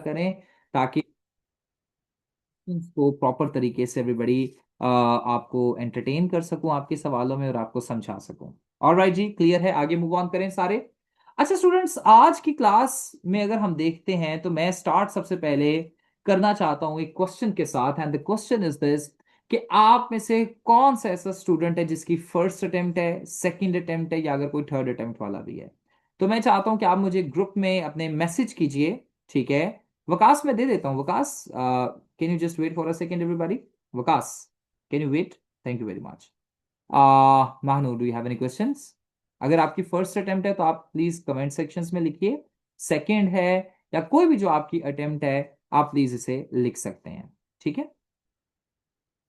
करें ताकि को प्रॉपर तरीके से एवरीबडी आपको एंटरटेन कर सकूं आपके सवालों में और आपको समझा सकूं। ऑलराइट जी, क्लियर है, आगे मूव ऑन करें सारे। अच्छा स्टूडेंट्स, आज की क्लास में अगर हम देखते हैं तो मैं स्टार्ट सबसे पहले करना चाहता हूं एक क्वेश्चन के साथ, and the question is this कि आप में से कौन सा ऐसा स्टूडेंट है जिसकी फर्स्ट अटेम्प्ट है, सेकंड अटेम्प्ट है, या अगर कोई थर्ड अटेम्प्ट वाला भी है। तो मैं चाहता हूं कि आप मुझे ग्रुप में अपने मैसेज कीजिए, ठीक है। वकास मैं दे देता हूँ, Waqas can you just wait for a second everybody. Waqas, can you wait? Thank you very much. Mahnoor, do you have any questions? अगर आपकी फर्स्ट अटेम्प्ट है तो आप प्लीज कमेंट सेक्शंस में लिखिए, सेकंड है या कोई भी जो आपकी अटेम्प्ट है आप प्लीज इसे लिख सकते हैं, ठीक है।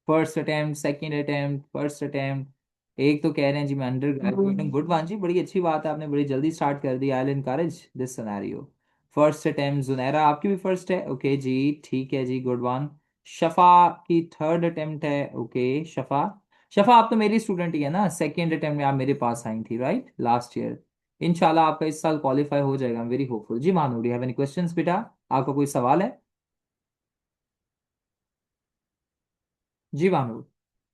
First attempt, second attempt, first attempt. एक तो कह रहे हैं जी मैं अंडर ग्रेजुएट हूँ, गुड वांजी, बड़ी अच्छी बात है, आपने बड़ी जल्दी स्टार्ट कर दी। I will encourage this scenario. First attempt, Junaira आपकी भी फर्स्ट है, ओके जी, ठीक है जी, गुड वन। शफा की थर्ड अटेम्प्ट है, ओके शफा। शफा आप तो मेरी स्टूडेंट ही है ना, सेकंड अटेम्प्ट में आप मेरे पास आई थी राइट, लास्ट ईयर। इंशाल्लाह आपका इस साल क्वालिफाई हो जाएगा, आई एम वेरी होपफुल। जी मानू, do you have any questions बेटा? आपका कोई सवाल है? जी मानू।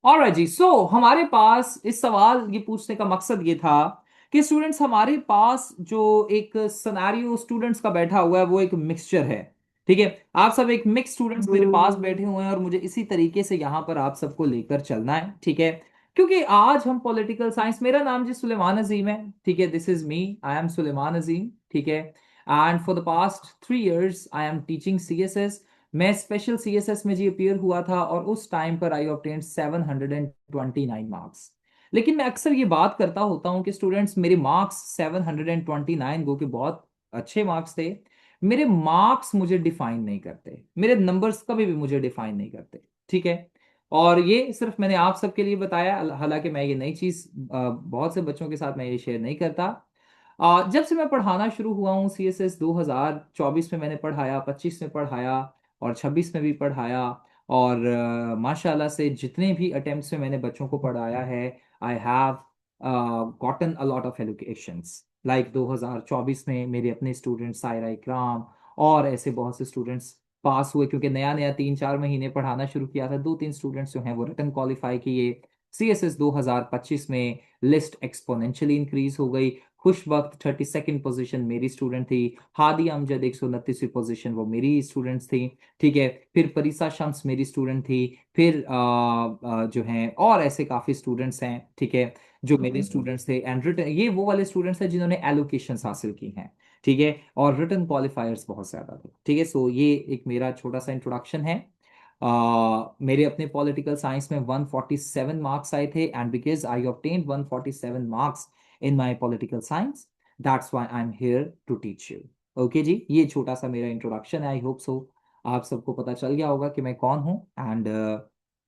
ऑलराइट जी, सो हमारे पास इस सवाल ये पूछने का मकसद ये था कि स्टूडेंट्स हमारे पास जो एक सिनेरियो स्टूडेंट्स का बैठा हुआ है वो एक मिक्सचर है, ठीक है। आप सब एक मिक्स स्टूडेंट्स मेरे पास बैठे हुए हैं और मुझे इसी तरीके से यहाँ पर आप सबको लेकर चलना है, ठीक है। क्योंकि आज हम पॉलिटिकल साइंस, मेरा नाम जी सुलेमान अजीम है, ठीक है, this is me, I am Suleman Azeem, ठीक है। And for the past 3 years I am teaching CSS। मैं स्पेशल सीएसएस में जी अपियर हुआ था और उस टाइम पर आई ऑब्टेन्ड 729 मार्क्स। लेकिन मैं अक्सर ये बात करता होता हूँ कि स्टूडेंट्स मेरे मार्क्स 729 गो के बहुत अच्छे मार्क्स थे, मेरे मार्क्स मुझे डिफाइन नहीं करते, मेरे नंबर्स कभी भी मुझे डिफाइन नहीं करते, ठीक है। और ये सिर्फ मैंने आप सबके लिए बताया, हालांकि मैं ये नई चीज बहुत से बच्चों के साथ मैं ये शेयर नहीं करता। जब से मैं पढ़ाना शुरू हुआ हूँ CSS 2024 में मैंने पढ़ाया, 25 में पढ़ाया और 26 में भी पढ़ाया। और माशाल्लाह से जितने भी अटेम्प्ट्स में मैंने बच्चों को पढ़ाया है, I have gotten a lot of allocations. Like 2024 में मेरे अपने स्टूडेंट्स सायरा इकराम और ऐसे बहुत से स्टूडेंट्स पास हुए, क्योंकि नया नया 3-4 महीने पढ़ाना शुरू किया था। 2-3 स्टूडेंट्स जो हैं वो रिटर्न क्वालिफाई किए। CSS 2025 में लिस्ट एक्सपोनेंशियली इंक्रीज हो गई। खुशबख्त 32nd पोजीशन मेरी स्टूडेंट थी। हादी अमजद 129वीं पोजीशन वो मेरी स्टूडेंट्स थी, ठीक है। फिर परीसा शम्स मेरी स्टूडेंट थी। फिर जो हैं और ऐसे काफी स्टूडेंट्स हैं, ठीक है, जो मेरे स्टूडेंट्स थे। एंड रिटर्न, ये वो वाले स्टूडेंट्स हैं जिन्होंने एलोकेशंस हासिल की हैं, ठीक है। और रिटर्न क्वालिफायर्स बहुत ज्यादा थे, ठीक है। सो ये एक मेरा छोटा सा इंट्रोडक्शन है। मेरे अपने पॉलिटिकल साइंस में 147 मार्क्स आए थे, and because I obtained 147 marks in my political science, that's why I am here to teach you. Okay ji, ये छोटा सा मेरा इंट्रोडक्शन है, आई होप सो आप सबको पता चल गया होगा कि मैं कौन हूँ and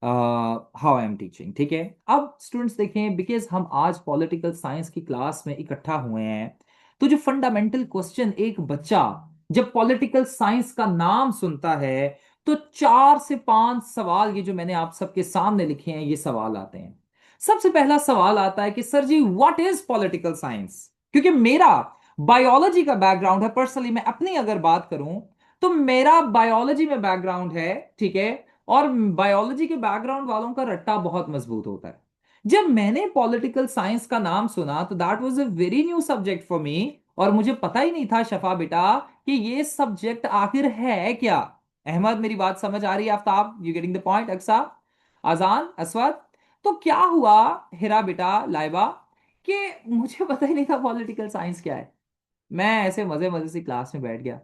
how I am teaching, ठीक है। अब स्टूडेंट्स देखें, बिकॉज हम आज पॉलिटिकल साइंस की क्लास में इकट्ठा हुए हैं, तो जो फंडामेंटल क्वेश्चन एक बच्चा जब पॉलिटिकल साइंस का नाम सुनता है तो 4 से 5 सवाल, ये जो मैंने आप सबके सामने लिखे हैं ये सवाल आते हैं। सबसे पहला सवाल आता है कि सर जी व्हाट इज पॉलिटिकल साइंस। क्योंकि मेरा बायोलॉजी का बैकग्राउंड है, पर्सनली मैं अपनी अगर बात करूं तो मेरा बायोलॉजी में बैकग्राउंड है, ठीक है। और बायोलॉजी के बैकग्राउंड वालों का रट्टा बहुत मजबूत होता है। जब मैंने पॉलिटिकल साइंस का नाम सुना तो that was a very new subject for me, और मुझे पता ही नहीं था शफा बेटा कि ये सब्जेक्ट आखिर है क्या। अहमद, मेरी बात समझ आ रही है? Aftab, you getting the point? Aqsa, Azan, Aswad. तो क्या हुआ हिरा बेटा, लाइबा, कि मुझे पता ही नहीं था पॉलिटिकल साइंस क्या है। मैं ऐसे मजे मजे से क्लास में बैठ गया।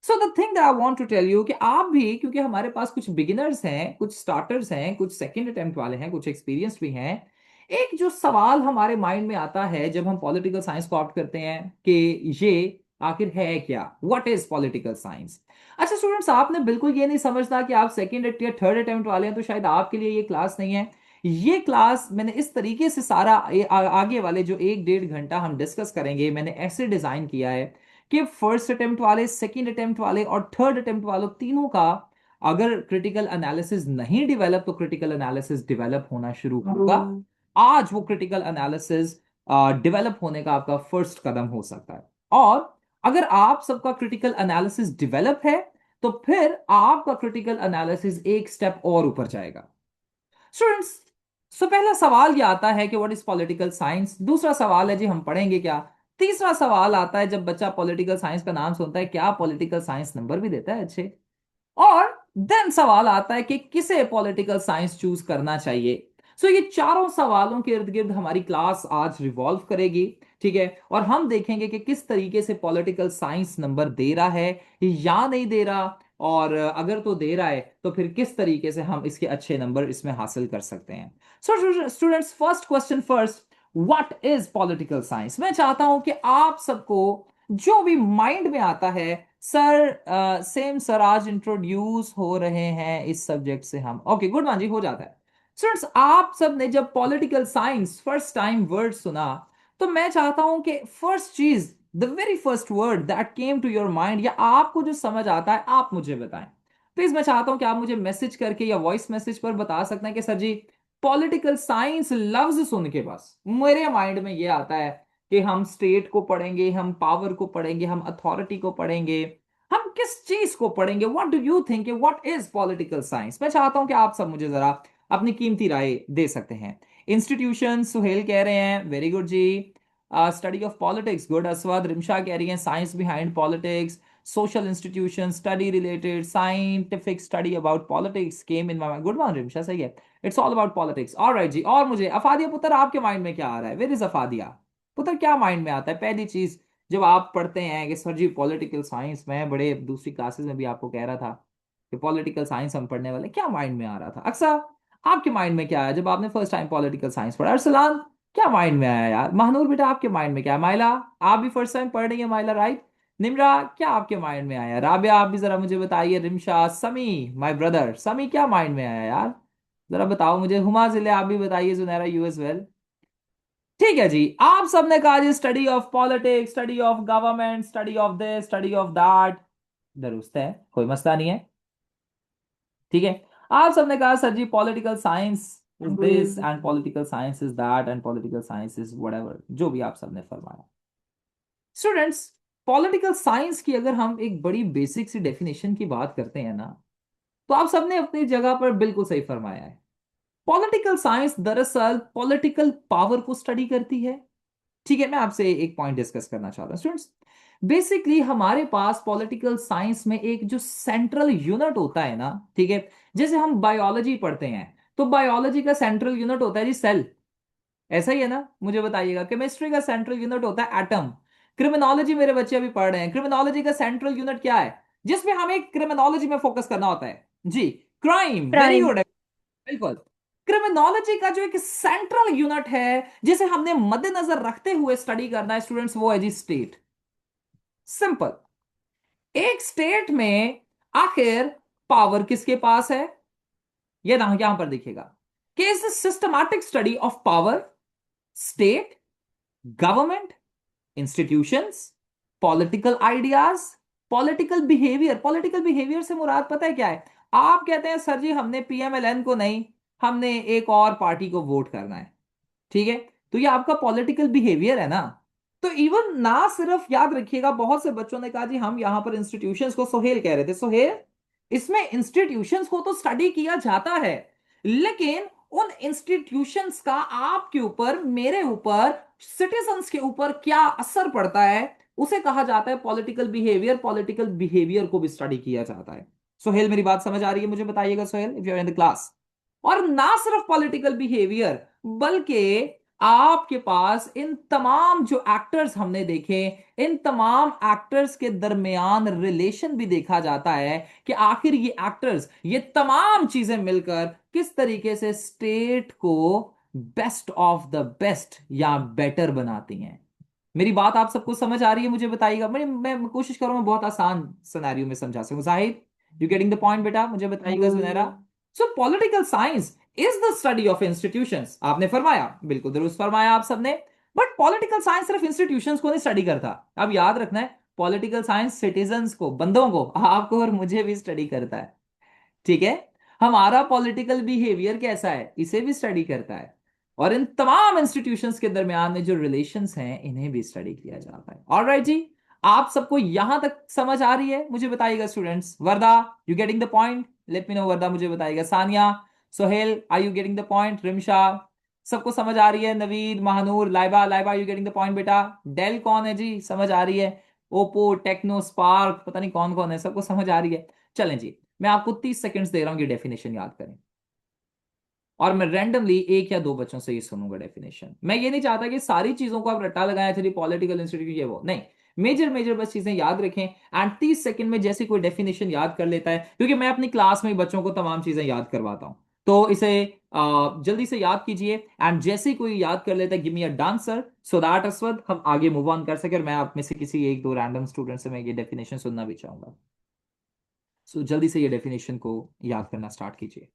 So the thing that I want to tell you कि आप भी, क्योंकि हमारे पास कुछ बिगिनर्स हैं, कुछ स्टार्टर्स हैं, कुछ सेकंड अटेम्प्ट वाले हैं, कुछ एक्सपीरियंस्ड भी हैं। एक जो सवाल हमारे माइंड में आता है जब हम पॉलिटिकल साइंस को ऑप्ट करते हैं कि ये आखिर है क्या, व्हाट इज पॉलिटिकल साइंस। अच्छा स्टूडेंट्स, आपने बिल्कुल ये नहीं समझना कि आप सेकंड या थर्ड अटेम्प्ट वाले हैं तो शायद आपके लिए ये क्लास नहीं है। ये क्लास मैंने इस तरीके से सारा आगे वाले जो 1-1.5 घंटा हम डिस्कस करेंगे, मैंने ऐसे डिजाइन किया है कि फर्स्ट अटेम्प्ट वाले, सेकंड अटेम्प्ट वाले और थर्ड अटेम्प्ट वालों तीनों का अगर क्रिटिकल एनालिसिस नहीं डेवलप तो क्रिटिकल एनालिसिस डेवलप होना शुरू होगा। आज वो क्रिटिकल एनालिसिस डेवलप होने का आपका फर्स्ट कदम हो सकता है। और अगर आप सबका क्रिटिकल एनालिसिस डेवलप है तो फिर आपका क्रिटिकल एनालिसिस एक स्टेप और ऊपर जाएगा। स्टूडेंट्स, सो पहला सवाल ये आता है कि व्हाट इज पॉलिटिकल साइंस। दूसरा सवाल है जी हम पढ़ेंगे क्या। तीसरा सवाल आता है जब बच्चा पॉलिटिकल साइंस का नाम सुनता है, क्या पॉलिटिकल साइंस नंबर भी देता है अच्छे। और देन सवाल आता है कि किसे पॉलिटिकल साइंस चूज करना चाहिए। सो ये चारों सवालों के इर्द गिर्द हमारी क्लास आज रिवॉल्व करेगी। ठीक है, और हम देखेंगे कि किस तरीके से पॉलिटिकल साइंस नंबर दे रहा है या नहीं दे रहा, और अगर तो दे रहा है तो फिर किस तरीके से हम इसके अच्छे नंबर इसमें हासिल कर सकते हैं। So students, first question first, what is political science. मैं चाहता हूं कि आप सबको जो भी माइंड में आता है, सर सेम सर आज इंट्रोड्यूस हो रहे हैं इस सब्जेक्ट से हम, ओके गुड मान जी हो जाता है। स्टूडेंट्स, आप सब ने जब political science first time word सुना तो मैं चाहता हूं कि फर्स्ट चीज, the very first word that came to your mind, या आपको जो समझ आता है आप मुझे बताएं। प्लीज मैं चाहता हूं कि आप मुझे मैसेज करके या वॉइस मैसेज पर बता सकते हैं कि सर जी पॉलिटिकल साइंस लफ्ज सुन के बस मेरे माइंड में ये आता है कि हम स्टेट को पढ़ेंगे, हम पावर को पढ़ेंगे, हम अथॉरिटी को पढ़ेंगे, हम किस चीज को पढ़ेंगे। What do you think, what is political science. मैं चाहता हूं कि आप सब मुझे जरा अपनी कीमती राय दे सकते हैं। इंस्टीट्यूशन सुहेल कह रहे हैं very good ji. Study of politics good. Aswad Rimsha कह रही हैं science behind politics, social institutions, study related scientific study about politics came in my mind. Good one Rimsha, सही है। It's all about politics. All right जी। और मुझे अफादिया पुत्र आपके माइंड में क्या आ रहा है। Where is अफादिया पुत्र, क्या माइंड में आता है पहली चीज जब आप पढ़ते हैं कि सर जी पॉलिटिकल साइंस। में बड़े दूसरी क्लासेस में भी आपको कह रहा था कि पॉलिटिकल साइंस हम पढ़ने वाले, क्या माइंड में आ रहा था। अक्सर आपके माइंड में क्या आया जब आपने फर्स्ट टाइम पॉलिटिकल साइंस पढ़ा। अरसलान क्या माइंड में आया यार। महानूर बेटा आपके माइंड में क्या है। माइला आप भी फर्स्ट टाइम पढ़ रही है माइला, राइट। निम्रा क्या आपके माइंड में आया। राबिया आप भी जरा मुझे बताइए। रिमशा, समी माय ब्रदर, समी क्या माइंड में आया यार, जरा बताओ मुझे। हुमा जिले आप भी बताइए। Junaira you as well. ठीक है जी, आप सबने कहा जी study of politics, study of government, study of this, study of that. दुरुस्त है, कोई मसला नहीं है। ठीक है, आप सबने कहा सर जी political science is this and political science is that and political science is whatever, जो भी आप सबने फरमाया। स्टूडेंट्स, पॉलिटिकल साइंस की अगर हम एक बड़ी बेसिक सी डेफिनेशन की बात करते हैं ना, तो आप सबने अपनी जगह पर बिल्कुल सही फरमाया है। पॉलिटिकल साइंस दरअसल पॉलिटिकल पावर को स्टडी करती है। ठीक है, मैं आपसे एक पॉइंट डिस्कस करना चाह रहा हूं स्टूडेंट्स। बेसिकली हमारे पास पॉलिटिकल साइंस में एक जो सेंट्रल यूनिट होता है ना, ठीक है, जैसे हम बायोलॉजी पढ़ते हैं तो बायोलॉजी का सेंट्रल यूनिट होता है जी सेल, ऐसा ही है ना, मुझे बताइएगा। केमिस्ट्री का सेंट्रल यूनिट होता है एटम। क्रिमिनोलॉजी मेरे बच्चे अभी पढ़ रहे हैं, क्रिमिनोलॉजी का सेंट्रल यूनिट क्या है जिसमें हमें क्रिमिनोलॉजी में फोकस करना होता है जी, क्राइम। Very crime. गुड, बिल्कुल। क्रिमिनोलॉजी का जो एक सेंट्रल यूनिट है जिसे हमने मद्देनजर रखते हुए स्टडी करना है स्टूडेंट्स, वो है जी स्टेट। सिंपल। एक स्टेट में आखिर पावर किसके पास है, ये ना यहां पर देखिएगा कि is the systematic study of power, state, government, institutions, political ideas, political behaviour. Political behaviour से मुराद पता है क्या है। आप कहते हैं सर जी हमने पीएमएलएन को नहीं, हमने एक और पार्टी को वोट करना है, ठीक है, तो ये आपका पॉलिटिकल बिहेवियर है ना। तो इवन ना सिर्फ याद रखिएगा, बहुत से बच्चों ने कहा जी हम यहां पर इंस्टीट्यूशंस को, सोहेल कह रहे थे, सोहेल इसमें इंस्टीट्यूशंस को तो स्टडी किया जाता है, लेकिन उन इंस्टीट्यूशंस का आपके ऊपर, मेरे ऊपर, सिटीजन्स के ऊपर क्या असर पड़ता है उसे कहा जाता है पॉलिटिकल बिहेवियर। पॉलिटिकल बिहेवियर को भी स्टडी किया जाता है। सोहेल मेरी बात समझ आ रही है, मुझे बताइएगा Sohail if you are in the class. और ना सिर्फ पॉलिटिकल बिहेवियर, बल्कि आपके पास इन तमाम जो एक्टर्स हमने देखे, इन तमाम एक्टर्स के दरमियान रिलेशन भी देखा जाता है कि आखिर ये एक्टर्स, ये तमाम चीजें मिलकर किस तरीके से स्टेट को बेस्ट ऑफ द बेस्ट या बेटर बनाती हैं। मेरी बात आप सबको समझ आ रही है, मुझे बताइएगा। मैं कोशिश करूंगा बहुत आसान सिनेरियो में समझा सकूं। Zahid, you getting the point बेटा, मुझे बताइएगा सुनहरा। सो political science is the study of institutions, आपने फरमाया, बिल्कुल दुरुस्त फरमाया आप सबने। बट पॉलिटिकल साइंस सिर्फ इंस्टीट्यूशंस को नहीं स्टडी करता, अब याद रखना है, पॉलिटिकल साइंस सिटीजन्स को, बंदों को, आपको और मुझे भी स्टडी करता है। ठीक है, हमारा पॉलिटिकल बिहेवियर कैसा है इसे भी स्टडी करता है, और इन तमाम इंस्टीट्यूशंस के दरमियान में जो रिलेशंस हैं इन्हें भी स्टडी किया जाता है। ऑलराइट जी, आप सबको यहां तक समझ आ रही है? मुझे बताइएगा students. Warda, you getting the point? Let me know. Warda मुझे बताइएगा। Sania, Sohail, are you getting the point? Rimsha, सबको समझ आ रही है? Naveed, Mahnoor, Laiba, Laiba you getting the point बेटा? डेल कौन है जी? समझ आ रही है? ओप्पो, टेक्नो, स्पार्क, पता नहीं कौन कौन है, सबको समझ आ रही है? चलें जी, मैं आपको 30 सेकंड्स दे रहा हूँ, ये डेफिनेशन याद करें। और मैं रैंडमली एक या दो बच्चों से ही सुनूंगा डेफिनेशन। मैं ये नहीं चाहता कि सारी चीजों को आप रट्टा लगाया थे, पॉलिटिकल इंस्टीट्यूट ये वो नहीं। मेजर मेजर बस चीजें याद रखें। एंड 30 सेकंड में जैसे कोई डेफिनेशन याद कर लेता है, क्योंकि मैं अपनी क्लास में ही बच्चों को तमाम चीजें याद करवाता हूं, तो इसे जल्दी से याद कीजिए। एंड जैसे ही कोई याद कर लेता है, give me a dancer, so that Aswad हम आगे मूव ऑन कर सके। और मैं आप में से किसी एक दो रैंडम स्टूडेंट से मैं ये डेफिनेशन सुनना भी चाहूंगा। सो जल्दी से ये डेफिनेशन को याद करना स्टार्ट कीजिए।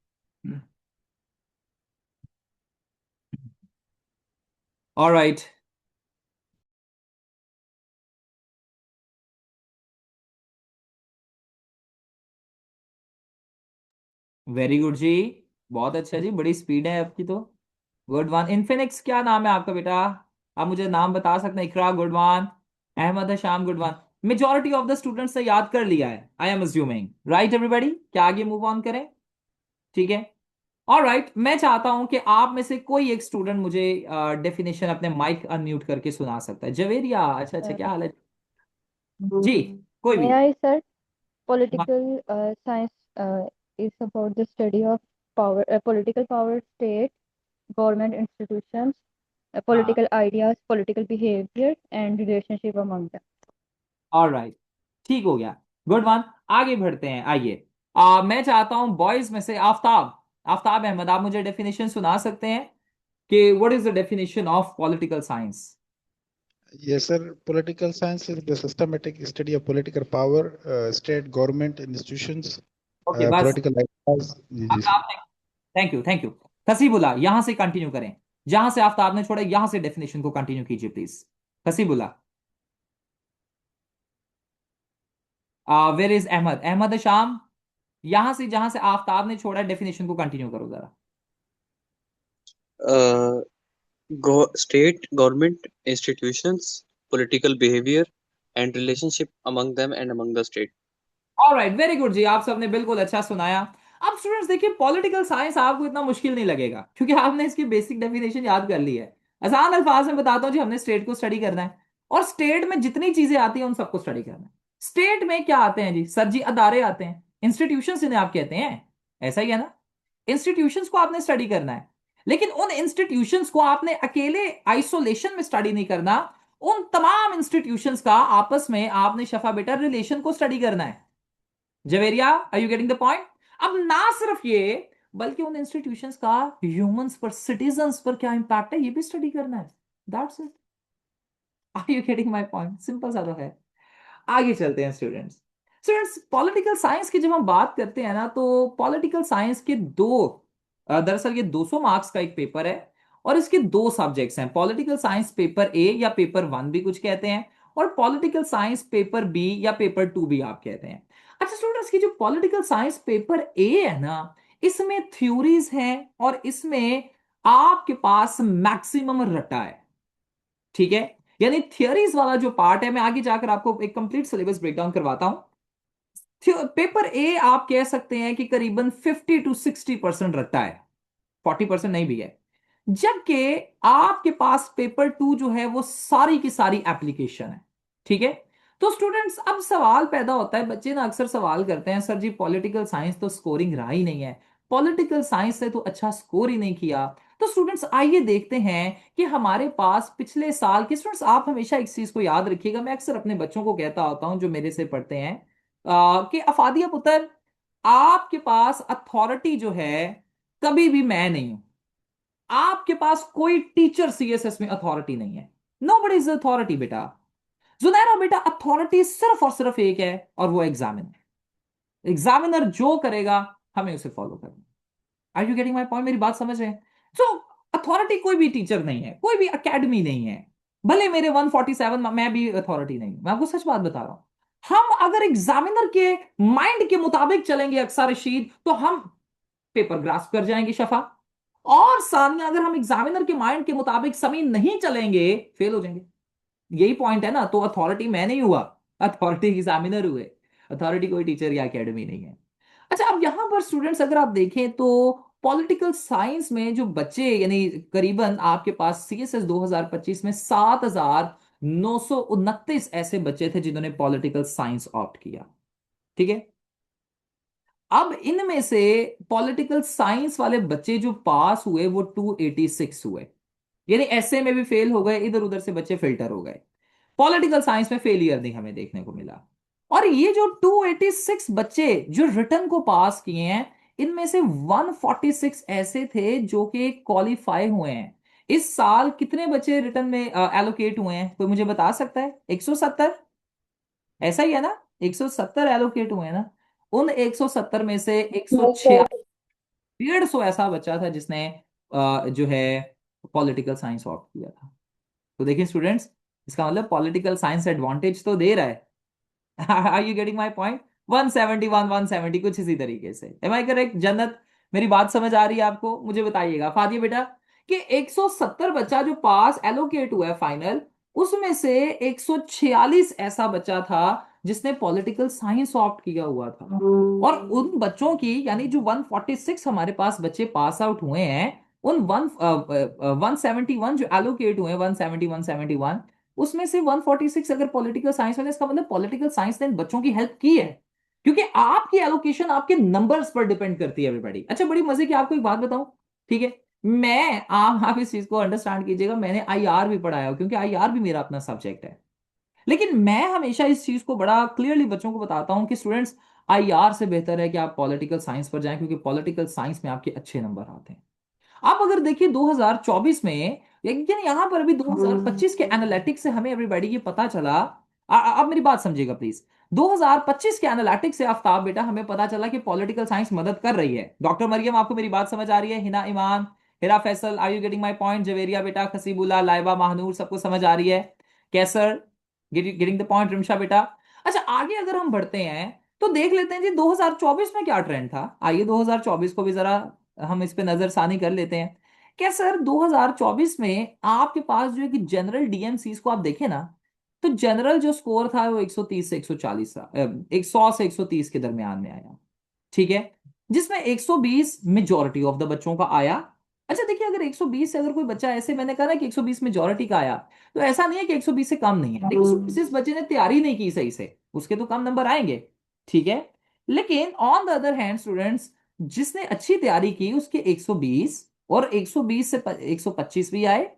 ऑलराइट, वेरी गुड जी, बहुत अच्छा जी, बड़ी स्पीड है आपकी तो। Good one. इन्फिनिक्स क्या नाम है आपका बेटा? आप मुझे नाम बता सकते हैं? Iqra, good one. Ahmed Hasham, good one. Majority of the students ने याद कर लिया है, I am assuming, right everybody? क्या आगे मूव ऑन करें? ठीक है। ऑलराइट, मैं चाहता हूं कि आप में से कोई एक स्टूडेंट मुझे डेफिनेशन अपने माइक अनम्यूट करके सुना सकता है। जवेरिया, अच्छा अच्छा, क्या हाल है जी? कोई May भी। I, sir? Political science is about the study of power, political power, state, government institutions, हाँ, political ideas, political behavior, and relationship among them. Alright, ठीक हो गया। Good one. आगे बढ़ते हैं, आइए। मैं चाहता हूं बॉयज में से आफ्ताब, आफ्ताब अहमद, आप मुझे डेफिनेशन सुना सकते हैं कि what is the definition of political science? Yes, sir. Political science is the systematic study of political power, state, government, institutions, okay बस। political ideas. जी जी sir. Aftab, thank you, thank you. Haseebullah, यहां से कंटिन्यू करें, जहां से आफ्ताब ने छोड़ा यहां से डेफिनेशन को कंटिन्यू कीजिए please. Haseebullah. Where is Ahmed? Ahmed Sham, यहां से जहां से आफ्ताब ने छोड़ा डेफिनेशन को कंटिन्यू करो जरा। State, government, institutions, political behavior, and relationship among them and among the state. Alright, very good जी, आप सबने बिल्कुल अच्छा सुनाया। अब स्टूडेंट्स देखिए, पॉलिटिकल साइंस आपको इतना मुश्किल नहीं लगेगा, क्योंकि आपने इसकी बेसिक डेफिनेशन याद कर ली है। आसान अल्फाज में बताता हूँ जी, हमने स्टेट को स्टडी करना है, और स्टेट में जितनी चीजें आती हैं उन सबको स्टडी करना है। स्टेट में क्या आते हैं जी? सर जी, अदारे आते हैं, इंस्टीट्यूशन इन्हें आप कहते हैं, ऐसा ही है ना? इंस्टीट्यूशंस को आपने स्टडी करना है, लेकिन उन इंस्टीट्यूशंस को आपने अकेले आइसोलेशन में स्टडी नहीं करना। उन तमाम इंस्टीट्यूशंस का आपस में आपने शफा बेटा रिलेशन को स्टडी करना है। Javeria, are you getting the point? अब ना सिर्फ ये, बल्कि उन इंस्टीट्यूशंस का ह्यूमंस पर, सिटीजन्स पर क्या इंपैक्ट है, ये भी स्टडी करना है। That's it. Are you getting my point? Simple सा तो है। आगे चलते हैं स्टूडेंट्स। स्टूडेंट्स, पॉलिटिकल साइंस की जब हम बात करते हैं ना, तो पॉलिटिकल साइंस के दरअसल ये 200 मार्क्स का एक पेपर है, और इसके दो सब्जेक्ट्स हैं। पॉलिटिकल साइंस पेपर ए या पेपर वन भी कुछ कहते हैं, और पॉलिटिकल साइंस पेपर बी या पेपर टू भी आप कहते हैं। अच्छा स्टूडेंट्स, की जो पॉलिटिकल साइंस पेपर ए है ना, इसमें थ्योरीज हैं, और इसमें आपके पास मैक्सिमम रटा है। ठीक है, यानी थियरीज वाला जो पार्ट है, मैं आगे जाकर आपको एक कंप्लीट सिलेबस ब्रेकडाउन करवाता हूं। पेपर ए आप कह सकते हैं कि करीबन 50 to 60% रट्टा है, 40% नहीं भी है। जबकि आपके पास पेपर टू जो है वो सारी की सारी एप्लीकेशन है। ठीक है। तो स्टूडेंट्स, अब सवाल पैदा होता है, बच्चे ना अक्सर सवाल करते हैं, सर जी पॉलिटिकल साइंस तो स्कोरिंग रहा ही नहीं है, पॉलिटिकल साइंस से तो अच्छा स्कोर ही नहीं किया। तो स्टूडेंट्स आइए देखते हैं कि हमारे पास पिछले साल के, स्टूडेंट्स आप हमेशा एक चीज को याद रखिएगा, मैं अक्सर अपने बच्चों को कहता होता हूं जो मेरे से पढ़ते हैं, कि अफादिया पुत्र, आपके पास अथॉरिटी जो है कभी भी मैं नहीं हूं। आपके पास कोई टीचर सीएसएस में अथॉरिटी नहीं है। नो बडी इज अथॉरिटी बेटा। जुनैरा बेटा, अथॉरिटी सिर्फ और सिर्फ एक है, और वो एग्जामिनर। एग्जामिनर जो करेगा हमें उसे फॉलो करना। Are you getting my point? मेरी बात समझ रहे हैं? सो अथॉरिटी कोई भी टीचर नहीं है, कोई भी अकेडमी नहीं है। भले मेरे 147, मैं भी अथॉरिटी नहीं हूं, मैं आपको सच बात बता रहा हूं। हम अगर एग्जामिनर के माइंड के मुताबिक चलेंगे अक्सर रशीद, तो हम पेपर ग्रास्प कर जाएंगे शफा। और सानिया, अगर हम एग्जामिनर के माइंड के मुताबिक समी नहीं चलेंगे, फेल हो जाएंगे। यही पॉइंट है ना। तो अथॉरिटी मैं नहीं हुआ, अथॉरिटी एग्जामिनर हुए। अथॉरिटी कोई टीचर या एकेडमी नहीं है। अच्छा, अब यहां पर स्टूडेंट्स अगर आप देखें तो पॉलिटिकल साइंस में जो बच्चे, यानी करीबन आपके पास सीएसएस 2025 में 7,929 ऐसे बच्चे थे जिन्होंने पॉलिटिकल साइंस ऑप्ट किया। ठीक है। अब इनमें से पॉलिटिकल साइंस वाले बच्चे जो पास हुए वो 286 हुए, यानी ऐसे में भी फेल हो गए, इधर उधर से बच्चे फिल्टर हो गए। पॉलिटिकल साइंस में फेलियर नहीं हमें देखने को मिला। और ये जो 286 बच्चे जो रिटर्न को पास किए हैं, इनमें से 146 ऐसे थे जो कि क्वालिफाई हुए हैं। इस साल कितने बच्चे रिटर्न में एलोकेट हुए हैं, कोई मुझे बता सकता है? 170, ऐसा ही है ना? 170 एलोकेट हुए हैं ना। उन 170 में से 106, 150 ऐसा बच्चा था जिसने जो है पॉलिटिकल साइंस ऑप्ट किया था। तो देखिए स्टूडेंट्स, इसका मतलब पॉलिटिकल साइंस एडवांटेज तो दे रहा है। Are you getting my point? 171, 170 कुछ इसी तरीके से। Am I correct? जन्नत, मेरी बात समझ आ रही है आपको? मुझे बताइएगा फातिया बेटा कि 170 बच्चा जो पास एलोकेट हुआ है फाइनल, उसमें से 146 ऐसा बच्चा था जिसने पॉलिटिकल साइंस ऑप्ट किया हुआ था। और उन बच्चों की, यानी जो 146 हमारे पास बच्चे पास आउट हुए हैं, उन 171 जो एलोकेट हुए हैं, 170, 171, उसमें से 146 अगर पॉलिटिकल साइंस में, इसका मतलब पॉलिटिकल साइंस ने इन बच्चों की हेल्प की है, क्योंकि आपकी एलोकेशन आपके नंबर्स पर डिपेंड करती है एवरीबॉडी। अच्छा, बड़ी मजे की आपको एक बात बताऊं, ठीक है? मैं आप इस चीज को अंडरस्टैंड कीजिएगा, मैंने आईआर भी पढ़ाया हो, क्योंकि आईआर भी मेरा अपना सब्जेक्ट है। लेकिन मैं हमेशा इस चीज को बड़ा क्लियरली बच्चों को बताता हूं कि स्टूडेंट्स, आईआर से बेहतर है कि आप पॉलिटिकल साइंस पर जाएं, क्योंकि पॉलिटिकल साइंस में आपके अच्छे नंबर आते हैं। आप अगर देखिए 2024 में, लेकिन यहां पर अभी 2025 के एनालिटिक्स से हमें एवरीबॉडी ये पता चला। आप मेरी बात समझिएगा प्लीज। 2025 के एनालिटिक्स से आफ्ताब बेटा हमें पता चला कि पॉलिटिकल साइंस मदद कर रही है। डॉक्टर मरियम, आपको मेरी बात समझ आ रही है? Hina Iman, Hira Faisal, are you getting my point? Javeria बेटा, खसीबुल्ला, लाइबा, महानूर, सबको समझ आ रही है? Qaiser, getting the point? Rimsha बेटा। अच्छा, आगे अगर हम बढ़ते हैं तो देख लेते हैं जी 2024 में क्या ट्रेंड था। आइए 2024 को भी जरा हम इस पे नजरसानी कर लेते हैं। क्या सर 2024 में आपके पास जो है कि जनरल डीएमसीज को आप देखें ना, तो जनरल जो स्कोर था वो 130 से 140 था, 100 से 130 के दरमियान में आया। ठीक है। जिसमें 120 मेजोरिटी ऑफ द बच्चों का आया। अच्छा देखिए, अगर 120 से अगर कोई बच्चा, ऐसे मैंने कहा ना कि 120 मेजोरिटी का आया, तो ऐसा नहीं है कि 120 से कम नहीं है, लेकिन जिस बच्चे ने तैयारी नहीं की सही से, उसके तो कम नंबर आएंगे। ठीक है। लेकिन on the other hand students, जिसने अच्छी तैयारी की उसके 120, और 120 से 125 भी आए,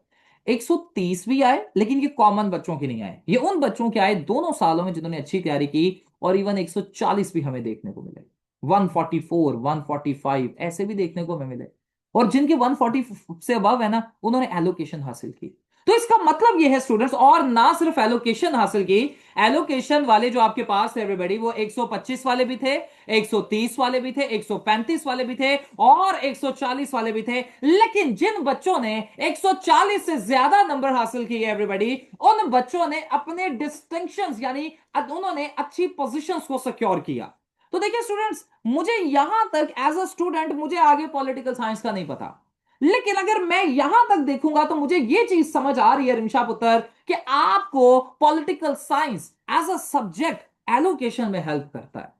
130 भी आए, लेकिन ये कॉमन बच्चों के नहीं आए, ये उन बच्चों के आए दोनों सालों में जिन्होंने अच्छी तैयारी की। और इवन 140 भी हमें देखने को मिले, 144, 145 ऐसे भी देखने को हमें मिले। और जिनके 140 से अबव है ना, उन्होंने एलोकेशन हासिल की। तो इसका मतलब ये है स्टूडेंट्स, और ना सिर्फ एलोकेशन हासिल की, एलोकेशन वाले जो आपके पास है एवरीबॉडी, वो 125 वाले भी थे, 130 वाले भी थे, 135 वाले भी थे, और 140 वाले भी थे। लेकिन जिन बच्चों ने 140 से ज्यादा नंबर हासिल किए एवरीबॉडी, उन बच्चों ने अपने डिस्टिंक्शंस, यानी उन्होंने अच्छी पोजीशंस को सिक्योर किया। तो देखिए स्टूडेंट्स, मुझे यहां तक एज अ स्टूडेंट मुझे आगे पॉलिटिकल साइंस का नहीं पता, लेकिन अगर मैं यहां तक देखूंगा तो मुझे यह चीज समझ आ रही है रिमशा पुत्र, कि आपको political science as a subject allocation में हेल्प करता है।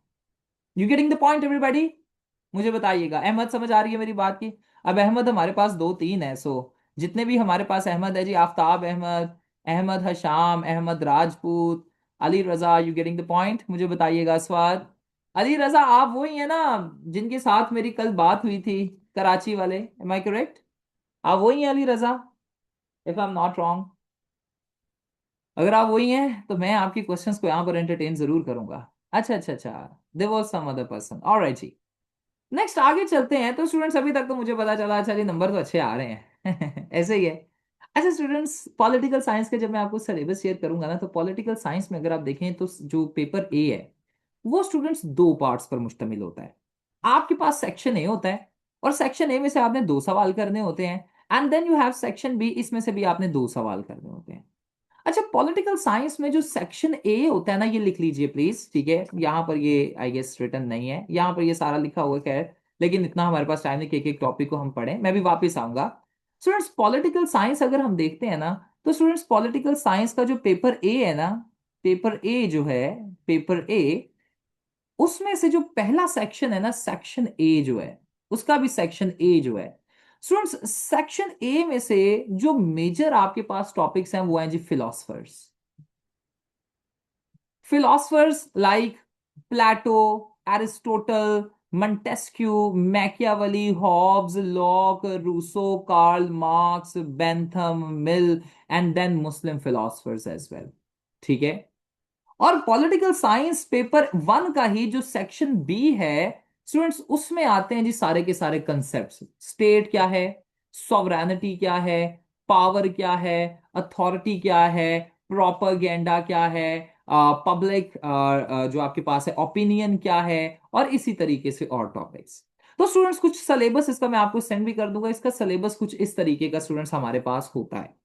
You getting the point everybody? मुझे बताइएगा। अहमद, समझ आ रही है मेरी बात की? अब अहमद हमारे पास दो तीन है, सो जितने भी हमारे पास अहमद है जी, आफ्ताब अहमद, अहमद हशाम, अहमद राजपूत, अली रजा, यू गेटिंग द पॉइंट? मुझे बताइएगा। स्वाद, अली रजा, आप वही है ना जिनके साथ मेरी कल बात हुई थी, कराची वाले? Am I correct? आप वही हैं Ali Raza, if I am not wrong? अगर आप वही हैं तो मैं आपकी क्वेश्चंस को यहाँ पर एंटरटेन जरूर करूंगा। अच्छा अच्छा अच्छा, there was some other person, alright जी। नेक्स्ट आगे चलते हैं। तो स्टूडेंट्स, अभी तक तो मुझे पता चला, अच्छा जी नंबर तो अच्छे आ रहे हैं ऐसे ही है। अच्छा स्टूडेंट्स, पॉलिटिकल साइंस के जब मैं आपको सिलेबस शेयर करूंगा ना, तो पॉलिटिकल साइंस में अगर आप देखें तो जो पेपर ए है, वो स्टूडेंट्स दो पार्ट्स पर मुश्तमिल होता है। आपके पास सेक्शन ए होता है, और सेक्शन ए में से आपने दो सवाल करने होते हैं, and then you have section B, इसमें से भी आपने दो सवाल करने होते हैं। अच्छा, पॉलिटिकल साइंस में जो सेक्शन ए होता है ना, ये लिख लीजिए प्लीज, ठीक है? यहाँ पर ये आई गेस रिटर्न नहीं है, यहाँ पर ये सारा लिखा हुआ है, खैर, लेकिन इतना हमारे पास टाइम नहीं कि एक एक टॉपिक को हम पढ़ें, मैं भी वापस आऊंगा। स्टूडेंट्स, पॉलिटिकल साइंस अगर हम देखते हैं ना, तो स्टूडेंट्स पॉलिटिकल साइंस का जो पेपर ए है ना, पेपर ए जो है, पेपर ए, उसमें से जो पहला सेक्शन है ना, सेक्शन ए जो है, उसका भी सेक्शन ए जो है स्टूडेंट्स, सेक्शन ए में से जो मेजर आपके पास टॉपिक्स हैं वो हैं जी philosophers. philosophers like Plato, Aristotle, Montesquieu, Machiavelli, Hobbes, Locke, Rousseau, Karl Marx, Bentham, Mill, and then Muslim philosophers as well. ठीक है। और पॉलिटिकल साइंस पेपर वन का ही जो सेक्शन बी है स्टूडेंट्स, उसमें आते हैं जी सारे के सारे कंसेप्ट। स्टेट क्या है, सॉवरेनिटी क्या है, पावर क्या है, अथॉरिटी क्या है, प्रोपेगेंडा क्या है, पब्लिक जो आपके पास है ओपिनियन क्या है, और इसी तरीके से और टॉपिक्स। तो स्टूडेंट्स कुछ सिलेबस इसका मैं आपको सेंड भी कर दूंगा, इसका सिलेबस कुछ इस तरीके का स्टूडेंट्स हमारे पास होता है।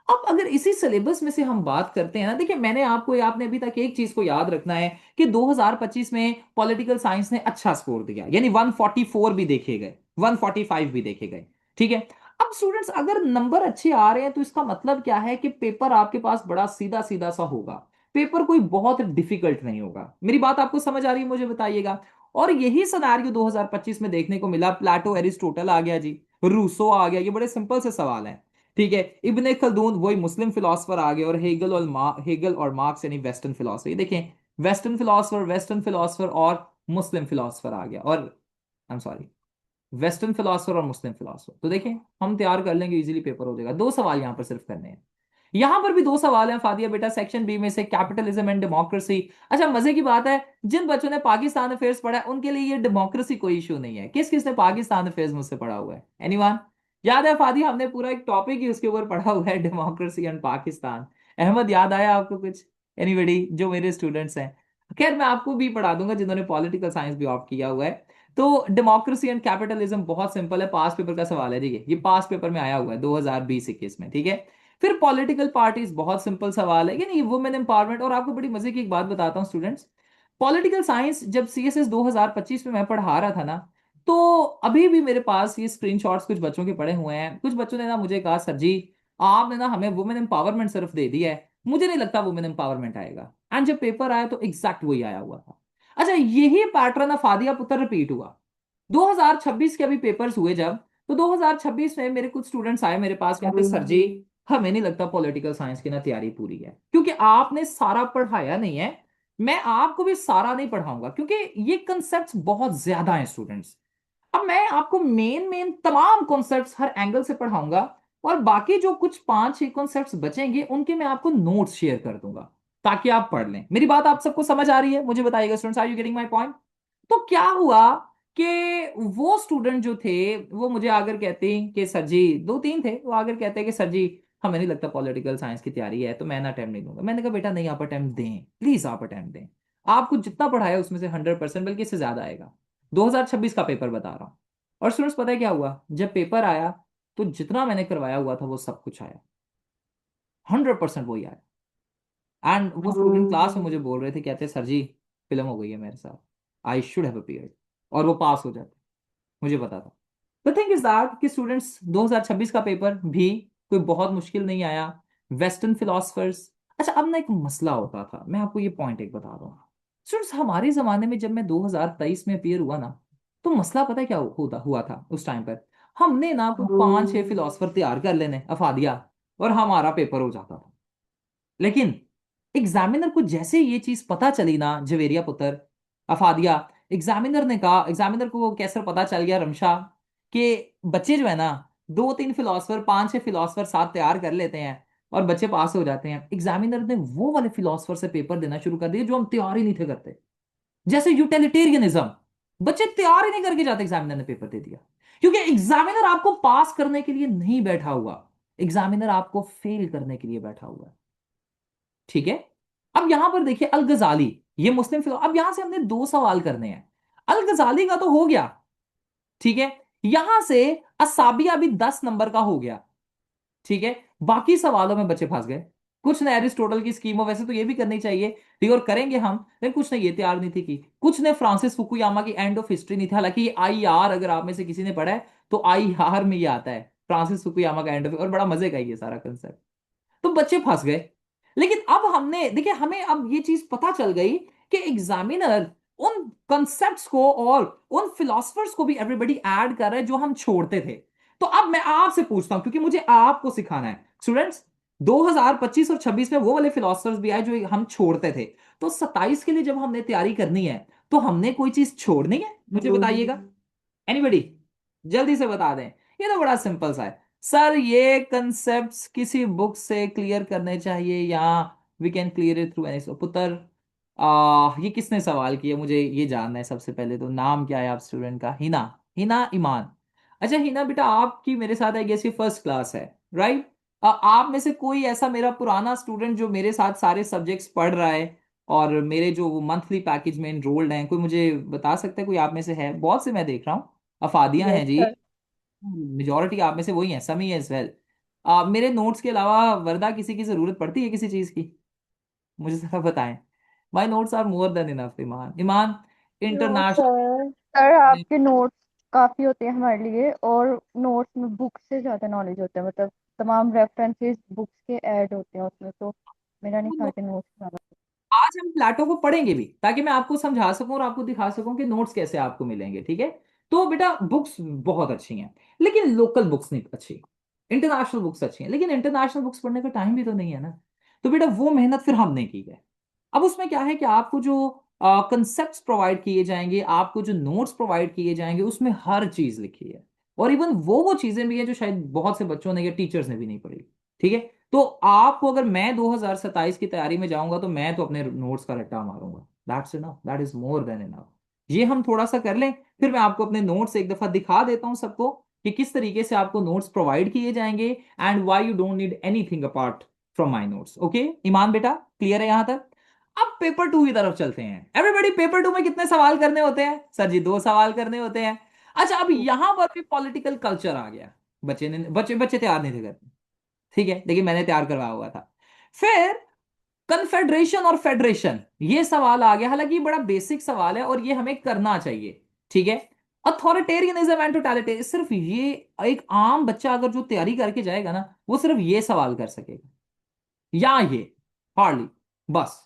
अब अगर इसी सिलेबस में से हम बात करते हैं ना, देखिए मैंने आपको, आपने अभी तक एक चीज को याद रखना है कि 2025 में पॉलिटिकल साइंस ने अच्छा स्कोर दिया, यानी 144 भी देखे गए, 145 भी देखे गए। ठीक है। अब स्टूडेंट्स अगर नंबर अच्छे आ रहे हैं तो इसका मतलब क्या है कि पेपर आपके पास बड़ा सीधा सीधा सा होगा, पेपर कोई बहुत डिफिकल्ट नहीं होगा। मेरी बात आपको समझ आ रही है, मुझे बताइएगा। और यही सिनेरियो 2025 में देखने को मिला। प्लेटो एरिस्टोटल आ गया जी, रूसो आ गया, ये बड़े सिंपल से सवाल हैं। ठीक है। इब्ने खल्दून वही मुस्लिम फिलोसफर आ गए, और हेगल और मार्क्स यानी वेस्टर्न फिलोसफर। देखें, वेस्टर्न फिलोसफर और मुस्लिम फिलोसफर आ गया, और I am sorry, western philosopher और मुस्लिम फिलोसफर। तो देखें हम तैयार कर लेंगे, इजीली पेपर हो जाएगा। दो सवाल यहां पर सिर्फ करने हैं। यहां पर भी दो सवाल हैं फादिया बेटा, सेक्शन बी में से, कैपिटलिज्म एंड डेमोक्रेसी। अच्छा मजे की बात है, जिन बच्चों ने पाकिस्तान अफेयर्स पढ़ा है उनके लिए ये डेमोक्रेसी कोई इशू नहीं है। किस किसने पाकिस्तान अफेयर्स मुझसे पढ़ा हुआ है? एनीवन? याद है फादिया, हमने पूरा एक टॉपिक ही उसके ऊपर पढ़ा हुआ है, डेमोक्रेसी एंड पाकिस्तान। अहमद याद आया आपको कुछ? एनीबडी जो मेरे स्टूडेंट्स हैं? खैर मैं आपको भी पढ़ा दूंगा जिन्होंने पॉलिटिकल साइंस भी ऑप्ट किया हुआ है। तो डेमोक्रेसी एंड कैपिटलिज्म बहुत सिंपल है, पास पेपर का सवाल है। देखिए ये पास पेपर में आया हुआ है 2020-21 में। ठीक है। फिर पॉलिटिकल पार्टीज, बहुत सिंपल सवाल है, यानी वुमेन एम्पावरमेंट। और आपको बड़ी मजे की एक बात बताता हूँ स्टूडेंट्स, पॉलिटिकल साइंस जब सीएसएस 2025 में मैं पढ़ा रहा था ना, तो अभी भी मेरे पास ये स्क्रीनशॉट्स कुछ बच्चों के पड़े हुए हैं। कुछ बच्चों ने ना मुझे कहा सर जी आपने ना हमें वुमेन एम्पावरमेंट सिर्फ दे दिया है, मुझे नहीं लगता वुमेन एम्पावरमेंट आएगा। एंड जब पेपर आया तो एग्जैक्ट वही आया हुआ था। अच्छा यही पैटर्न फादिया पुत्र रिपीट हुआ 2026 के अभी पेपर्स हुए जब, तो 2026 में मेरे कुछ स्टूडेंट्स आए मेरे पास, कहते सर जी हमें नहीं लगता पॉलिटिकल साइंस की ना तैयारी पूरी है, क्योंकि आपने सारा पढ़ाया नहीं है। मैं आपको भी सारा नहीं पढ़ाऊंगा क्योंकि ये कंसेप्ट्स बहुत ज्यादा हैं स्टूडेंट्स। अब मैं आपको मेन मेन तमाम कॉन्सेप्ट्स हर एंगल से पढ़ाऊंगा, और बाकी जो कुछ 5-6 कॉन्सेप्ट्स बचेंगे उनके मैं आपको नोट्स शेयर कर दूंगा ताकि आप पढ़ लें। मेरी बात आप सबको समझ आ रही है? मुझे बताइएगा students, are you getting my point? तो क्या हुआ कि वो स्टूडेंट जो थे वो मुझे आकर कहते हैं कि सर जी, दो तीन थे, वो आकर कहते हैं कि सर जी हमें नहीं लगता पॉलिटिकल साइंस की तैयारी है, तो मैं ना अटेम्प्ट नहीं दूंगा। मैंने कहा बेटा नहीं, आप अटेम्प्ट दें, प्लीज आप अटेम्प्ट दें। आपको जितना पढ़ाया उसमें से 100%, बल्कि इससे ज्यादा आएगा। 2026 का पेपर बता रहा हूँ। और स्टूडेंट्स पता है क्या हुआ, जब पेपर आया तो जितना मैंने करवाया हुआ था वो सब कुछ आया, 100% वही आया। एंड वो स्टूडेंट क्लास में मुझे बोल रहे थे, कहते सर जी फिल्म हो गई है मेरे साथ, आई शुड हैव अपीयर्ड, और वो पास हो जाते। मुझे पता था। द थिंग इज दैट कि स्टूडेंट्स 2026 का पेपर भी कोई बहुत मुश्किल नहीं आया। Western philosophers. अच्छा अब ना एक मसला होता था, मैं आपको ये पॉइंट एक बता दूं स्टूडेंट्स, हमारे जमाने में जब मैं 2023 में अपियर हुआ ना, तो मसला पता है क्या होता हुआ था उस टाइम पर? हमने ना कुछ 5-6 फिलोसफर तैयार कर लेने अफादिया, और हमारा पेपर हो जाता था। लेकिन एग्जामिनर को जैसे ये चीज पता चली ना, जवेरिया पुत्र, अफादिया, एग्जामिनर ने कहा, एग्जामिनर को कैसे पता चल गया रमशा, कि बच्चे जो है ना 2-3 फिलोसफर 5-6 फिलोसफर साथ तैयार कर लेते हैं और बच्चे पास हो जाते हैं। एग्जामिनर ने वो वाले फिलोसफर से पेपर देना शुरू कर दिया जो हम तैयार ही नहीं थे करते, जैसे यूटिलिटेरियनिज्म। बच्चे तैयार ही नहीं करके जाते, एग्जामिनर ने पेपर दे दिया। क्योंकि एग्जामिनर आपको पास करने के लिए नहीं बैठा हुआ, एग्जामिनर आपको फेल करने के लिए बैठा हुआ है। ठीक है। अब यहां पर देखिए अल गजाली, ये मुस्लिम फिलो, अब यहां से हमने दो सवाल करने हैं। अल गजाली का तो हो गया, ठीक है। यहां से असाबिया भी 10 नंबर का हो गया, ठीक है। बाकी सवालों में बच्चे फंस गए। कुछ ने एरिस्टोटल की स्कीम, वैसे तो ये भी करनी चाहिए, ठीक, और करेंगे हम, लेकिन कुछ ने ये तैयार नहीं थी की। कुछ ने फ्रांसिस फुकुयामा की एंड ऑफ हिस्ट्री नहीं थी, हालांकि ये आई आर, अगर आप में से किसी ने पढ़ा है तो आई आर में ये आता है फ्रांसिस फुकुयामा का एंड ऑफ, और बड़ा मजे का ये सारा कंसेप्ट। तो बच्चे फंस गए। लेकिन अब हमने देखिए, हमें अब ये चीज पता चल गई कि एग्जामिनर उन कंसेप्ट्स को और उन फिलोसफर्स को भी एवरीबडी ऐड कर रहा है जो हम छोड़ते थे। तो अब मैं आपसे पूछता हूं, क्योंकि मुझे आपको सिखाना है स्टूडेंट्स, 2025 और 26 में वो वाले फिलोसफर्स भी आए जो हम छोड़ते थे, तो 27 के लिए जब हमने तैयारी करनी है तो हमने कोई चीज छोड़नी है, मुझे बताइएगा। एनीबडी, जल्दी से बता दें। ये तो बड़ा सिंपल सा है सर, ये कंसेप्ट्स किसी बुक से क्लियर करने चाहिए या we can clear it through any पुत्र। ये किसने सवाल किया, मुझे ये जानना है सबसे पहले तो। नाम क्या है आप स्टूडेंट का? हिना, हिना ईमान। अच्छा हिना बेटा, आपकी मेरे साथ आई गेस ये फर्स्ट क्लास है, राइट? आप में से कोई ऐसा मेरा पुराना स्टूडेंट जो मेरे साथ सारे सब्जेक्ट्स पढ़ रहा है और मेरे जो मंथली पैकेज में एनरोल्ड हैं, कोई मुझे बता सकता है? कोई आप में से है? बहुत से मैं देख रहा हूँ, अफादियां यस हैं जी, सर। मेजोरिटी आप में से वही है, समी एज वेल। मेरे नोट्स के अलावा वरदा किसी की जरूरत पड़ती है किसी चीज की? मुझे जरा बताएं। My notes are more than enough Iman, Iman no international. Sir, sir आपके नोट्स काफी होते हैं हमारे लिए, और नोट्स में बुक से ज्यादा नॉलेज होता है, मतलब तमाम रेफरेंसेस बुक्स के ऐड होते हैं उसमें, तो मेरा नहीं था कि नोट्स ज्यादा। आज हम प्लेटो को पढ़ेंगे भी ताकि मैं आपको समझा सकूं और आपको दिखा सकूं कि नोट्स कैसे आपको मिलेंगे, ठीक है? तो बेटा बुक्स बहुत अच्छी हैं, लेकिन लोकल बुक्स नहीं अच्छी। इंटरनेशनल बुक्स अच्छी हैं, लेकिन इंटरनेशनल बुक्स पढ़ने का टाइम भी तो नहीं है ना। तो बेटा वो मेहनत फिर हमने की है। अब उसमें क्या है कि आपको जो कंसेप्ट प्रोवाइड किए जाएंगे, आपको जो नोट्स प्रोवाइड किए जाएंगे, उसमें हर चीज लिखी है। और इवन वो चीजें भी है जो शायद बहुत से बच्चों ने या टीचर्स ने भी नहीं पढ़ी, ठीक है? तो आपको, अगर मैं 2027 की तैयारी में जाऊंगा तो मैं तो अपने नोट्स का रट्टा मारूंगा। That's enough, that is more than enough. ये हम थोड़ा सा कर लें, फिर मैं आपको अपने नोट्स एक दफा दिखा देता हूं सबको कि किस तरीके से आपको नोट्स प्रोवाइड किए जाएंगे and why you don't need anything apart from my notes. Okay Iman बेटा, क्लियर है यहां तक? अब पेपर टू की तरफ चलते हैं। एवरीबॉडी, पेपर टू में कितने सवाल करने होते हैं सर जी? 2 सवाल करने होते हैं। अच्छा, अब यहां पर भी पॉलिटिकल कल्चर आ गया। बच्चे बच्चे तैयार नहीं थे करते, ठीक है, लेकिन मैंने तैयार करवाया हुआ था। फिर कन्फेडरेशन और फेडरेशन, ये सवाल आ गया। हालांकि ये बड़ा बेसिक सवाल है और ये हमें करना चाहिए, ठीक है? अथॉरिटेरियनिज्म एंड टोटलिटेरियन, सिर्फ ये एक आम बच्चा अगर जो तैयारी करके जाएगा ना, वो सिर्फ ये सवाल कर सकेगा, या ये हार्डली, बस।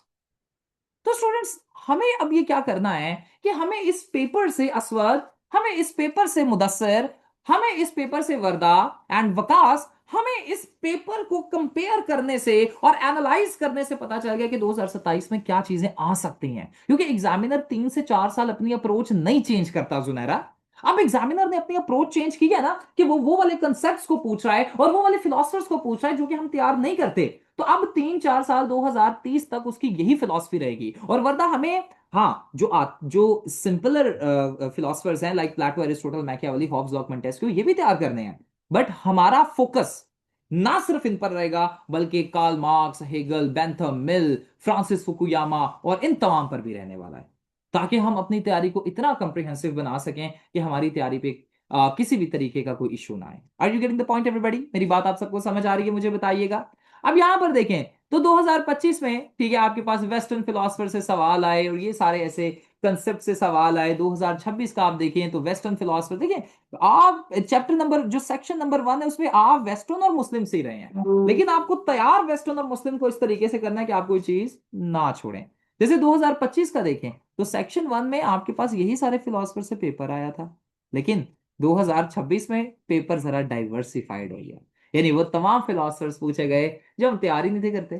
तो स्टूडेंट्स, हमें अब ये क्या करना है कि हमें इस पेपर से असवद, हमें इस पेपर से मुदस्सिर, हमें इस पेपर से वर्दा एंड वकास, हमें इस पेपर को कंपेयर करने से और एनालाइज करने से पता चल गया कि 2027 में क्या चीजें आ सकती हैं। क्योंकि एग्जामिनर 3 से 4 साल अपनी अप्रोच नहीं चेंज करता जुनैरा। अब एग्जामिनर ने अपनी अप्रोच चेंज की है ना, कि वो वाले कंसेप्ट्स को पूछ रहा है और वो वाले फिलोसफर्स को पूछ रहा है जो कि हम तैयार नहीं करते। तो अब 3-4 साल 2030 तक उसकी यही फिलॉसफी रहेगी। और वरना हमें, हाँ, जो सिंपलर फिलोसफर्स हैं like Plato, Aristotle, Machiavelli, Hobbes, Locke, Montesquieu, ये भी तैयार करने हैं। बट हमारा फोकस ना सिर्फ इन पर रहेगा, बल्कि कार्ल मार्क्स, हेगल, बेंथम मिल, फ्रांसिस फुकुयामा और इन तमाम पर भी रहने वाला है, ताकि हम अपनी तैयारी को इतना कंप्रिहेंसिव बना सकें कि हमारी तैयारी पे किसी भी तरीके का कोई इशू ना आए। Are you getting the point everybody? मेरी बात आप सबको समझ आ रही है? मुझे बताइएगा। अब यहां पर देखें तो 2025 में, ठीक है, आपके पास वेस्टर्न फिलोसफर से सवाल आए और ये सारे ऐसे कंसेप्ट से सवाल आए। 2026 का आप देखें तो वेस्टर्न फिलोसफर, देखिए आप चैप्टर नंबर, जो सेक्शन नंबर 1 है, उसमें आप वेस्टर्न और मुस्लिम से ही रहे हैं, लेकिन आपको तैयार वेस्टर्न और मुस्लिम को इस तरीके से करना है कि आप कोई चीज ना छोड़ें। जैसे 2025 का देखें तो सेक्शन 1 में आपके पास यही सारे फिलोसफर से पेपर आया था, लेकिन 2026 में पेपर जरा डाइवर्सिफाइड हो गया, यानी वो तमाम फिलोसफर्स पूछे गए जो हम तैयार ही नहीं थे करते।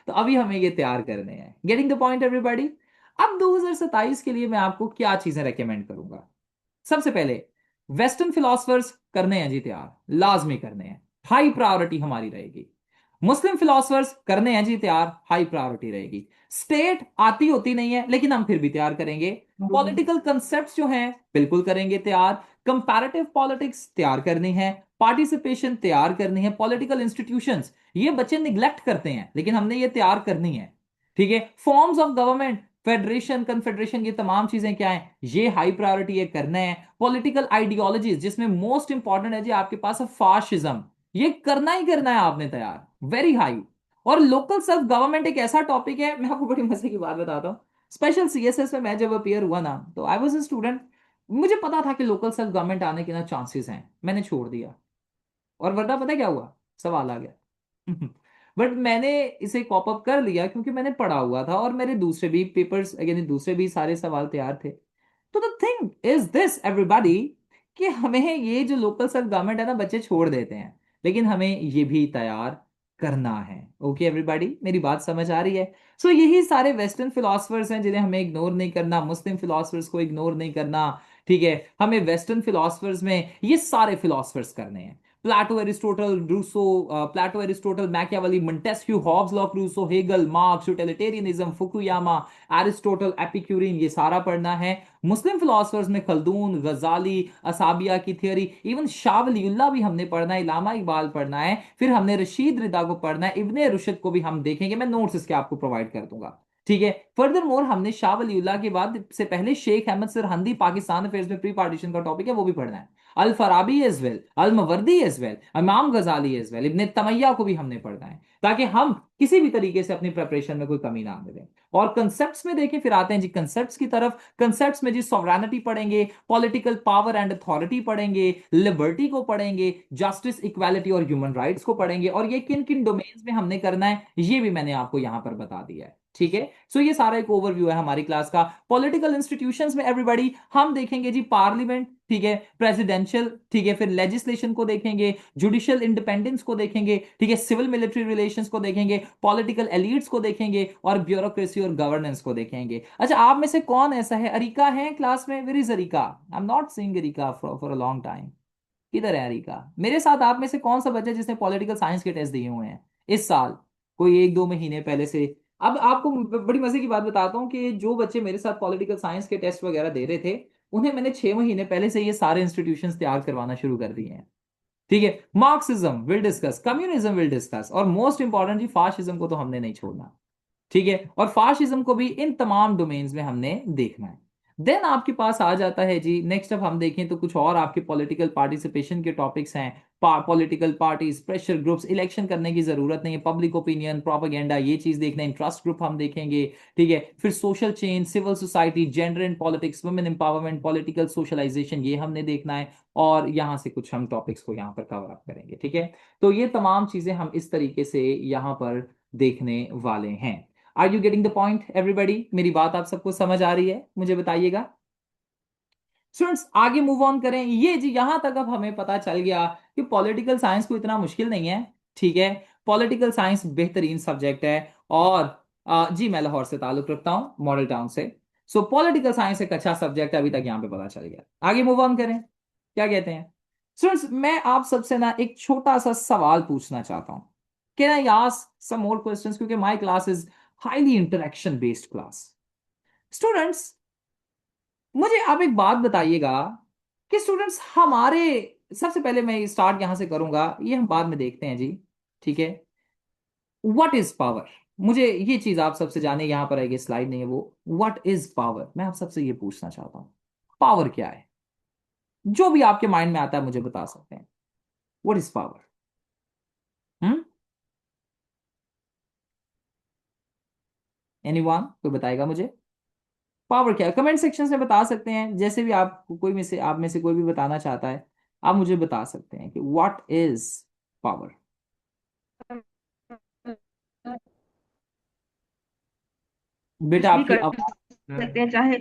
तो अभी हमें ये तैयार करने हैं। Getting the point everybody? अब 2027 के लिए मैं आपको क्या चीजें रेकमेंड करूंगा? सबसे पहले, वेस्टर्न फिलोसफर्स करने हैं जी तैयार, लाजमी करने हैं, हाई प्रायोरिटी हमारी रहेगी। मुस्लिम फिलोसफर्स करने हैं जी तैयार, हाई प्रायोरिटी रहेगी। स्टेट आती होती नहीं है, लेकिन हम फिर भी तैयार करेंगे। पॉलिटिकल कंसेप्ट्स जो हैं बिल्कुल करेंगे तैयार। कंपैरेटिव पॉलिटिक्स तैयार करनी है, पार्टिसिपेशन तैयार करनी है, पॉलिटिकल इंस्टीट्यूशंस ये बच्चे निग्लेक्ट करते हैं, लेकिन हमने ये तैयार करनी है, ठीक है? Forms of government, federation, confederation, ये तमाम चीजें क्या है, ये हाई प्रायोरिटी ये करना है। पॉलिटिकल आइडियोलॉजीज, जिसमें मोस्ट इंपॉर्टेंट है जी आपके पास फाशिज्म, ये करना ही करना है आपने तैयार, वेरी हाई। और लोकल सेल्फ गवर्नमेंट एक ऐसा टॉपिक है, मैं आपको बड़ी मजे की बात बताता हूँ। स्पेशल सीएसएस में मैं जब अपियर हुआ ना, तो आई वाज अ स्टूडेंट, मुझे पता था कि लोकल सेल्फ गवर्नमेंट आने के ना चांसेस हैं, मैंने छोड़ दिया। और वरना पता है क्या हुआ? सवाल आ गया। बट मैंने इसे कॉप अप कर लिया क्योंकि मैंने पढ़ा हुआ था और मेरे दूसरे भी पेपर्स यानी दूसरे भी सारे सवाल तैयार थे। तो the thing is this everybody, कि हमें ये जो लोकल सेल्फ गवर्नमेंट है ना, बच्चे छोड़ देते हैं, लेकिन हमें ये भी तैयार करना है। ओके एवरीबॉडी, मेरी बात समझ आ रही है? सो यही सारे वेस्टर्न फिलोसफर्स हैं जिन्हें हमें इग्नोर नहीं करना, मुस्लिम फिलोसफर्स को इग्नोर नहीं करना। ठीक है, हमें वेस्टर्न फिलोसफर्स में ये सारे फिलोसफर्स करने हैं। Plato, Aristotle, Rousseau, Plato, Aristotle, Machiavelli, Montesquieu, Hobbes, Locke, Rousseau, Hegel, Marx, utilitarianism, Fukuyama, Aristotle, Epicurean, ये सारा पढ़ना है। मुस्लिम फिलोसफर्स में खल्दून, गजाली, असाबिया की थियोरी, इवन शाह वलीउल्लाह भी हमने पढ़ना है, इलामा इकबाल पढ़ना है, फिर हमने रशीद रिदा को पढ़ना है, इब्ने रुशद को भी हम देखेंगे, मैं नोट्स इसके आपको प्रोवाइड कर दूंगा। ठीक है, फर्दर मोर हमने शाह वलीउल्लाह के बाद से पहले शेख अहमद सरहंदी, पाकिस्तान अफेयर्स में प्री पार्टीशन का टॉपिक है, वो भी पढ़ना है। अल फराबी एज वेल, अल मवर्दी एज वेल, इमाम गजाली एज वेल, इब्ने तमैया को भी हमने पढ़ना है, ताकि हम किसी भी तरीके से अपनी प्रिपरेशन में कोई कमी ना आने दें। और कंसेप्ट्स में देखें, फिर आते हैं जी कंसेप्ट्स की तरफ। कंसेप्ट्स में जी सॉवरेनिटी पढ़ेंगे, पॉलिटिकल पावर एंड अथॉरिटी पढ़ेंगे, लिबर्टी को पढ़ेंगे, जस्टिस, इक्वालिटी और ह्यूमन राइट्स को पढ़ेंगे, और ये किन किन डोमेन्स में हमने करना है ये भी मैंने आपको यहां पर बता दिया है। ठीक है, सो ये सारा एक ओवरव्यू है हमारी क्लास का। पॉलिटिकल इंस्टीट्यूशंस में एवरीबॉडी हम देखेंगे जी पार्लियामेंट, ठीक है, प्रेसिडेंशियल, ठीक है, फिर लेजिस्लेशन को देखेंगे, जुडिशियल इंडिपेंडेंस को देखेंगे, ठीक है, सिविल मिलिट्री रिलेशंस को देखेंगे, पॉलिटिकल एलिट्स को देखेंगे, और ब्यूरोक्रेसी और गवर्नेंस को देखेंगे। अच्छा, आप में से कौन ऐसा है, अरिका है क्लास में? Where is Arika? I am not seeing Arika for a long time. किधर है अरिका? मेरे साथ आप में से कौन सा बच्चा जिसने पॉलिटिकल साइंस के टेस्ट दिए हुए हैं इस साल, कोई एक दो महीने पहले से? अब आपको बड़ी मजे की बात बताता हूँ कि जो बच्चे मेरे साथ पॉलिटिकल साइंस के टेस्ट वगैरह दे रहे थे, उन्हें मैंने 6 महीने पहले से ये सारे इंस्टीट्यूशंस तैयार करवाना शुरू कर दिए हैं। ठीक है, Marxism will discuss, communism will discuss, और मोस्ट इंपॉर्टेंट जी फाशिज्म को तो हमने नहीं छोड़ना। ठीक है, और फाशिज्म को भी इन तमाम डोमेन्स में हमने देखना है। देन आपके पास आ जाता है जी नेक्स्ट, अब हम देखें तो कुछ और आपके पॉलिटिकल पार्टिसिपेशन के टॉपिक्स हैं। Political parties, pressure groups, election करने की जरूरत नहीं है, पब्लिक ओपिनियन, प्रोपेगेंडा, ये चीज देखना है, इंटरेस्ट ग्रुप हम देखेंगे। ठीक है, फिर social change, civil society, gender and politics, women empowerment, political socialisation, ये हमने देखना है। और यहां से कुछ हम टॉपिक्स को यहाँ पर कवर अप करेंगे। ठीक है, तो ये तमाम चीजें हम इस तरीके से यहाँ पर देखने वाले हैं। Are you getting the point everybody? मेरी बात आप सबको समझ आ रही है? मुझे बताइएगा। स्टूडेंट्स आगे मूव ऑन करें। ये जी यहां तक अब हमें पता चल गया कि पॉलिटिकल साइंस को इतना मुश्किल नहीं है। ठीक है, पॉलिटिकल साइंस बेहतरीन सब्जेक्ट है। और जी मैं लाहौर से ताल्लुक रखता हूं, मॉडल टाउन से। सो पॉलिटिकल साइंस एक अच्छा सब्जेक्ट है, अभी तक यहां पे पता चल गया। आगे मूव ऑन करें, क्या कहते हैं? स्टूडेंट्स मैं आप सबसे ना एक छोटा सा सवाल पूछना चाहता हूं। Can I ask some more questions, क्योंकि my class is highly interaction based class. Students मुझे आप एक बात बताइएगा कि स्टूडेंट्स हमारे, सबसे पहले मैं स्टार्ट यहां से करूंगा, ये हम बाद में देखते हैं जी। ठीक है, व्हाट इज पावर? मुझे ये चीज आप सबसे जाने, यहां पर आएगी स्लाइड नहीं है वो। व्हाट इज पावर, मैं आप सबसे ये पूछना चाहता हूं, पावर क्या है? जो भी आपके माइंड में आता है मुझे बता सकते हैं। What is power? Hmm, anyone कोई बताएगा मुझे पावर क्या है? कमेंट सेक्शन में बता सकते हैं, जैसे भी आप, कोई में से आप में से कोई भी बताना चाहता है, आप मुझे बता सकते हैं कि व्हाट इज पावर। कुछ बेटा भी आपकी कर सकते हैं चाहे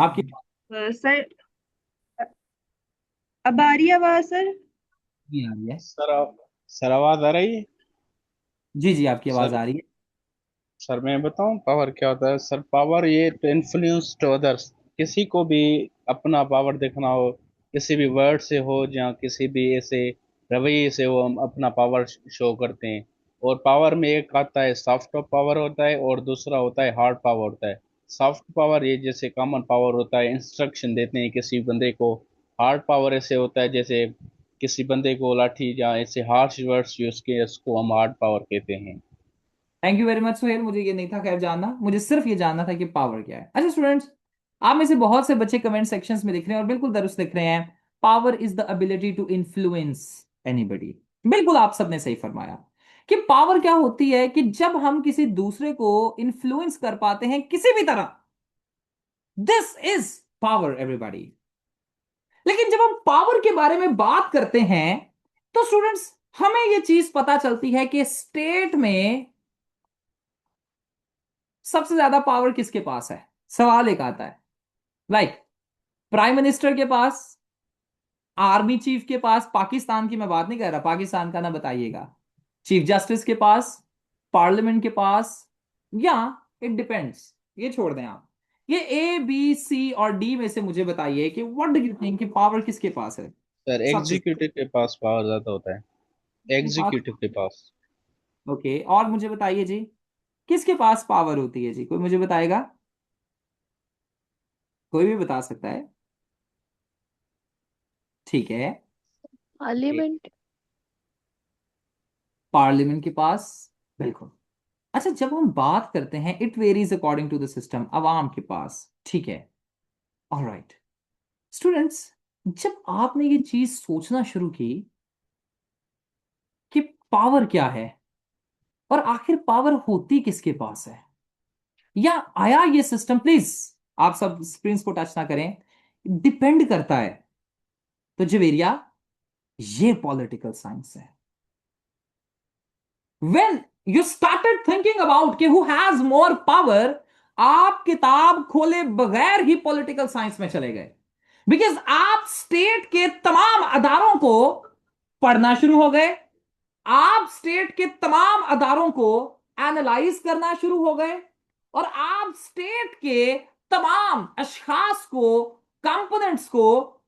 आपकी सर। अब आ रही है आवाज सर? नहीं आ रही है। सर आप सर आवाज आ रही है? जी जी आपकी आवाज सर आ रही है। सर मैं बताऊं पावर क्या होता है? सर पावर ये टू इन्फ्लुएंस टू अदर्स। किसी को भी अपना पावर देखना हो, किसी भी वर्ड से हो या किसी भी ऐसे रवैये से हो, हम अपना पावर शो करते हैं। और पावर में एक आता है सॉफ्ट पावर होता है, और दूसरा होता है हार्ड पावर होता है। सॉफ्ट पावर ये जैसे कॉमन पावर होता है, इंस्ट्रक्शन देते हैं किसी बंदे को। हार्ड पावर ऐसे होता है जैसे किसी बंदे को लाठी या ऐसे हार्श वर्ड्स यूज किए, उसको हम हार्ड पावर कहते हैं। Thank you very much Suhail, मुझे ये नहीं था खैर जानना, मुझे सिर्फ ये जानना था कि पावर क्या है। अच्छा स्टूडेंट्स, आप में से बहुत से बच्चे कमेंट सेक्शंस में लिख रहे हैं और बिल्कुल दुरुस्त लिख रहे हैं, power is the ability to influence anybody. बिल्कुल आप सबने सही फरमाया कि पावर क्या होती है, कि जब हम किसी दूसरे को इन्फ्लुएंस कर पाते हैं किसी भी तरह, दिस इज पावर एवरीबॉडी। लेकिन जब हम पावर के बारे में बात करते हैं तो स्टूडेंट्स हमें ये चीज पता चलती है कि स्टेट में सबसे ज्यादा पावर किसके पास है। सवाल एक आता है, लाइक प्राइम मिनिस्टर के पास, आर्मी चीफ के पास, पाकिस्तान की मैं बात नहीं कर रहा, पाकिस्तान का ना बताइएगा, चीफ जस्टिस के पास, पार्लियामेंट के पास, या इट डिपेंड्स, ये छोड़ दें आप। ये ए बी सी और डी में से मुझे बताइए कि व्हाट डू यू थिंक कि पावर किसके पास है। सर सब एग्जीक्यूटिव के पास पावर ज्यादा होता है, के पास। एग्जीक्यूटिव के पास। ओके, और मुझे बताइए जी, किसके पास पावर होती है जी, कोई मुझे बताएगा, कोई भी बता सकता है। ठीक है, पार्लियामेंट। पार्लियामेंट के पास, बिल्कुल। अच्छा, जब हम बात करते हैं it varies according to the system, अवाम के पास, ठीक है, ऑलराइट। स्टूडेंट्स, जब आपने ये चीज सोचना शुरू की कि पावर क्या है और आखिर पावर होती किसके पास है, या आया ये सिस्टम, प्लीज आप सब स्क्रीन को टच ना करें, डिपेंड करता है, तो जवेरिया ये पॉलिटिकल साइंस है। when you started thinking about कि who has more power, आप किताब खोले बगैर ही पॉलिटिकल साइंस में चले गए, बिकॉज आप स्टेट के तमाम अदारों को पढ़ना शुरू हो गए, आप स्टेट के तमाम अदारों को एनालाइज करना शुरू हो गए, और आप स्टेट के तमाम अशखास को, कंपोनेंट्स को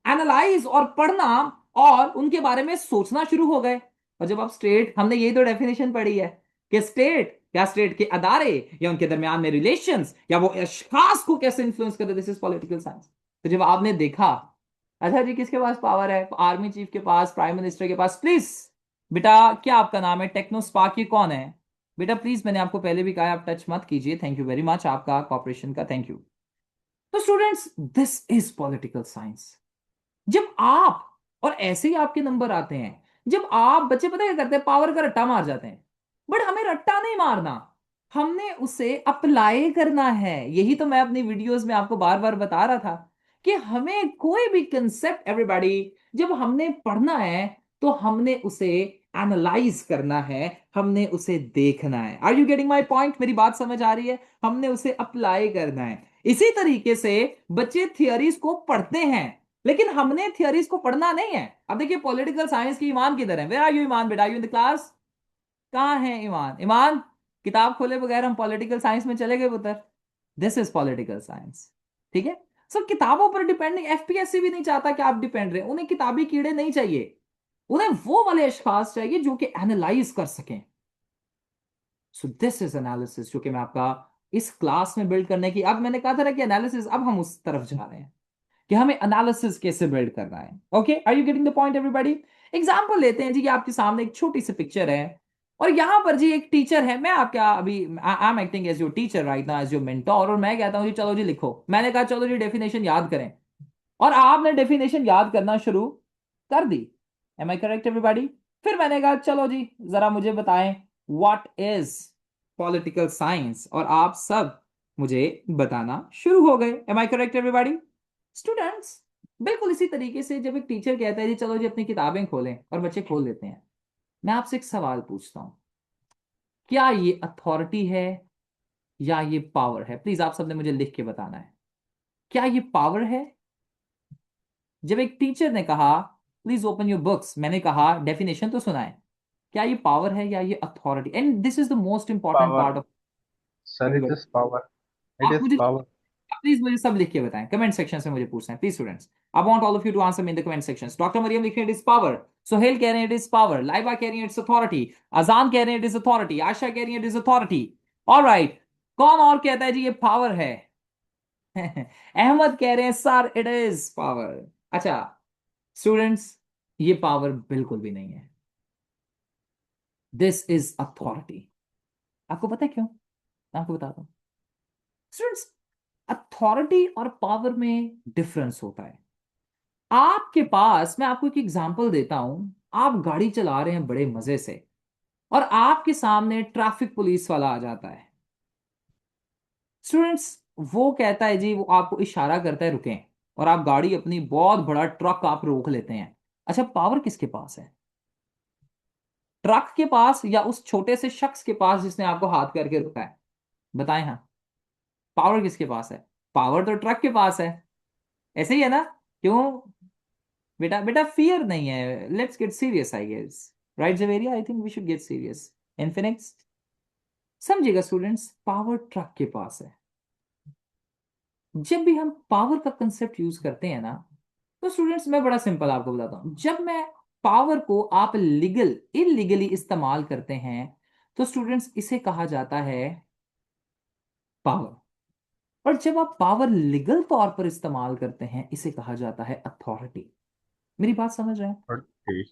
एनालाइज और पढ़ना और उनके बारे में सोचना शुरू हो गए। और जब आप स्टेट, हमने यही तो डेफिनेशन पढ़ी है कि स्टेट या स्टेट के अदारे या उनके दरमियान में रिलेशंस या वो अशखास को कैसे इन्फ्लुएंस करते, दिस इज पॉलिटिकल साइंस। तो जब आपने देखा, अच्छा जी किसके पास पावर है, आर्मी चीफ के पास, प्राइम मिनिस्टर के पास, प्लीज बेटा क्या आपका नाम है, टेक्नो स्पार्क, ये कौन है बेटा, प्लीज, मैंने आपको पहले भी कहा आप टच मत कीजिए, थैंक यू वेरी मच आपका कॉपरेशन का, थैंक यू। तो students, this is political science. जब आप, और ऐसे ही आपके नंबर आते हैं, जब आप बच्चे पता क्या करते हैं, पावर का रट्टा मार जाते हैं, बट हमें रट्टा नहीं मारना, हमने उसे अप्लाई करना है। यही तो मैं अपनी वीडियोस में आपको बार बार बता रहा था कि हमें कोई भी कंसेप्ट, एवरीबॉडी, जब हमने पढ़ना है तो हमने उसे एनालाइज करना है, हमने उसे देखना है। Are you getting my point, मेरी बात समझ आ रही है, हमने उसे अप्लाई करना है। इसी तरीके से बच्चे थियोरीज को पढ़ते हैं, लेकिन हमने थियोरीज को पढ़ना नहीं है। अब देखिए पॉलिटिकल साइंस की ईमान किधर है, वेयर आर यू ईमान बेटा, यू इन द क्लास, कहाँ है ईमान, ईमान किताब खोले बगैर हम पॉलिटिकल साइंस में चले गए पुत्र, दिस इज पॉलिटिकल साइंस। ठीक है, सब किताबों पर डिपेंड नहीं, एफपीएससी भी नहीं चाहता कि आप डिपेंड रहे, उन्हें किताबी कीड़े नहीं चाहिए, उन्हें वो वाले अशखास चाहिए जो कि एनालाइज कर सकें। सो दिस इज एनालिसिस जो कि मैं आपका इस क्लास में बिल्ड करने की, अब मैंने कहा था ना कि एनालिसिस, अब हम उस तरफ जा रहे हैं कि हमें एनालिसिस कैसे बिल्ड करना है। Okay, are you getting the point everybody. Example लेते हैं जी कि आपके सामने एक छोटी सी पिक्चर है, और यहां पर जी एक टीचर है, मैं आपका अभी I am acting as your teacher right now, as your mentor, और मैं कहता हूं जी चलो जी लिखो, मैंने कहा चलो जी डेफिनेशन याद करें, और आपने डेफिनेशन याद करना शुरू कर दी, एम आई करेक्ट एवरीबॉडी। फिर मैंने कहा चलो जी जरा मुझे बताएं व्हाट इज पॉलिटिकल साइंस, और आप सब मुझे बताना शुरू हो गए, am I correct everybody. Students, बिल्कुल इसी तरीके से जब एक टीचर कहता है जी चलो जी अपनी किताबें खोलें, और बच्चे खोल लेते हैं, मैं आपसे एक सवाल पूछता हूं, क्या ये अथॉरिटी है या ये पावर है, प्लीज आप सबने मुझे लिख के बताना है, क्या ये पावर है। जब एक टीचर ने कहा प्लीज ओपन योर बुक्स, मैंने कहा डेफिनेशन तो सुनाए, क्या ये पावर है या ये authority, and this is the most important power. Part of sir it everybody. Is power, it आप इज मुझे, पावर। प्लीज मुझे सब लिख के बताएं, कमेंट सेक्शन से मुझे पूछना है please students, I want all of you to answer me in the comment sections. Doctor Mariam लिख रही है इट इज पावर, सोहेल कह रहे हैं इट इज पावर, लाइबा कह रही है इट्स अथॉरिटी, अजान कह रहे हैं इट इज अथॉरिटी, आशा कह रही है इट इज अथॉरिटी, ऑलराइट, कौन और कहता है जी ये पावर है अहमद कह रहे हैं सर इट इज पावर। अच्छा स्टूडेंट्स, ये पावर बिल्कुल भी नहीं है, दिस इज अथॉरिटी। आपको पता है क्यों, मैं आपको बताता हूं। स्टूडेंट्स, अथॉरिटी और पावर में डिफरेंस होता है। आपके पास, मैं आपको एक एग्जांपल देता हूं, आप गाड़ी चला रहे हैं बड़े मजे से, और आपके सामने ट्रैफिक पुलिस वाला आ जाता है। स्टूडेंट्स, वो कहता है जी, वो आपको इशारा करता है रुकें, और आप गाड़ी, अपनी बहुत बड़ा ट्रक आप रोक लेते हैं। अच्छा, पावर किसके पास है, ट्रक के पास या उस छोटे से शख्स के पास जिसने आपको हाथ करके रुका है? बताएं। हाँ, पावर किसके पास है? पावर तो ट्रक के पास है। ऐसे ही है ना? क्यों बेटा? बेटा फियर नहीं है, let's get serious I guess. Right Javeria, I think we should get serious. Infinix, समझिएगा स्टूडेंट्स, पावर ट्रक के पास है। जब भी हम पावर का कंसेप्ट यूज करते हैं ना, तो स्टूडेंट्स मैं बड़ा सिंपल आपको बताता हूं। जब मैं पावर को आप लीगल इलीगली इस्तेमाल करते हैं, तो स्टूडेंट्स इसे कहा जाता है पावर। और जब आप पावर लीगल तौर पर इस्तेमाल करते हैं, इसे कहा जाता है अथॉरिटी। मेरी बात समझ रहे हैं?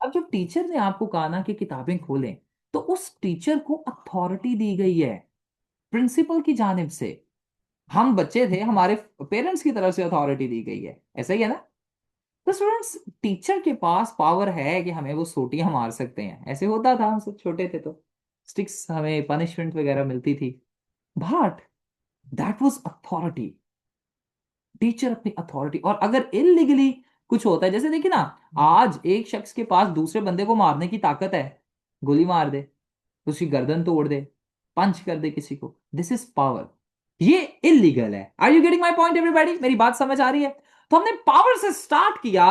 अब जब टीचर ने आपको कहा ना कि किताबें खोलें, तो उस टीचर को अथॉरिटी दी गई है प्रिंसिपल की जानिब से। हम बच्चे थे, हमारे पेरेंट्स की तरफ से अथॉरिटी दी गई है। ऐसा ही है ना? तो स्टूडेंट्स, टीचर के पास पावर है कि हमें वो सोटियां मार सकते हैं। ऐसे होता था, हम सब छोटे थे तो स्टिक्स, हमें पनिशमेंट वगैरह मिलती थी। But that was authority. Teacher अपनी अथॉरिटी। और अगर इलीगली कुछ होता है, जैसे देखिए ना, आज एक शख्स के पास दूसरे बंदे को मारने की ताकत है, गोली मार दे, उसकी गर्दन तोड़ दे, पंच कर दे किसी को, दिस इज पावर। ये इलीगल है। Are you getting my point everybody? मेरी बात समझ आ रही है? तो हमने पावर से स्टार्ट किया,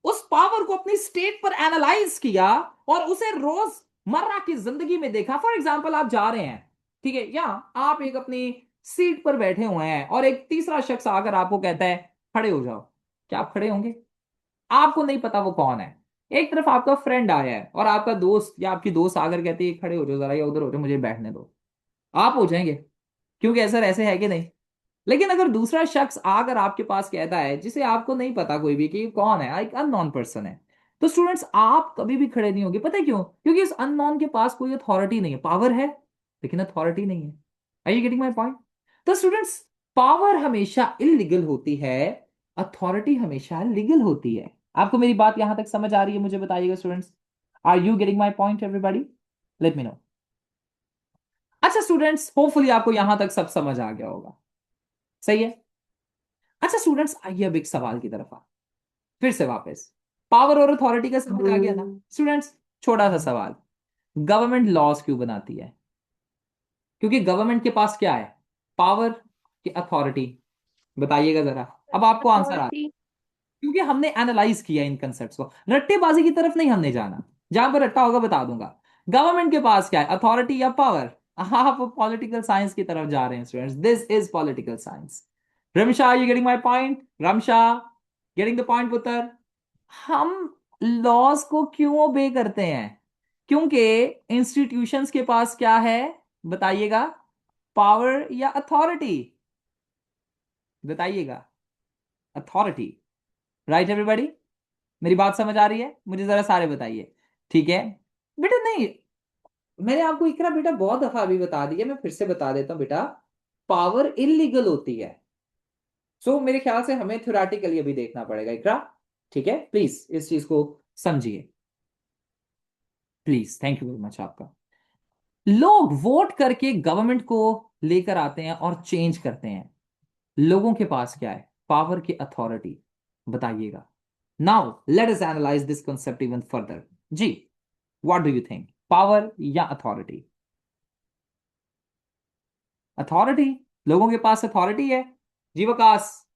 उस पावर को अपनी स्टेट पर एनालाइज किया, और उसे रोजमर्रा की जिंदगी में देखा। फॉर एग्जाम्पल, आप जा रहे हैं, ठीक है, या आप एक अपनी सीट पर बैठे हुए हैं, और एक तीसरा शख्स आकर आपको कहता है खड़े हो जाओ। क्या आप खड़े होंगे? आपको नहीं पता वो कौन है। एक तरफ आपका फ्रेंड आया है, और आपका दोस्त या आपकी दोस्त आकर कहती है खड़े हो जाओ जरा, या उधर हो जाओ, मुझे बैठने दो। आप हो जाएंगे, क्योंकि सर ऐसे है कि नहीं? लेकिन अगर दूसरा शख्स आकर आपके पास कहता है, जिसे आपको नहीं पता कोई भी कि ये कौन है, एक अननोन पर्सन है, तो स्टूडेंट्स आप कभी भी खड़े नहीं होंगे। पता है क्यों? क्योंकि इस अननोन के पास कोई अथॉरिटी नहीं है। पावर है लेकिन अथॉरिटी नहीं है। Are you getting my point? तो स्टूडेंट्स, पावर हमेशा इलीगल होती है, अथॉरिटी हमेशा लीगल होती है। आपको मेरी बात यहां तक समझ आ रही है? मुझे बताइएगा students, are you getting my point everybody? Let me know. अच्छा स्टूडेंट्स, होपफुली आपको यहां तक सब समझ आ गया होगा। सही है? अच्छा स्टूडेंट्स, आइए अब एक सवाल की तरफ फिर से वापस। पावर और अथॉरिटी का समझ आ गया ना स्टूडेंट्स? छोटा सा सवाल, गवर्नमेंट लॉज क्यों बनाती है? क्योंकि गवर्नमेंट के पास क्या है? पावर की अथॉरिटी? बताइएगा जरा, अब आपको आंसर आ। अथॉरिटी। क्योंकि हमने एनालाइज किया इन कंसेप्ट्स को, रट्टेबाजी की तरफ नहीं हमने जाना। जहां पर रट्टा होगा बता दूंगा। गवर्नमेंट के पास क्या है, अथॉरिटी या पावर? आप पॉलिटिकल साइंस की तरफ जा रहे हैं students, this is political science. Ramsha, you getting my point? Ramsha, getting the point पुत्र? हम लॉज को क्यों ओबे करते हैं? क्योंकि इंस्टीट्यूशंस के पास क्या है? बताइएगा, पावर या अथॉरिटी? बताइएगा, अथॉरिटी। Right everybody? मेरी बात समझ आ रही है? मुझे जरा सारे बताइए। ठीक है बेटा? नहीं, मैंने आपको इकरा बेटा बहुत दफा अभी बता दिया, मैं फिर से बता देता हूं बेटा, पावर इलीगल होती है। सो मेरे ख्याल से हमें थ्योरेटिकली अभी देखना पड़ेगा इकरा। ठीक है, प्लीज इस चीज को समझिए, please. Thank you very much आपका। लोग वोट करके गवर्नमेंट को लेकर आते हैं और चेंज करते हैं। लोगों के पास क्या है? पावर की अथॉरिटी। बताइएगा। Now let us analyse this concept even further. जी, what do you think, power या अथॉरिटी? अथॉरिटी। लोगों के पास अथॉरिटी है। जी वकास?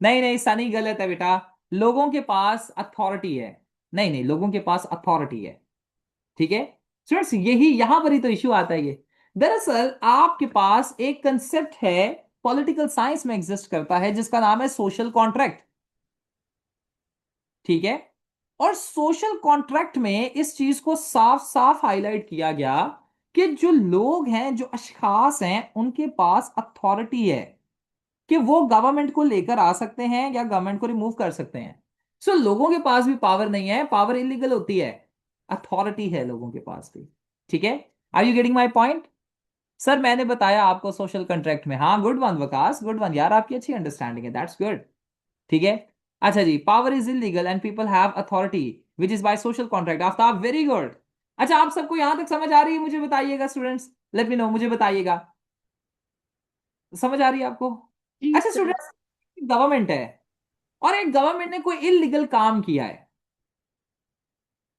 नहीं नहीं सनी, गलत है बेटा। लोगों के पास अथॉरिटी है। नहीं नहीं, लोगों के पास अथॉरिटी है। ठीक है स्टूडेंट्स, यही यहां पर ही तो इश्यू आता है। ये दरअसल आपके पास एक कंसेप्ट है, पॉलिटिकल साइंस में एग्जिस्ट करता है, जिसका नाम है सोशल कॉन्ट्रैक्ट। ठीक है? और सोशल कॉन्ट्रैक्ट में इस चीज को साफ साफ हाईलाइट किया गया कि जो लोग हैं, जो अशखास हैं, उनके पास अथॉरिटी है कि वो गवर्नमेंट को लेकर आ सकते हैं या गवर्नमेंट को रिमूव कर सकते हैं। सो लोगों के पास भी पावर नहीं है, पावर इलीगल होती है, अथॉरिटी है लोगों के पास भी। ठीक है? Are you getting my point? Sir मैंने बताया आपको सोशल कॉन्ट्रैक्ट में। हाँ, good one Waqas, good one यार, आपकी अच्छी अंडरस्टैंडिंग है, दैट्स गुड। ठीक है? अच्छा जी, power is illegal and people have authority which is by social contract. Aftab, very good. अच्छा, आप सबको यहां तक समझ आ रही है? मुझे बताइएगा स्टूडेंट्स, लेट मी नो, मुझे बताइएगा समझ आ रही है आपको? जी अच्छा सर। स्टूडेंट्स, गवर्नमेंट है, और एक गवर्नमेंट ने कोई इलीगल काम किया है,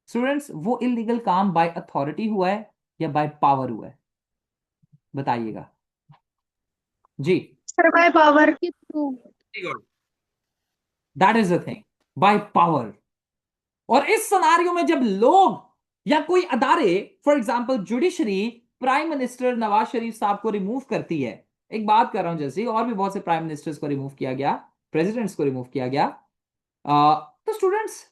स्टूडेंट्स वो इलीगल काम बाय अथॉरिटी हुआ है या बाय पावर हुआ है, बताइएगा जी। Sir by power. के through. That is the thing, by power. और इस सिनारियो में जब लोग या कोई अदारे, for example judiciary, prime minister Nawaz Sharif साहब को रिमूव करती है, एक बात कर रहा हूं जैसे, और भी बहुत से प्राइम मिनिस्टर्स को रिमूव किया गया, प्रेसिडेंट्स को रिमूव किया गया, तो स्टूडेंट्स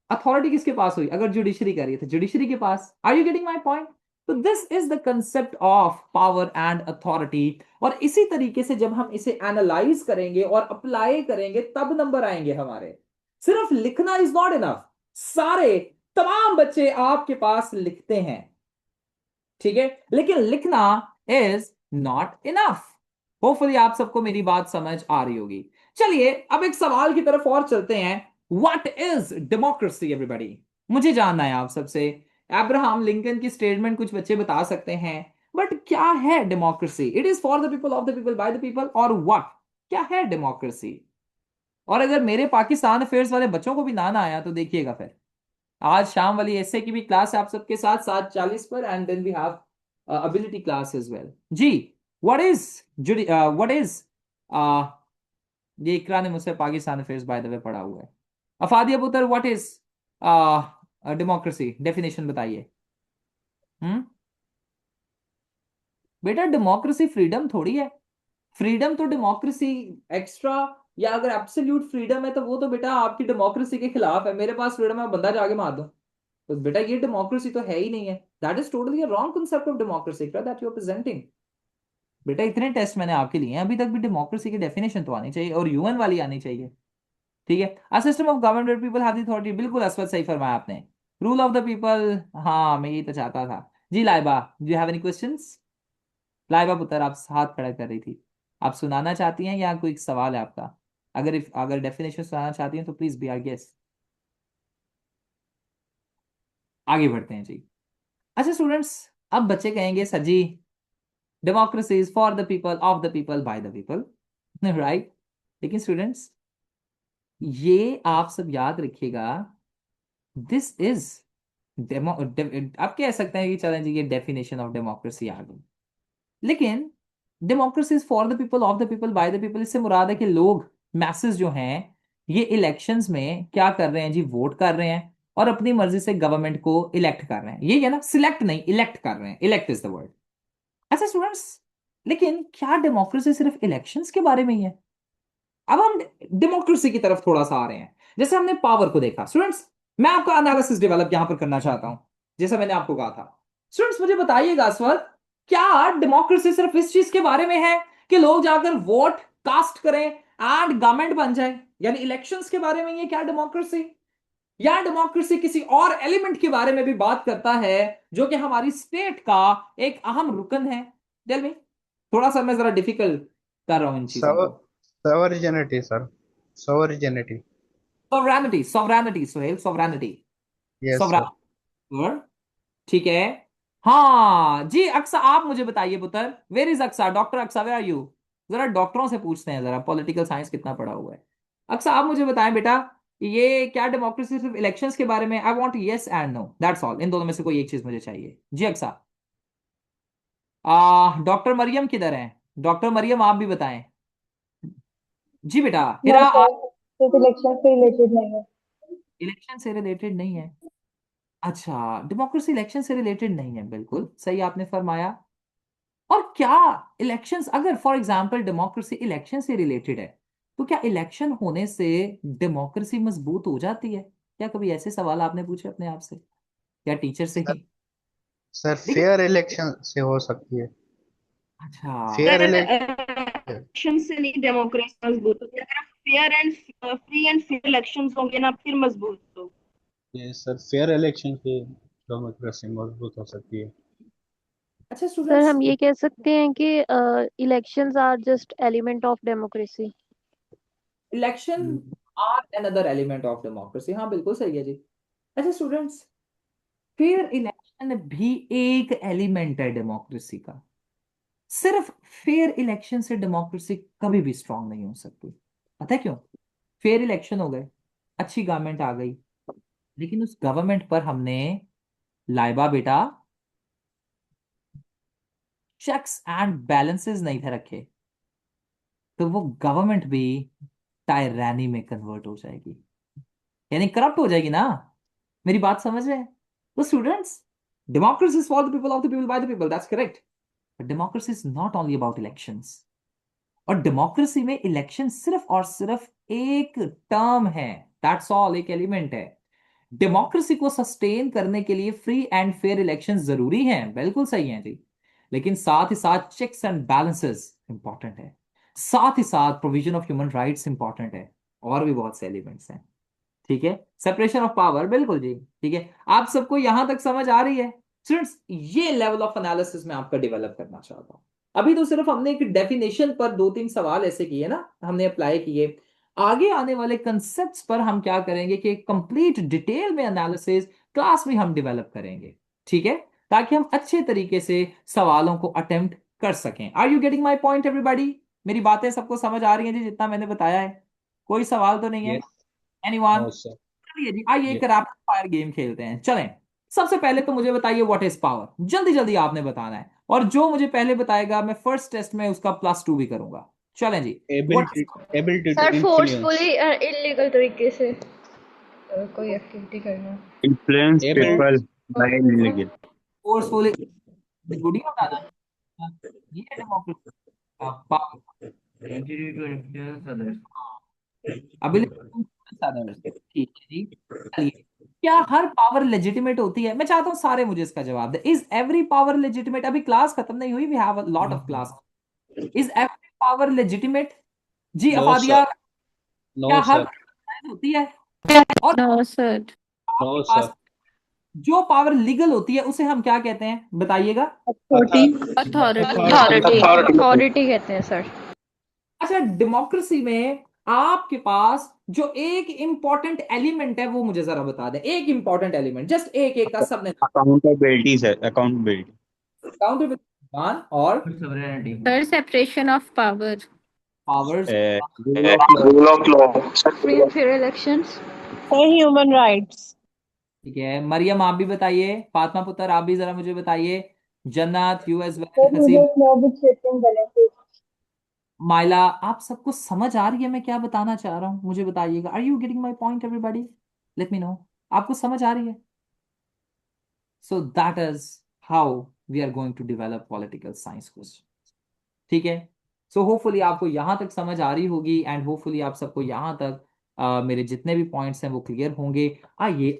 अथॉरिटी किसके पास हुई? अगर जुडिशरी कर रही है तो जुडिशरी के पास। Are you getting my point? तो this is the concept of power and authority. और इसी तरीके से जब हम इसे एनालाइज करेंगे और अप्लाई करेंगे तब नंबर आएंगे हमारे। सिर्फ लिखना इज नॉट इनफ। सारे तमाम बच्चे आपके पास लिखते हैं, ठीक है, लेकिन लिखना इज नॉट इनफ। होपफुली आप सबको मेरी बात समझ आ रही होगी। चलिए अब एक सवाल की तरफ और चलते हैं। What is democracy everybody? मुझे जानना है आप सबसे। अब्राहम लिंकन की स्टेटमेंट कुछ बच्चे बता सकते हैं, बट क्या है democracy? It is for the people, of the people, by the people, और व्हाट? क्या है डेमोक्रेसी? और अगर मेरे पाकिस्तान अफेयर्स वाले बच्चों को भी ना आया तो देखिएगा फिर आज शाम वाली एसए की भी क्लास है आप सबके साथ 7:40 पर, and then we have ability class as well जी। व्हाट इज व्हाट इज ये इकरा ने मुझसे Pakistan affairs by the way पढ़ा हुआ है। अफादिया पुत्र, व्हाट इज डेमोक्रेसी? डेफिनेशन बताइए। हम्म, बेटा डेमोक्रेसी फ्रीडम थोड़ी है। फ्रीडम तो डेमोक्रेसी एक्स्ट्रा या अगर एब्सोल्यूट फ्रीडम है तो वो तो बेटा आपकी डेमोक्रेसी के खिलाफ है। मेरे पास फ्रीडम है, बंदा जाके मार दूं, तो बेटा ये डेमोक्रेसी तो है ही नहीं है। That is totally wrong concept of democracy that you are presenting. बेटा इतने टेस्ट मैंने आपके लिए हैं, अभी तक भी डेमोक्रेसी की डेफिनेशन तो आनी चाहिए और यूएन वाली आनी चाहिए, ठीक है। A system of government people have the authority, बिल्कुल अस्वद सही फरमाया आपने। रूल ऑफ द पीपल, हाँ मैं यही तो चाहता था जी। Laiba, do you have any questions? Laiba पुत्र आप हाथ खड़ा कर रही थी, आप सुनाना चाहती हैं या कोई सवाल है आपका? अगर डेफिनेशन सुनाना चाहती हैं तो प्लीज बी आर गेस्ट। आगे बढ़ते हैं जी। अच्छा स्टूडेंट्स, अब बच्चे कहेंगे सर जी democracy is for the people, of the people, by the people, right. लेकिन स्टूडेंट्स ये आप सब याद रखिएगा, दिस इज डेमो, आप कह सकते हैं कि चलें जी ये डेफिनेशन ऑफ डेमोक्रेसी आ गई, लेकिन democracy is for the people, of the people, by the people, इससे मुराद है कि लोग, मैसेज जो हैं, ये इलेक्शंस में क्या कर रहे हैं जी? वोट कर रहे हैं और अपनी मर्जी से गवर्नमेंट को इलेक्ट कर रहे हैं। ये है ना, सिलेक्ट नहीं, इलेक्ट कर रहे हैं, इलेक्ट इज द वर्ड। अच्छा स्टूडेंट्स, लेकिन क्या डेमोक्रेसी सिर्फ इलेक्शंस के बारे में ही है? अब हम डेमोक्रेसी की तरफ थोड़ा सा आ रहे हैं। जैसे हमने पावर को देखा स्टूडेंट्स, मैं आपका एनालिसिस डेवलप यहां पर करना चाहता हूं, जैसा मैंने आपको कहा था। स्टूडेंट्स मुझे बताइएगा इस वक्त, क्या डेमोक्रेसी सिर्फ इस चीज के बारे में है कि लोग जाकर वोट कास्ट करें एंड गवर्नमेंट बन जाए, यानी इलेक्शंस के बारे में ये क्या डेमोक्रेसी? या डेमोक्रेसी किसी और एलिमेंट के बारे में भी बात करता है जो कि हमारी स्टेट का एक अहम रुकन है? Tell me. थोड़ा सा मैं जरा डिफिकल्ट कर रहा हूं इन चीजों को। Sovereignty sir, sovereignty. Sovereignty, sovereignty Sohail, sovereignty, yes sir. Sovereignty, ठीक है। हाँ जी अक्सा, आप मुझे बताइए पुत्र, where is Aqsa? Doctor Aqsa, where are you? जरा डॉक्टरों से पूछते हैं जरा पॉलिटिकल साइंस कितना पढ़ा हुआ है। अक्सा आप मुझे बताएं बेटा, ये क्या डेमोक्रेसी सिर्फ इलेक्शंस के बारे में? I want yes and no, that's all, इन दोनों में से कोई एक चीज मुझे चाहिए जी। अक्सा, डॉक्टर मरियम किधर है? डॉक्टर मरियम आप भी बताएं जी। बेटा ना हिरा, सर, सिर्फ इलेक्शन से रिलेटेड नहीं है। इलेक्शन से रिलेटेड नहीं है? अच्छा, डेमोक्रेसी इलेक्शन से रिलेटेड नहीं है, बिल्कुल सही आपने फरमाया। और क्या इलेक्शंस, अगर फॉर एग्जांपल डेमोक्रेसी इलेक्शन से रिलेटेड है, तो क्या इलेक्शन होने से डेमोक्रेसी मजबूत हो जाती है? क्या कभी ऐसे सवाल आपने पूछे अपने आप से या टीचर से सर, ही? सर लेकिन फेयर इलेक्शन से हो सकती है। अच्छा, फेयर सर इलेक्शन। इलेक्शन से नहीं डेमोक्रेसी मजबूत होती, अगर fair and free and fair elections होंगे ना फिर मजबूत हो। ये सर फेयर इलेक्शन से डेमोक्रेसी मजबूत हो सकती है। अच्छा सर स्टूडेंट्स, हम ये कह सकते हैं कि elections are just element of democracy. Election are another element of democracy, हाँ बिल्कुल सही है जी। अच्छा स्टूडेंट्स, फेयर इलेक्शन भी एक एलिमेंट है डेमोक्रेसी का। सिर्फ फेयर इलेक्शन से डेमोक्रेसी कभी भी स्ट्रांग नहीं हो सकती। पता है क्यों? फेयर इलेक्शन हो गए, अच्छी गवर्नमेंट आ गई, लेकिन उस गवर्नमेंट पर हमने लाइबा बेटा चेक्स एंड बैलेंसेस नहीं थे रखे, तो वो गवर्नमेंट भी टायरानी में कन्वर्ट हो जाएगी, यानी करप्ट हो जाएगी ना। मेरी बात समझ रहे हैं? तो students, democracy is for the people, of the people, by the people, that's correct. But democracy is not only about elections. और डेमोक्रेसी में इलेक्शन सिर्फ और सिर्फ एक टर्म है, दैट्स ऑल, एक एलिमेंट है। डेमोक्रेसी को सस्टेन करने के लिए फ्री एंड फेयर इलेक्शन जरूरी हैं, बिल्कुल सही है जी, लेकिन साथ ही साथ चेक्स एंड बैलेंसेस इंपॉर्टेंट है, साथ ही साथ provision of human rights important है, और भी बहुत से एलिमेंट्स हैं। ठीक है, सेपरेशन ऑफ पावर, बिल्कुल जी। ठीक है, आप सबको यहां तक समझ आ रही है स्टूडेंट्स? ये लेवल ऑफ एनालिसिस मैं आपका डेवलप करना चाहता हूं। अभी तो सिर्फ हमने एक डेफिनेशन पर दो तीन सवाल ऐसे किए ना, हमने अप्लाई किए। आगे आने वाले कंसेप्ट्स पर हम क्या करेंगे कि कंप्लीट डिटेल में एनालिसिस क्लास में हम डेवलप करेंगे। ठीक है, ताकि हम अच्छे तरीके से सवालों को अटेम्प्ट कर सकें। Are you getting my point everybody? मेरी बातें सबको समझ आ रही हैं जी, जितना मैंने बताया है? कोई सवाल तो नहीं है? यस। एनीवन? No sir. चलिए जी, आइए एक यस। रैपिड फायर गेम खेलते हैं, चलें। सबसे पहले तो मुझे बताइए व्हाट इज पावर, जल्दी जल्दी आपने बताना है, और जो मुझे पहले बताएगा मैं फर्स्ट टेस्ट में उसका +2 भी करूंगा। चलें जी, what ability, is ability to sir influence. Forcefully illegal तरीके से कोई एक्टिविटी करना। influence able people by illegal. Forcefully गुड़िया बताना? ये डेमोक्रेसी का पावर, अबिलिटी, ठीक है जी। चलिए, क्या हर पावर लेजिटिमेट होती है? मैं चाहता हूं सारे मुझे इसका जवाब दे। Is every power legitimate? अभी क्लास खत्म नहीं हुई, we have a lot of class. Is every power legitimate? जी नो अफादिया, सर। नो क्या हर सर। power होती है? और नो सर। नो आपके सर। पास जो पावर लीगल होती है उसे हम क्या कहते हैं, बताइएगा? अथॉरिटी। अथॉरिटी। अथॉरिटी कहते हैं सर। अच्छा, डेमोक्रेसी में आपके पास जो एक इंपॉर्टेंट एलिमेंट है वो मुझे जरा बता दें, एक इंपॉर्टेंट एलिमेंट, जस्ट एक एक का सबने Accountability, sir. Accountability. काउंट और sir separation of power. Powers, Rule of law. Free and fair elections. For human rights. ठीक है। मरियम आप भी बताइए, फातिमा पुत्र आप भी जरा मुझे बताइए, Jannat, you as For well, rule Haseeb, of law with checks and balances. माइला, आप सबको समझ आ रही है मैं क्या बताना चाह रहा हूँ? मुझे बताइएगा, are you getting my point everybody? Let me know, आपको समझ आ रही है? So that is how we are going to develop political science question. ठीक है, सो होपफुली आपको यहां तक समझ आ रही होगी, एंड होपफुली आप सबको यहां तक मेरे जितने भी पॉइंट्स हैं वो क्लियर होंगे। आइए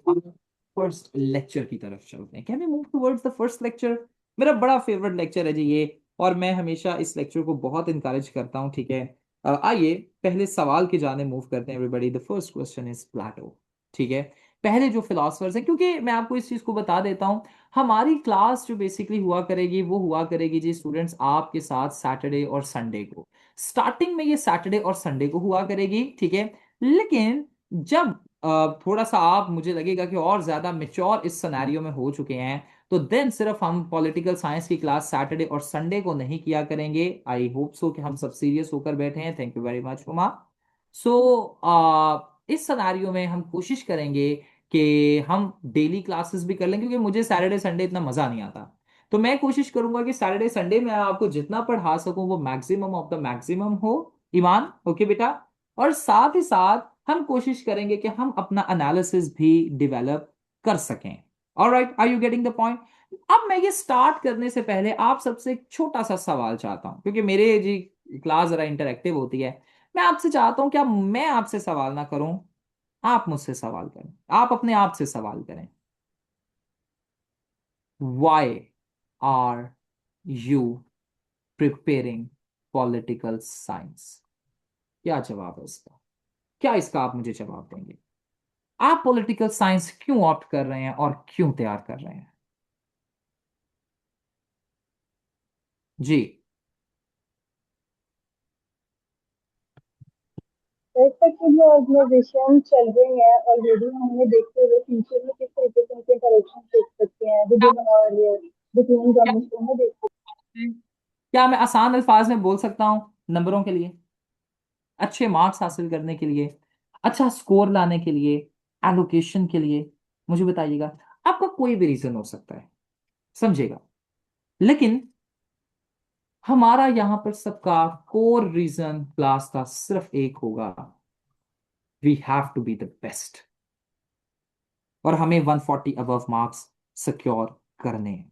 फर्स्ट लेक्चर की तरफ चलते हैं। Can we move towards the first lecture? मेरा बड़ा फेवरेट लेक्चर है जी ये, और मैं हमेशा इस लेक्चर को बहुत इंकरेज करता हूँ। ठीक है, आइए पहले सवाल की जाने मूव करते हैं everybody. The first question is Plato. ठीक है, पहले जो फिलोसफर्स हैं, क्योंकि मैं आपको इस चीज को बता देता हूँ, हमारी क्लास जो बेसिकली हुआ करेगी वो हुआ करेगी जी स्टूडेंट्स आपके साथ सैटरडे और संडे को। स्टार्टिंग में ये सैटरडे और संडे को हुआ करेगी, ठीक है, लेकिन जब थोड़ा सा आप, मुझे लगेगा कि और ज्यादा मेच्योर इस सिनेरियो में हो चुके हैं, तो देन सिर्फ हम पॉलिटिकल साइंस की क्लास सैटरडे और संडे को नहीं किया करेंगे। आई होप सो कि हम सब सीरियस होकर बैठे हैं। Thank you very much Huma. So इस सिनेरियो में हम कोशिश करेंगे कि हम डेली क्लासेस भी कर लें, क्योंकि मुझे सैटरडे संडे इतना मजा नहीं आता। तो मैं कोशिश करूंगा कि सैटरडे संडे में आपको जितना पढ़ा सकूं वो मैक्सिमम ऑफ द मैक्सिमम हो। ईमान, ओके बेटा? और साथ ही साथ हम कोशिश करेंगे कि हम अपना एनालिसिस भी डेवलप कर सकें। Alright, are you getting the point? अब मैं ये स्टार्ट करने से पहले आप सबसे एक छोटा सा सवाल चाहता हूं, क्योंकि मेरे जी क्लास जरा इंटरेक्टिव होती है। मैं आपसे चाहता हूं, क्या मैं आपसे सवाल ना करूं, आप मुझसे सवाल करें, आप अपने आप से सवाल करें। Why are you preparing political science? क्या जवाब है इसका? क्या इसका आप मुझे जवाब देंगे? आप पॉलिटिकल साइंस क्यों ऑप्ट कर रहे हैं और क्यों तैयार कर रहे हैं? जी। इस तक की जो ऑर्गेनाइजेशन चल रही है ऑलरेडी हमने देखते हुए फ्यूचर में किस तरीके से उनके करेक्शन देख सकते हैं क्या विद और बिटवीन क्या गवर्नमेंट में देख सकते क्या मैं आसान अल्फाज में बोल सकता हूं, नंबरों के लिए, अच्छे मार्क्स हासिल करने के लिए, अच्छा स्कोर लाने के लिए, एलोकेशन के लिए, मुझे बताइएगा। आपका कोई भी रीजन हो सकता है, समझेगा, लेकिन हमारा यहां पर सबका कोर रीजन क्लास का सिर्फ एक होगा, we have to be the best, और हमें 140 अबव मार्क्स सिक्योर करने हैं।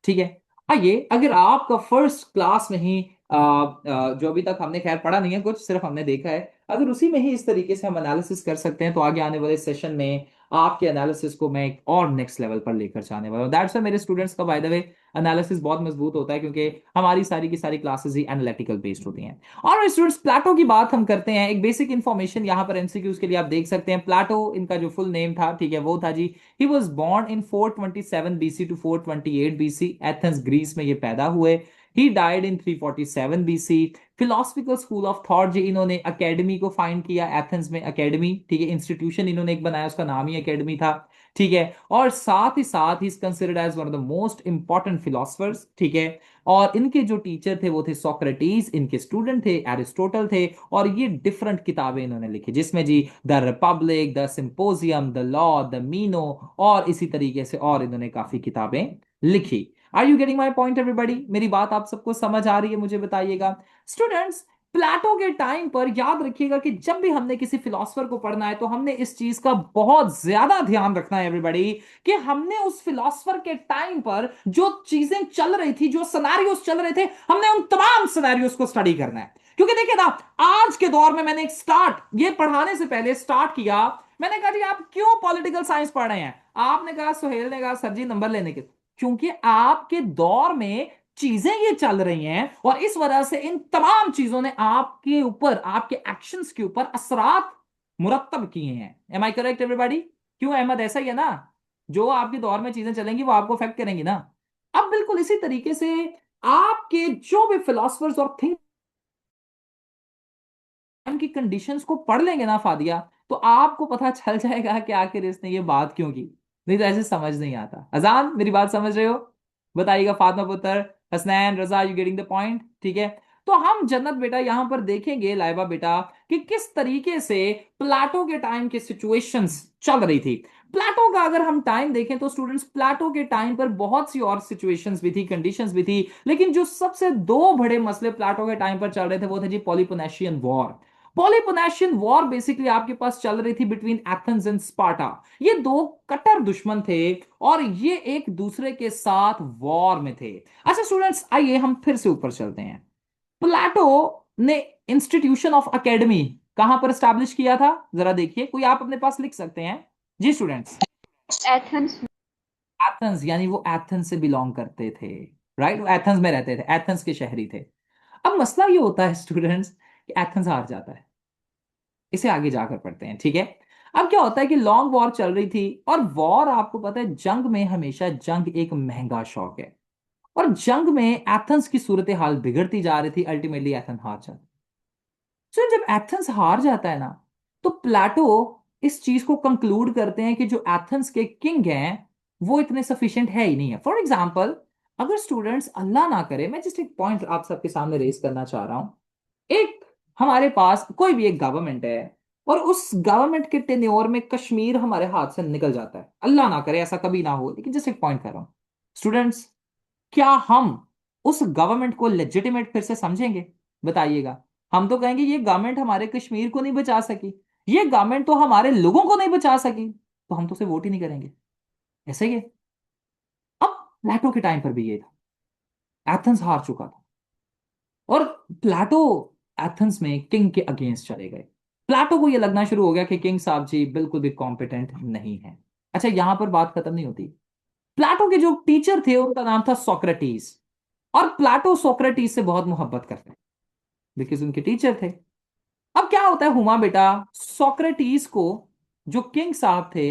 ठीक है। आइए, अगर आपका फर्स्ट क्लास में ही जो अभी तक हमने खैर पढ़ा नहीं है कुछ, सिर्फ हमने देखा है, अगर उसी में ही इस तरीके से हम एनालिसिस कर सकते हैं तो आगे आने वाले सेशन में आपके एनालिसिस को मैं एक और नेक्स्ट लेवल पर लेकर जाने वाला हूं। दैट्स व्हाई मेरे स्टूडेंट्स का बाय द वे एनालिसिस बहुत मजबूत होता है, क्योंकि हमारी सारी की सारी क्लासेस ही एनालिटिकल बेस्ड होती हैं। और स्टूडेंट्स, प्लाटो की बात हम करते हैं। एक बेसिक इंफॉर्मेशन यहाँ पर एमसीक्यूज के लिए आप देख सकते हैं। प्लाटो, इनका जो फुल नेम था, ठीक है, वो था जी, he was born in 427 BC to 428 BC, Athens Greece में ये पैदा हुए। He died in 347 BC। Philosophical school of thought जी, इन्होंने अकेडमी को फाइंड किया एथेंस में, अकेडमी, ठीक है, इंस्टीट्यूशन इन्होंने एक बनाया, उसका नाम ही अकेडमी था, ठीक है। और साथ ही is considered as one of the most important philosophers, ठीक है। और इनके जो टीचर थे वो थे सोक्रेटिस, इनके स्टूडेंट थे एरिस्टोटल थे। और ये डिफरेंट किताबें इन्होंने लिखी, जिसमें जी the Republic, the Symposium, the Law, the Meno, और इसी तरीके से और इन्होंने काफी किताबें लिखी। Are you getting my point everybody? मेरी बात आप सबको समझ आ रही है? मुझे बताइएगा स्टूडेंट्स। प्लेटो के टाइम पर याद रखिएगा कि जब भी हमने किसी फिलोसफर को पढ़ना है तो हमने इस चीज का बहुत ज्यादा ध्यान रखना है एवरीबॉडी, कि हमने उस फिलोसफर के टाइम पर जो चीजें चल रही थी, जो सिनेरियोस चल रहे थे, हमने उन तमाम सिनेरियोस को स्टडी करना है। क्योंकि देखिए ना, आज के दौर में मैंने एक स्टार्ट, ये पढ़ाने से पहले स्टार्ट किया, मैंने कहा जी आप क्यों पॉलिटिकल साइंस पढ़ रहे हैं? आपने कहा, सुहेल ने कहा, सर जी नंबर लेने के। क्योंकि आपके दौर में चीजें ये चल रही हैं, और इस वजह से इन तमाम चीजों ने आपके ऊपर, आपके एक्शंस के ऊपर असरात मुरतब किए हैं। Am I correct everybody? क्यों अहमद, ऐसा ही है ना? जो आपके दौर में चीजें चलेंगी वो आपको अफेक्ट करेंगी ना। अब बिल्कुल इसी तरीके से आपके जो भी फिलोसफर्स और थिंक की कंडीशंस को पढ़ लेंगे ना फादिया, तो आपको पता चल जाएगा कि आखिर इसने ये बात क्यों की। नहीं तो ऐसे समझ नहीं आता। अजान, मेरी बात समझ रहे हो? बताइएगा फातिमा पुत्र, हसनैन, रजा, यू गेटिंग द पॉइंट? ठीक है। तो हम जन्नत बेटा यहां पर देखेंगे, लाइबा बेटा, कि किस तरीके से प्लाटो के टाइम की सिचुएशंस चल रही थी। प्लाटो का अगर हम टाइम देखें तो स्टूडेंट्स, प्लाटो के टाइम पर बहुत सी और सिचुएशंस भी थी, कंडीशंस भी थी, लेकिन जो सबसे दो बड़े मसले प्लाटो के टाइम पर चल रहे थे वो थे जी पॉलिपोनेशियन वॉर। पॉलिपोनेशियन वॉर बेसिकली आपके पास चल रही थी बिटवीन एथेंस एंड स्पार्टा। ये दो कट्टर दुश्मन थे और ये एक दूसरे के साथ वॉर में थे। अच्छा स्टूडेंट्स, आइए हम फिर से ऊपर चलते हैं। प्लाटो ने इंस्टीट्यूशन ऑफ अकेडमी कहां पर स्टैब्लिश किया था? जरा देखिए, कोई आप अपने पास लिख सकते हैं जी स्टूडेंट्स? एथेंस। एथेंस, यानी वो एथेंस से बिलोंग करते थे, राइट? वो एथेंस में रहते थे, एथेंस के शहरी थे। अब मसला ये होता है स्टूडेंट्स कि एथेंस हार जाता है। इसे आगे जाकर पढ़ते हैं, ठीक है। अब क्या होता है कि लॉन्ग वॉर चल रही थी, और वॉर आपको पता है, जंग में हमेशा जंग एक महंगा शौक है, और जंग में एथेंस की सूरत हाल बिगड़ती जा रही थी। अल्टीमेटली एथेंस हार जाता। सो जब एथेंस हार जाता है ना, तो प्लाटो इस चीज को कंक्लूड करते हैं कि जो एथेंस के किंग हैं वो इतने सफिशिएंट है ही नहीं है। फॉर एग्जाम्पल, अगर स्टूडेंट्स अल्लाह ना करे, मैं जस्ट एक पॉइंट आप सबके सामने रेज करना चाह रहा हूं। एक हमारे पास कोई भी एक गवर्नमेंट है, और उस गवर्नमेंट के टेन्योर में कश्मीर हमारे हाथ से निकल जाता है, अल्लाह ना करे ऐसा कभी ना हो, लेकिन जस्ट एक पॉइंट कर रहा हूं स्टूडेंट्स, क्या हम उस गवर्नमेंट को लेजिटिमेट फिर से समझेंगे? बताइएगा। हम तो कहेंगे ये गवर्नमेंट हमारे कश्मीर को नहीं बचा सकी, ये गवर्नमेंट तो हमारे लोगों को नहीं बचा सकी, तो हम तो उसे वोट ही नहीं करेंगे। ऐसे ही है। अब प्लेटो के टाइम पर भी ये था, एथेंस हार चुका था, और प्लाटो एथेंस में किंग के अगेंस्ट चले गए। प्लाटो को यह लगना शुरू हो गया कि किंग साहब जी बिल्कुल भी कॉम्पिटेंट नहीं है। अच्छा, यहां पर बात खत्म नहीं होती। प्लाटो के जो टीचर थे उनका नाम था सोक्रेटिस, और प्लाटो सोक्रेटिस से बहुत मोहब्बत करते हैं बिकॉज उनके टीचर थे। अब क्या होता है हुमा बेटा, सोक्रेटिस को जो किंग साहब थे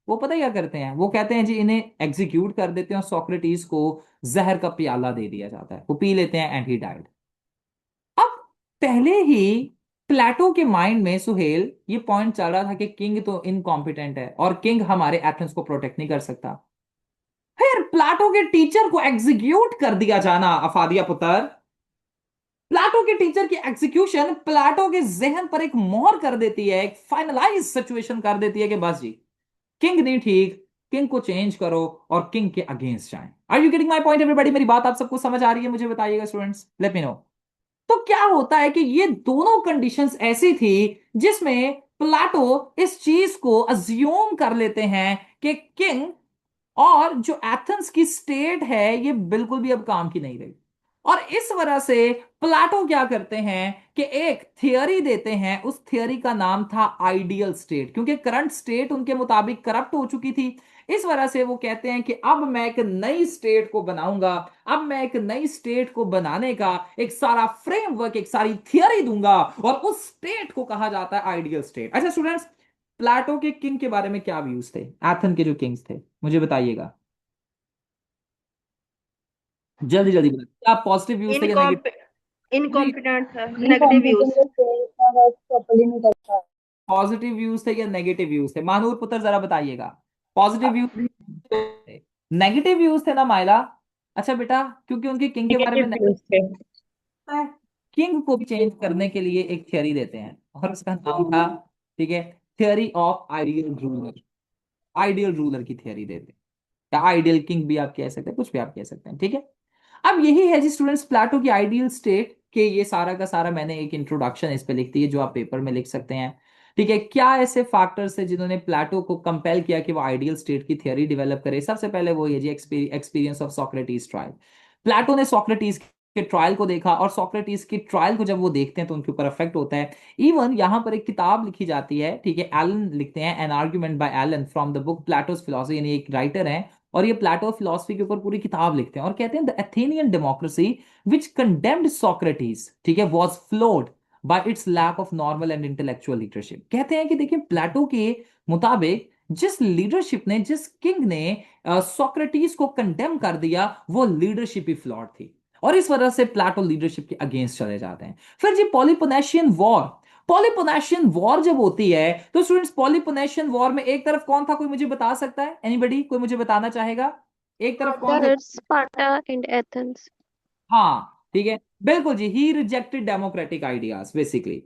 वो पता क्या करते हैं, वो कहते हैं जी इन्हें एग्जीक्यूट कर देते हैं, और सोक्रेटिस को जहर का प्याला दे दिया जाता है, वो पी लेते हैं एंड ही डाइड। अब पहले ही प्लेटो के माइंड में सुहेल ये पॉइंट चल रहा था कि किंग तो इनकॉम्पिटेंट है और किंग हमारे एथेंस को प्रोटेक्ट नहीं कर सकता। फिर प्लाटो के टीचर को एग्जीक्यूट कर दिया जाना, अफादिया पुत्र, प्लाटो के टीचर की एग्जीक्यूशन प्लाटो के जहन पर एक मोहर कर देती है, एक फाइनलाइज सिचुएशन कर देती है कि बस जी किंग नहीं ठीक, किंग को चेंज करो और किंग के अगेंस्ट जाएं। Are you getting my point everybody? मेरी बात आप सबको समझ आ रही है? मुझे बताइएगा स्टूडेंट्स, लेट मी नो। तो क्या होता है कि ये दोनों कंडीशंस ऐसी थी जिसमें प्लाटो इस चीज को अज्यूम कर लेते हैं कि किंग और जो एथेंस की स्टेट है ये बिल्कुल भी अब काम की नहीं रही। और इस वजह से प्लाटो क्या करते हैं कि एक थियरी देते हैं, उस थियरी का नाम था आइडियल स्टेट, क्योंकि करंट स्टेट उनके मुताबिक करप्ट हो चुकी थी। इस वजह से वो कहते हैं कि अब मैं एक नई स्टेट को बनाऊंगा, अब मैं एक नई स्टेट को बनाने का एक सारा फ्रेमवर्क, एक सारी थियरी दूंगा, और उस स्टेट को कहा जाता है आइडियल स्टेट। अच्छा स्टूडेंट्स, प्लाटो के किंग के बारे में क्या व्यूज थे? एथन के जो किंग्स थे, मुझे बताइएगा जल्दी जल्दी बताइए। क्या पॉजिटिव व्यूज थे या नेगेटिव? इनकॉम्पिटेंट था, नेगेटिव व्यूज। इनकॉम्पिटेंट से इतना वर्क प्रॉपर्ली नहीं करता। पॉजिटिव व्यूज थे या नेगेटिव व्यूज थे? मानूर पुत्र जरा बताइएगा, पॉजिटिव व्यूज थे, नेगेटिव व्यूज थे ना माइला? अच्छा बेटा, क्योंकि उनके किंग के बारे में नेगेटिव व्यूज थे। है, किंग को भी चेंज करने के लिए एक थियरी देते हैं और उसका नाम था, ठीक है, theory of ideal ruler. Ideal ruler की थियरी देते हैं, या आइडियल किंग भी आप कह सकते हैं, कुछ भी आप कह सकते हैं, ठीक है। अब यही है जी स्टूडेंट्स प्लाटो की आइडियल स्टेट के, ये सारा का सारा मैंने एक इंट्रोडक्शन इस पे लिख दी है जो आप पेपर में लिख सकते हैं, ठीक है। क्या ऐसे फैक्टर्स है जिन्होंने प्लाटो को कंपेल किया कि वो आइडियल स्टेट की थियरी डेवलप करे? सबसे पहले वो ये जी experience of Socrates trial. Plato ने सोक्रेटिस के ट्रायल को देखा, और सोक्रेटिस की ट्रायल को जब वो देखते हैं तो उनके ऊपर अफेक्ट होता है। इवन यहां पर एक किताब लिखी जाती है, ठीक है, एलन लिखते हैं, an argument by Allen from the book Plato's philosophy, यानी एक राइटर है, और ये प्लाटो फिलोसफी के ऊपर पूरी किताब लिखते हैं और कहते हैं the Athenian democracy which condemned Socrates, ठीक है, was flawed by its lack of normal and intellectual leadership. कहते हैं कि देखिए प्लाटो के मुताबिक जिस लीडरशिप ने, जिस किंग ने सोक्रेटिस को कंडेम कर दिया, वो लीडरशिप ही फ्लॉड थी, और इस वजह से प्लाटो लीडरशिप के अगेंस्ट चले जाते हैं। फिर जी पॉलिपोनेशियन वॉर। पॉलिपोनेशियन वॉर जब होती है तो स्टूडेंट्स पॉलिपोनेशियन वॉर में एक तरफ कौन था, कोई मुझे बता सकता है? एनीबडी, कोई मुझे बताना चाहेगा? एक तरफ कौन था? Sparta and Athens. हाँ ठीक है, बिल्कुल जी, ही रिजेक्टेड डेमोक्रेटिक आइडियाज बेसिकली,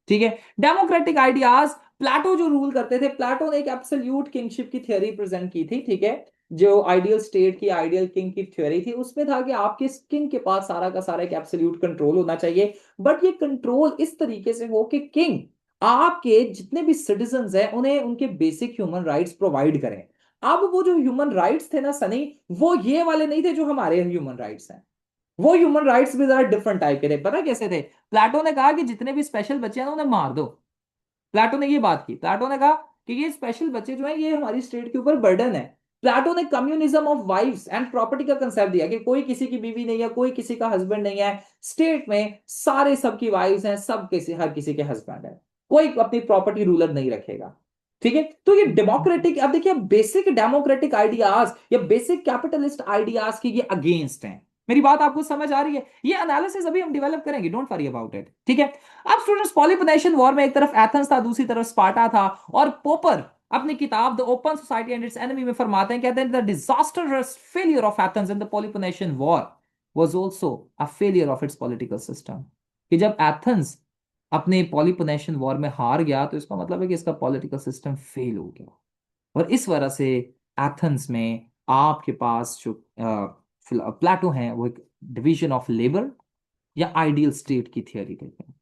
ठीक है। डेमोक्रेटिक आइडियाज, प्लाटो जो रूल करते थे, प्लाटो ने एक एब्सोल्यूट किंगशिप की थ्योरी प्रेजेंट की थी, ठीक है, जो आइडियल स्टेट की, आइडियल किंग की थ्योरी थी, उसमें था कि आपके किंग के पास सारा का सारा एक एब्सोल्यूट कंट्रोल होना चाहिए, बट ये कंट्रोल इस तरीके से हो कि किंग आपके जितने भी सिटीजन्स हैं उन्हें उनके बेसिक ह्यूमन राइट्स प्रोवाइड करें। अब वो जो ह्यूमन राइट्स थे ना सनी, वो ये वाले नहीं थे जो हमारे ह्यूमन राइट्स हैं, वो ह्यूमन राइट्स भी जरा डिफरेंट टाइप के थे। पता कैसे थे? प्लाटो ने कहा कि जितने भी स्पेशल बच्चे हैं ना उन्हें मार दो। प्लाटो ने ये बात की, प्लाटो ने कहा कि ये स्पेशल बच्चे जो हैं ये हमारी स्टेट के ऊपर बर्डन है। प्लाटो ने communism of wifes and property का कंसेप्ट दिया कि कोई किसी की बीवी नहीं है, कोई किसी का हस्बैंड नहीं है, स्टेट में सारे सबकी वाइफ्स हैं, सब किसी, हर किसी के हस्बैंड है, कोई अपनी प्रॉपर्टी रूलर नहीं रखेगा, ठीक है। तो ये डेमोक्रेटिक, अब देखिए बेसिक डेमोक्रेटिक आइडियाज या बेसिक कैपिटलिस्ट आइडियाज की ये अगेंस्ट हैं। मेरी बात आपको समझ आ रही है? ये एनालिसिस अभी हम डेवलप करेंगे, डोंट वरी अबाउट इट, ठीक है। अब स्टूडेंट्स पॉलिपोनेशियन वॉर में एक तरफ एथेंस था, दूसरी तरफ स्पार्टा था, और पोपर अपनी किताब the open society and its enemy में फरमाते हैं, कहते हैं the disastrous failure of Athens in the Peloponnesian war was also a failure of its political system. कि जब एथेंस अपने पॉलिपोनेशियन वॉर में हार गया तो इसका मतलब है कि इसका पॉलिटिकल सिस्टम फेल हो गया, और इस वजह से एथेंस में आपके पास जो प्लाटो है वो एक डिवीजन ऑफ लेबर या आइडियल स्टेट की थियरी देते हैं।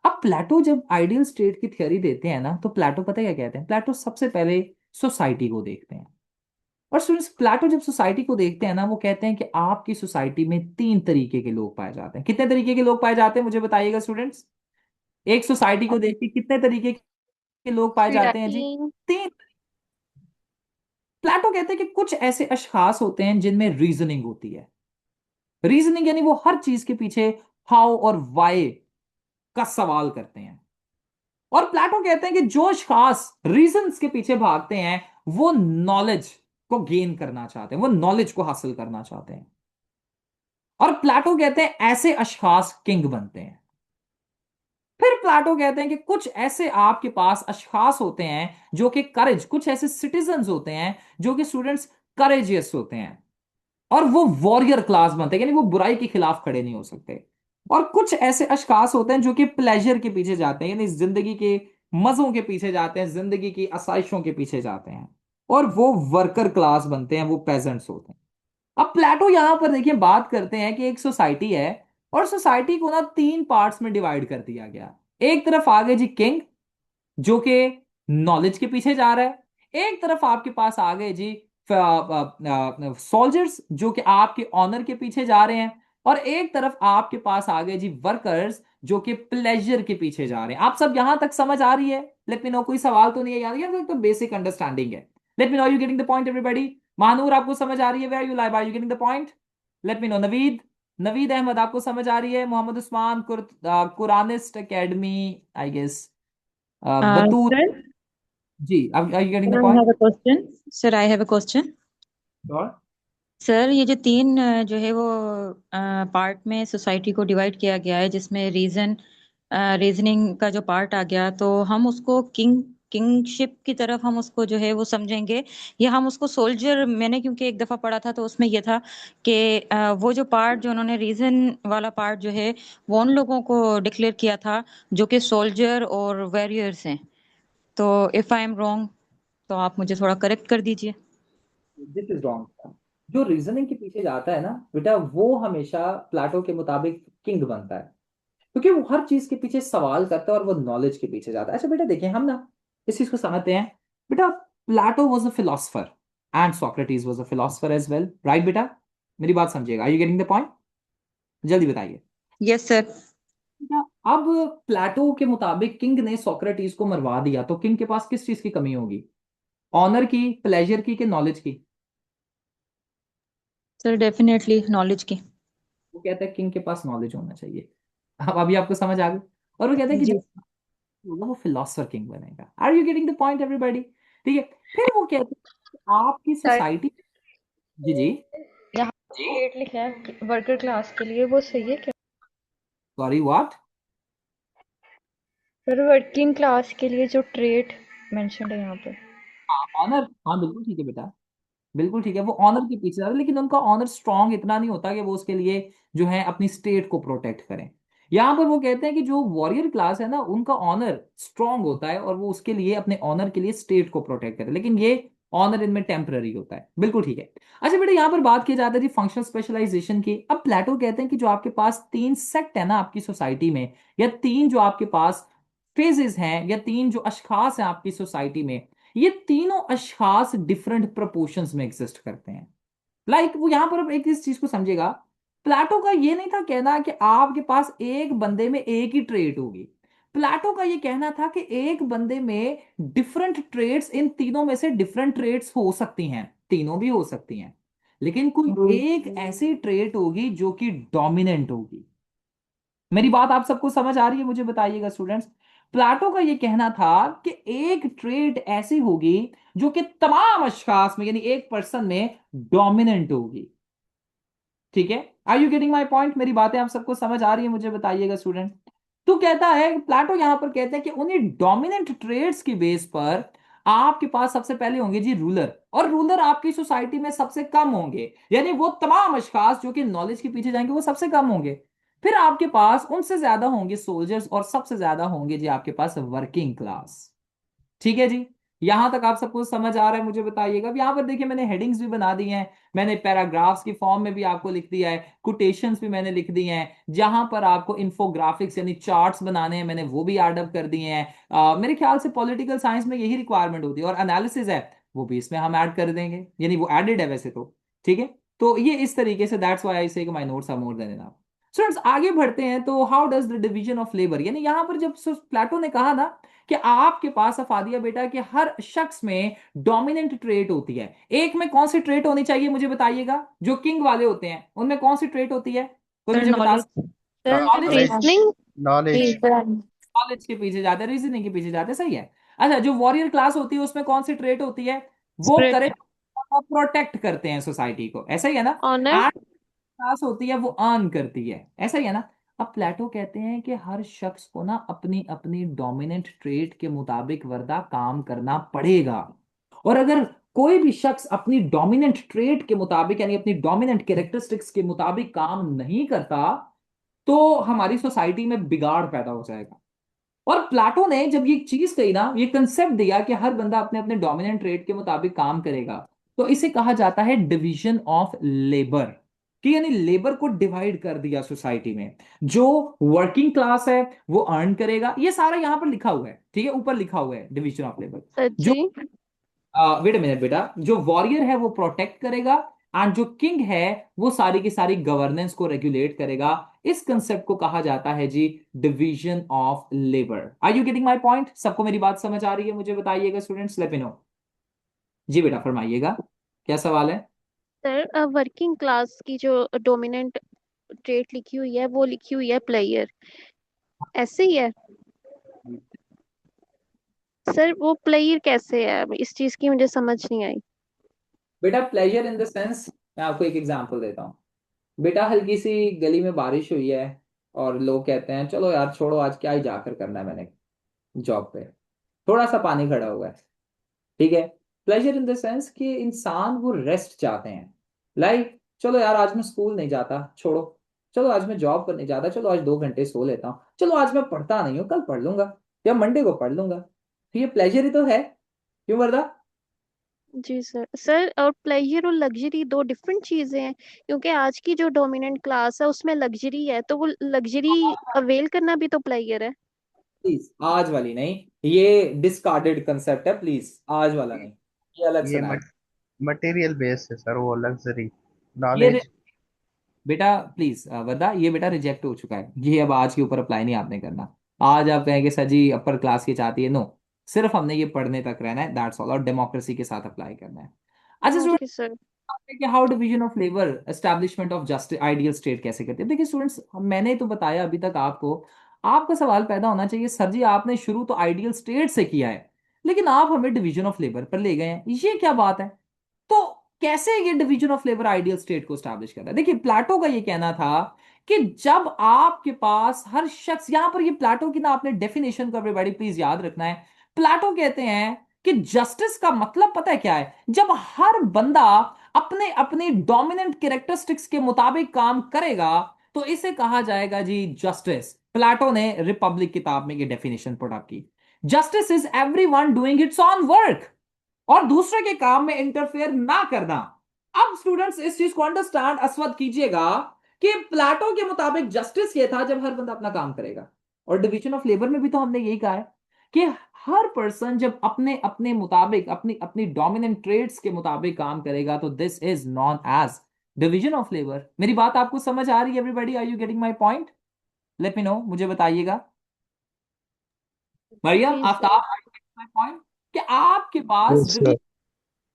अब प्लेटो जब आइडियल स्टेट की थियरी देते हैं ना, तो प्लेटो पता है क्या कहते हैं? प्लेटो सबसे पहले सोसाइटी को देखते हैं, और स्टूडेंट्स प्लेटो जब सोसाइटी को देखते हैं ना, वो कहते हैं कि आपकी सोसाइटी में 3 तरीके के लोग पाए जाते हैं। कितने तरीके के लोग पाए जाते हैं मुझे बताइएगा स्टूडेंट्स? एक सोसाइटी को देख के कितने तरीके के लोग पाए जाते हैं जी? 3। प्लेटो कहते हैं कि कुछ ऐसे अशखास होते हैं जिनमें रीजनिंग होती है। रीजनिंग यानी वो हर चीज के पीछे हाउ और वाई का सवाल करते हैं, और प्लेटो कहते हैं कि जो खास रीजंस के पीछे भागते हैं वो नॉलेज को गेन करना चाहते हैं, वो नॉलेज को हासिल करना चाहते हैं, और प्लेटो कहते हैं ऐसे अशखास किंग बनते हैं। फिर प्लेटो कहते हैं कि कुछ ऐसे आपके पास अशखास होते हैं जो कि करेज, कुछ ऐसे सिटीजन्स होते हैं जो कि स्टूडेंट्स करेजियस होते हैं, और वो वॉरियर क्लास बनते हैं, यानी वो बुराई के खिलाफ खड़े नहीं हो सकते। और कुछ ऐसे अशखास होते हैं जो कि प्लेजर के पीछे जाते हैं, यानी जिंदगी के मजों के पीछे जाते हैं, जिंदगी की आसाइशों के पीछे जाते हैं। और वो वर्कर क्लास बनते हैं, वो पेजेंट्स होते हैं। अब प्लेटो यहां पर देखिए बात करते हैं कि एक सोसाइटी है, और सोसाइटी को ना तीन पार्ट्स में डिवाइड कर दिया गया। एक तरफ आ गए जी किंग, जो कि नॉलेज के पीछे जा रहा है। एक तरफ आपके पास आ गए जी सोल्जर्स, जो कि आपके ऑनर के पीछे जा रहे हैं। और एक तरफ आपके पास आ गए जी वर्कर्स, जो कि प्लेजर के पीछे जा रहे हैं। आप सब यहां तक समझ आ रही है? लेट मी नो, कोई सवाल तो नहीं है यार, ये तो बेसिक अंडरस्टैंडिंग है। Let me know, you getting the point everybody? Mahnoor, आपको समझ आ रही है? Where you live, are you getting the point? Let me know. Naveed, Naveed Ahmed, आपको समझ आ रही है? Mohammad Usman, Quranist academy, I guess, Batool. Sir, जी, are you getting the I point? have a question. Sir, I have a question. और सर, ये जो तीन जो है वो पार्ट में सोसाइटी को डिवाइड किया गया है, जिसमें रीजनिंग का जो पार्ट आ गया, तो हम उसको किंगशिप की तरफ हम उसको जो है वो समझेंगे, या हम उसको सोल्जर? मैंने क्योंकि एक दफा पढ़ा था तो उसमें ये था कि वो जो पार्ट जो उन्होंने रीजन वाला पार्ट जो है वो उन लोगों को डिक्लेयर किया था जो कि सोल्जर और वॉरियर्स हैं। तो इफ आई एम रॉन्ग तो आप मुझे थोड़ा करेक्ट कर दीजिए। This is wrong. जो रीजनिंग के पीछे जाता है ना बेटा, वो हमेशा प्लेटो के मुताबिक किंग बनता है, क्योंकि वो हर चीज के पीछे सवाल करता है और वो नॉलेज के पीछे जाता है। अच्छा बेटा देखिए, हम ना इस चीज को समझते हैं। बेटा, Plato was a philosopher and Socrates was a philosopher as well, right बेटा? मेरी बात समझिएगा, are you getting the point? जल्दी बताइए। Yes sir. बेटा, अब प्लेटो के मुताबिक किंग ने सोक्रेटिस को मरवा दिया, तो किंग के पास किस चीज की कमी होगी? ऑनर की, प्लेजर की, कि नॉलेज की? सर डेफिनेटली नॉलेज की। वो कहता है किंग के पास नॉलेज होना चाहिए। अब अभी आपको समझ आ गई। और वो कहता है कि जी। जब होगा वो फिलोसफर किंग बनेगा। Are you getting the point everybody? ठीक है। फिर वो कहते हैं कि आपकी सर, सोसाइटी। जी जी। यहाँ रेट लिखा है वर्कर क्लास के लिए, वो सही है क्या? Sorry, what? Sir, working class के लिए जो ट्रेड मेंशन्ड है यहाँ पे। ऑनर, हाँ बिल्कुल ठीक है बेटा, बिल्कुल ठीक है। वो ऑनर के पीछे जा रहे हैं, लेकिन उनका ऑनर स्ट्रांग इतना नहीं होता कि वो उसके लिए जो है अपनी स्टेट को प्रोटेक्ट करें। यहाँ पर वो कहते हैं कि जो वॉरियर क्लास है ना, उनका ऑनर स्ट्रांग होता है और वो उसके लिए, अपने ऑनर के लिए स्टेट को प्रोटेक्ट करे, लेकिन ये ऑनर इनमें टेम्पररी होता है। बिल्कुल ठीक है। अच्छा बेटा, यहाँ पर बात की जाती है जी फंक्शनल स्पेशलाइजेशन की। अब प्लेटो कहते हैं कि जो आपके पास तीन सेक्ट है ना आपकी सोसाइटी में, या तीन जो आपके पास फेजेस हैं, या तीन जो अशखास हैं आपकी सोसाइटी में, ये तीनों अशखास डिफरेंट प्रोपोर्शंस में एग्जिस्ट करते हैं। वो यहां पर अब एक इस चीज को समझेगा। प्लाटो का ये नहीं था कहना कि आपके पास एक बंदे में एक ही ट्रेट होगी। प्लाटो का ये कहना था कि एक बंदे में डिफरेंट ट्रेट्स, इन तीनों में से डिफरेंट ट्रेट्स हो सकती हैं, तीनों भी हो सकती हैं, लेकिन कोई एक ऐसी ट्रेट होगी जो कि डोमिनेंट होगी। मेरी बात आप सबको समझ आ रही है? मुझे बताइएगा स्टूडेंट्स। प्लाटो का ये कहना था कि एक ट्रेड ऐसी होगी जो कि तमाम अशखास में, यानी एक पर्सन में डोमिनेंट होगी। ठीक है? Are you getting my point? मेरी बातें आप सबको समझ आ रही है? मुझे बताइएगा स्टूडेंट। तो कहता है, प्लाटो यहां पर कहते हैं कि उन्हीं डोमिनेंट ट्रेड्स की बेस पर आपके पास सबसे पहले होंगे जी रूलर, और रूलर आपकी सोसाइटी में सबसे कम होंगे, यानी वो तमाम अशखास जो कि नॉलेज के पीछे जाएंगे वो सबसे कम होंगे। फिर आपके पास उनसे ज्यादा होंगे सोल्जर्स, और सबसे ज्यादा होंगे जी आपके पास वर्किंग क्लास। ठीक है जी? यहां तक आप सबको समझ आ रहा है? मुझे बताइएगा। अब यहां पर देखिए, मैंने हेडिंग्स भी बना दी हैं, मैंने पैराग्राफ्स की फॉर्म में भी आपको लिख दिया है, कोटेशंस भी मैंने लिख दी हैं। जहां पर आपको इंफोग्राफिक्स यानी चार्ट्स बनाने हैं, मैंने वो भी ऐड अप कर दिए हैं। मेरे ख्याल से पॉलिटिकल साइंस में यही रिक्वायरमेंट होती है, और एनालिसिस है वो भी इसमें हम ऐड कर देंगे, यानी वो एडेड है वैसे तो। ठीक है? तो ये इस तरीके से, that's why I say my notes are more than enough. Students आगे बढ़ते हैं। तो how does the division of labour, यानी यहां पर जब प्लेटो ने कहा ना कि आपके पास अफादिया बेटा कि हर शख्स में डोमिनेंट ट्रेट होती है, एक में कौन सी ट्रेट होनी चाहिए मुझे बताइएगा? जो किंग वाले होते हैं उनमें कौन सी ट्रेट होती है? कोई सर मुझे बता नॉलेज। सकता? Sir, knowledge. Reasoning. Knowledge. Knowledge के पीछे जाते हैं, रीजनिंग के पीछे जाते हैं, सही है। अच्छा, जो वॉरियर क्लास होती है उसमें कौन सी ट्रेट होती है? वो स्प्रिट। करेक्ट, प्रोटेक्ट करते हैं सोसाइटी को, ऐसा ही है ना? ऑनर। क्लास होती है वो अर्न करती है, ऐसा ही है ना? अब प्लेटो कहते हैं कि हर शख्स को ना अपनी अपनी डोमिनेंट ट्रेट के मुताबिक वर्दा काम करना पड़ेगा, और अगर कोई भी शख्स अपनी डोमिनेंट ट्रेट के मुताबिक, यानी अपनी डोमिनेंट कैरेक्टरिस्टिक्स के मुताबिक काम नहीं करता, तो हमारी सोसाइटी में बिगाड़ पैदा हो जाएगा। और प्लाटो ने जब ये चीज कही ना, ये कंसेप्ट दिया कि हर बंदा अपने अपने डोमिनेंट ट्रेड के मुताबिक काम करेगा, तो इसे कहा जाता है डिवीजन ऑफ लेबर। कि यानी लेबर को डिवाइड कर दिया सोसाइटी में। जो वर्किंग क्लास है वो अर्न करेगा, ये सारा यहां पर लिखा हुआ है, ठीक है, ऊपर लिखा हुआ है डिवीजन ऑफ लेबर। जो जी। वेट अ मिनट बेटा, जो वॉरियर है वो प्रोटेक्ट करेगा, एंड जो किंग है वो सारी की सारी गवर्नेंस को रेगुलेट करेगा। इस कंसेप्ट को कहा जाता है जी division of labour. Are you getting my point? सबको मेरी बात समझ आ रही है? मुझे बताइएगा स्टूडेंट्स, लेट मी नो। जी बेटा फरमाइएगा, क्या सवाल है? सर वर्किंग क्लास की जो डोमिनेंट ट्रेट लिखी हुई है वो लिखी हुई है प्लेयर, ऐसे ही है सर? वो प्लेयर कैसे है? अब इस चीज की मुझे समझ नहीं आई। बेटा प्लेजर इन द सेंस, मैं आपको एक एग्जांपल देता हूँ। बेटा हल्की सी गली में बारिश हुई है, और लोग कहते हैं चलो यार छोड़ो, आज क्या ही जाकर करना है, मैंने जॉब पे थोड़ा सा पानी खड़ा हुआ है, ठीक है। प्लेजर इन द सेंस कि इंसान वो रेस्ट चाहते हैं। लाइक चलो यार आज मैं स्कूल नहीं जाता, छोड़ो। चलो आज मैं जॉब पर नहीं जाता, चलो आज 2 घंटे सो लेता हूँ। चलो आज मैं पढ़ता नहीं हूँ, कल पढ़ लूंगा, या मंडे को पढ़ लूंगा। तो ये प्लेजर ही तो है, क्यों वर्दा? जी सर। सर और प्लेजर और लग्जरी दो डिफरेंट चीजें हैं, क्योंकि आज की जो डोमिनेंट क्लास है उसमें लग्जरी है, तो वो लग्जरी अवेल करना भी तो प्लेजर है। प्लीज आज वाली नहीं, ये डिस्कार्डेड कंसेप्ट है, प्लीज आज वाला नहीं, ये अलग ये सुना है। मटेरियल बेस्ड है सर, वो लग्जरी ये नॉलेज। बेटा प्लीज वर्दा, ये बेटा रिजेक्ट हो चुका है, ये अब आज के ऊपर अप्लाई नहीं आपने करना। आज आप कहेंगे सर जी अपर क्लास की चाहती है, नो। सिर्फ हमने ये पढ़ने तक रहना है, दैट्स ऑल, और डेमोक्रेसी के साथ अप्लाई करना है। अच्छा okay sir. Student, how division of labour establishment of just ideal state कैसे करते हैं? देखिए स्टूडेंट्स, मैंने तो बताया अभी तक आपको। आपका सवाल पैदा होना चाहिए सर जी आपने शुरू तो आइडियल स्टेट से किया है, लेकिन आप हमें डिवीजन ऑफ लेबर पर ले गए हैं, ये क्या बात है? तो कैसे ये division of labour ideal state को स्टैब्लिश करता है? देखिए प्लाटो का ये कहना था कि जब आपके पास हर शख्स, यहां पर ये प्लाटो की ना, आपने डेफिनेशन को एवरीबॉडी प्लीज याद रखना है। प्लाटो कहते हैं कि जस्टिस का मतलब पता है क्या है? जब हर बंदा अपने अपने डोमिनेंट कैरेक्टरिस्टिक्स के मुताबिक काम करेगा, तो इसे कहा जाएगा जी जस्टिस। प्लाटो ने रिपब्लिक किताब में ये डेफिनेशन पुट अप की। Justice is everyone doing it's on work, और दूसरे के काम में इंटरफेयर ना करना। अब स्टूडेंट्स इस चीज को अंडरस्टैंड अस्वद कीजिएगा कि प्लाटो के मुताबिक जस्टिस ये था जब हर बंदा अपना काम करेगा। और डिवीजन ऑफ लेबर में भी तो हमने यही कहा है कि हर पर्सन जब अपने अपने मुताबिक, अपनी अपनी डोमिनेंट ट्रेड्स के मुताबिक काम करेगा, तो this is known as division of labour. मेरी बात आपको समझ आ रही है everybody? Are you getting my point? Let me know, मुझे बताइएगा। मरियम, जी sir. Aftab, are you getting my point? कि आपके पास Yes, sir.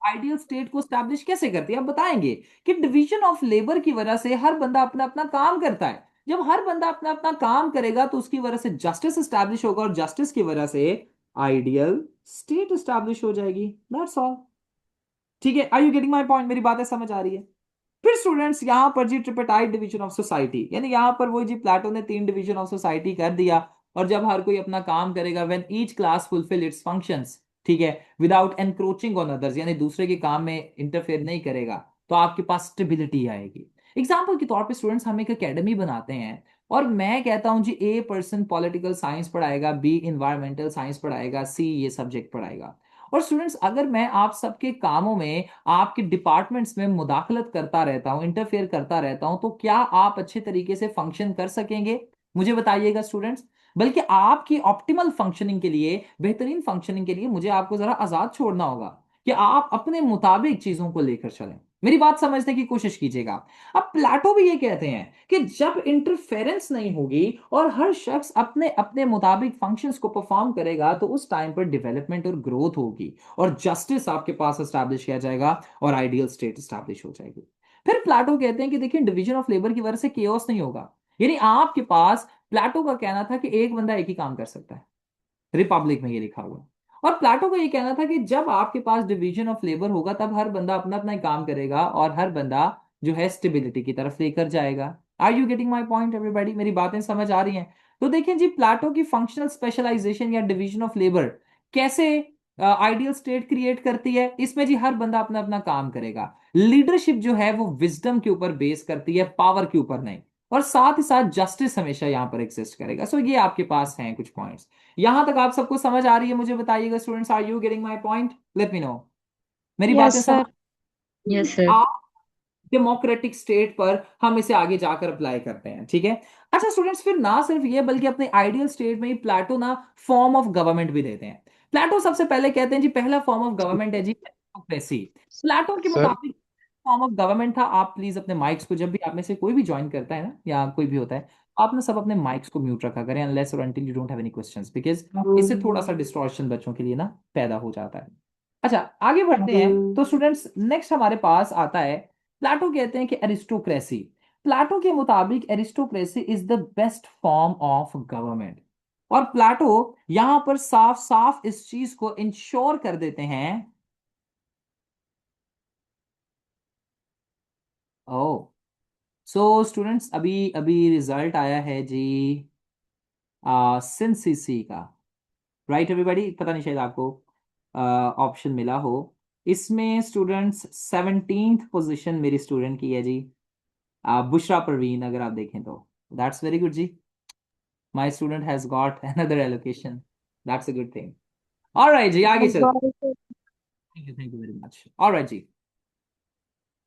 आइडियल स्टेट को स्टैब्लिश कैसे करती है? आप बताएंगे कि डिवीजन ऑफ लेबर की वजह से हर बंदा अपना अपना काम करता है। जब हर बंदा अपना अपना काम करेगा तो उसकी वजह से जस्टिस स्टैब्लिश होगा, और जस्टिस की वजह से आइडियल स्टेट स्टैब्लिश हो जाएगी, दैट्स ऑल। ठीक है, are you getting my point? मेरी बातें समझ आ रही है? फिर स्टूडेंट्स यहां पर जी ट्रिपेटाइट डिवीजन ऑफ सोसाइटी, यानी यहां पर वो जी प्लेटो ने 3 डिवीजन ऑफ सोसाइटी कर दिया। और जब हर कोई अपना काम करेगा, when each class fulfil it's functions, ठीक है, विदाउट एनक्रोचिंग ऑन अदर्स, यानी दूसरे के काम में इंटरफेयर नहीं करेगा, तो आपके पास स्टेबिलिटी आएगी। एग्जाम्पल के तौर पे स्टूडेंट्स, हम एक एकेडमी बनाते हैं, और मैं कहता हूं जी ए पर्सन पॉलिटिकल साइंस पढ़ाएगा, बी इन्वायरमेंटल साइंस पढ़ाएगा, सी ये सब्जेक्ट पढ़ाएगा। और स्टूडेंट्स अगर मैं आप सबके कामों में, आपके डिपार्टमेंट्स में मुदाखलत करता रहता हूं, इंटरफेयर करता रहता हूं, तो क्या आप अच्छे तरीके से फंक्शन कर सकेंगे? मुझे बताइएगा स्टूडेंट्स। बल्कि आपकी ऑप्टिमल फंक्शनिंग के लिए, बेहतरीन फंक्शनिंग के लिए, मुझे आपको जरा आजाद छोड़ना होगा कि आप अपने मुताबिक चीजों को लेकर चलें। मेरी बात समझने की कोशिश कीजिएगा। अब प्लाटो भी ये कहते हैं कि जब इंटरफेरेंस नहीं होगी और हर शख्स अपने अपने मुताबिक फंक्शंस को परफॉर्म करेगा, तो उस टाइम पर डेवलपमेंट और ग्रोथ होगी, और जस्टिस आपके पास एस्टैब्लिश किया जाएगा, और आइडियल स्टेट एस्टैब्लिश हो जाएगी। फिर प्लाटो कहते हैं कि देखिए डिवीजन ऑफ लेबर की वजह से केओस नहीं होगा। यानी आपके पास, प्लाटो का कहना था कि एक बंदा एक ही काम कर सकता है, रिपब्लिक में ये लिखा हुआ है। और प्लाटो का ये कहना था कि जब आपके पास डिवीजन ऑफ लेबर होगा, तब हर बंदा अपना अपना ही काम करेगा, और हर बंदा जो है स्टेबिलिटी की तरफ लेकर जाएगा। Are you getting my point everybody? मेरी बातें समझ आ रही हैं? तो देखिए जी, प्लाटो की फंक्शनल स्पेशलाइजेशन या डिवीजन ऑफ लेबर कैसे आइडियल स्टेट क्रिएट करती है? इसमें जी हर बंदा अपना अपना काम करेगा। लीडरशिप जो है वो विजडम के ऊपर बेस करती है, पावर के ऊपर नहीं। और साथ ही साथ जस्टिस हमेशा यहाँ पर एग्जिस्ट करेगा। सो ये आपके पास हैं कुछ पॉइंट्स। यहां तक आप सबको समझ आ रही है? मुझे बताइएगा students, are you getting my point? Let me know. मेरी यस बातें समझ? सर। Yes sir. आप डेमोक्रेटिक स्टेट पर हम इसे आगे जाकर अप्लाई करते हैं, ठीक है। अच्छा स्टूडेंट्स, फिर ना सिर्फ ये बल्कि अपने आइडियल स्टेट में ही प्लेटो ना फॉर्म ऑफ गवर्नमेंट भी देते हैं। प्लेटो सबसे पहले कहते हैं जी पहला फॉर्म ऑफ गवर्नमेंट है जी डेमोक्रेसी। प्लेटो के सर मुताबिक फॉर्म ऑफ गवर्नमेंट था, आप प्लीज अपने माइक्स को, जब भी आप में से कोई भी ज्वाइन करता है ना या कोई भी होता है, आप ना सब अपने माइक्स को म्यूट रखा करें अनलेस और until you don't have any questions, because इससे थोड़ा सा डिस्टॉर्शन बच्चों के लिए ना पैदा हो जाता है। अच्छा आगे बढ़ते हैं तो स्टूडेंट्स, नेक्स्ट हमारे पास आता है, प्लाटो कहते हैं कि एरिस्टोक्रेसी। प्लाटो के मुताबिक aristocracy is the best form of government. और प्लाटो यहां पर साफ साफ इस चीज को इंश्योर कर देते हैं। ओ सो स्टूडेंट्स, अभी अभी रिजल्ट आया है जी सिंसीसी का, राइट एवरीबॉडी? पता नहीं शायद आपको ऑप्शन मिला हो। इसमें स्टूडेंट्स 17th पोजीशन मेरी स्टूडेंट की है जी, बुशरा परवीन, अगर आप देखें तो। दैट्स वेरी गुड जी, my student has got another allocation, that's a good thing. Alright जी, आगे चल, thank you very much. Alright जी,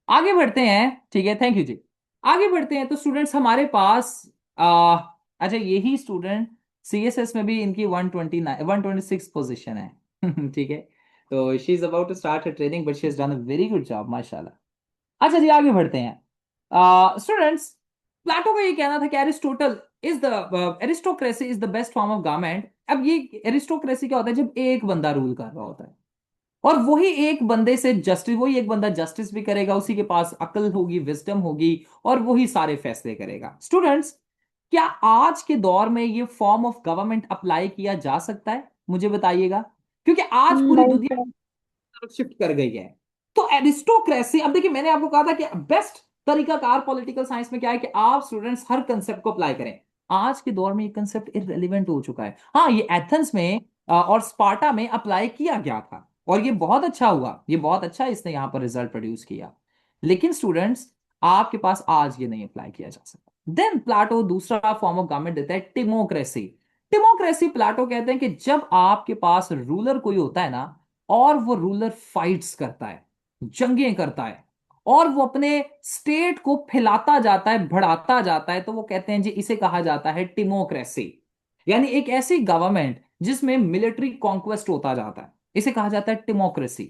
आगे बढ़ते हैं, ठीक है, थैंक यू जी। आगे बढ़ते हैं तो स्टूडेंट्स हमारे पास अच्छा यही स्टूडेंट सीएसएस में भी इनकी 129 126 पोजीशन है ठीक है। तो she is about to start her training but she has done a very good job माशाल्लाह। अच्छा जी, आगे बढ़ते हैं। स्टूडेंट्स, प्लेटो का ये कहना था कि Aristotle is the aristocracy is the best form of government. अब ये एरिस्टोक्रेसी क्या होता है? जब एक बंदा रूल कर रहा होता है और वही एक बंदे से जस्टिस, वही एक बंदा जस्टिस भी करेगा, उसी के पास अकल होगी, विजडम होगी, और वही सारे फैसले करेगा। स्टूडेंट्स, क्या आज के दौर में ये फॉर्म ऑफ गवर्नमेंट अप्लाई किया जा सकता है? मुझे बताइएगा, क्योंकि आज पूरी नहीं दुनिया सर। शिफ्ट कर गई है। तो एरिस्टोक्रेसी, अब देखिए मैंने आपको कहा था कि बेस्ट तरीकाकार पॉलिटिकल साइंस में क्या है कि आप स्टूडेंट्स हर कंसेप्ट को अप्लाई करें। आज के दौर में ये कंसेप्ट इररिलेवेंट हो चुका है। हाँ, ये एथेंस में और स्पार्टा में अप्लाई किया गया था और ये बहुत अच्छा हुआ, ये बहुत अच्छा इसने यहां पर रिजल्ट प्रोड्यूस किया। लेकिन स्टूडेंट्स, आपके पास आज ये नहीं अप्लाई किया जा सकता। देन प्लाटो दूसरा फॉर्म ऑफ गवर्नमेंट देता है, टिमोक्रेसी। टिमोक्रेसी प्लाटो कहते हैं कि जब आपके पास रूलर कोई होता है ना और वो रूलर फाइट्स करता है, जंगें करता है, और वो अपने स्टेट को फैलाता जाता है, बढ़ाता जाता है, तो वो कहते हैं जी इसे कहा जाता है टिमोक्रेसी। यानी एक ऐसी गवर्नमेंट जिसमें मिलिट्री कॉन्क्वेस्ट होता जाता है, इसे कहा जाता है टिमोक्रेसी।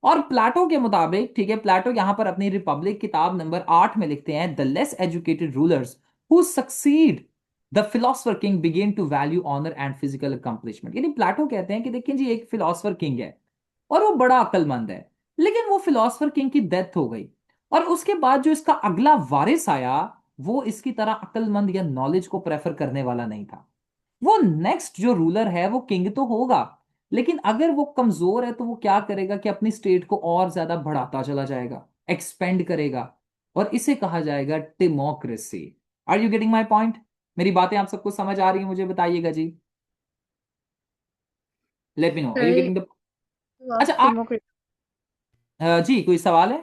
और प्लाटो के मुताबिक, ठीक है, प्लाटो यहां पर अपनी रिपब्लिक किताब नंबर 8 में लिखते हैं, the less educated rulers who succeed the philosopher king begin to value honour and physical accomplishment. यानी प्लाटो कहते हैं कि देखिए जी, एक फिलोसफर किंग है और वो बड़ा अक्लमंद है, लेकिन वो फिलोसफर किंग की डेथ हो गई और उसके बाद जो इसका अगला वारिस आया वो इसकी तरह अक्लमंद या नॉलेज को प्रेफर करने वाला नहीं था। वो नेक्स्ट जो रूलर है वो किंग तो होगा, लेकिन अगर वो कमजोर है तो वो क्या करेगा कि अपनी स्टेट को और ज्यादा बढ़ाता चला जाएगा, एक्सपेंड करेगा, और इसे कहा जाएगा democracy. Are you getting my point? मेरी बातें आप सबको समझ आ रही है? मुझे बताइएगा जी, let me know, are you sir getting the? तो आप अच्छा डेमोक्रेसी, जी कोई सवाल है?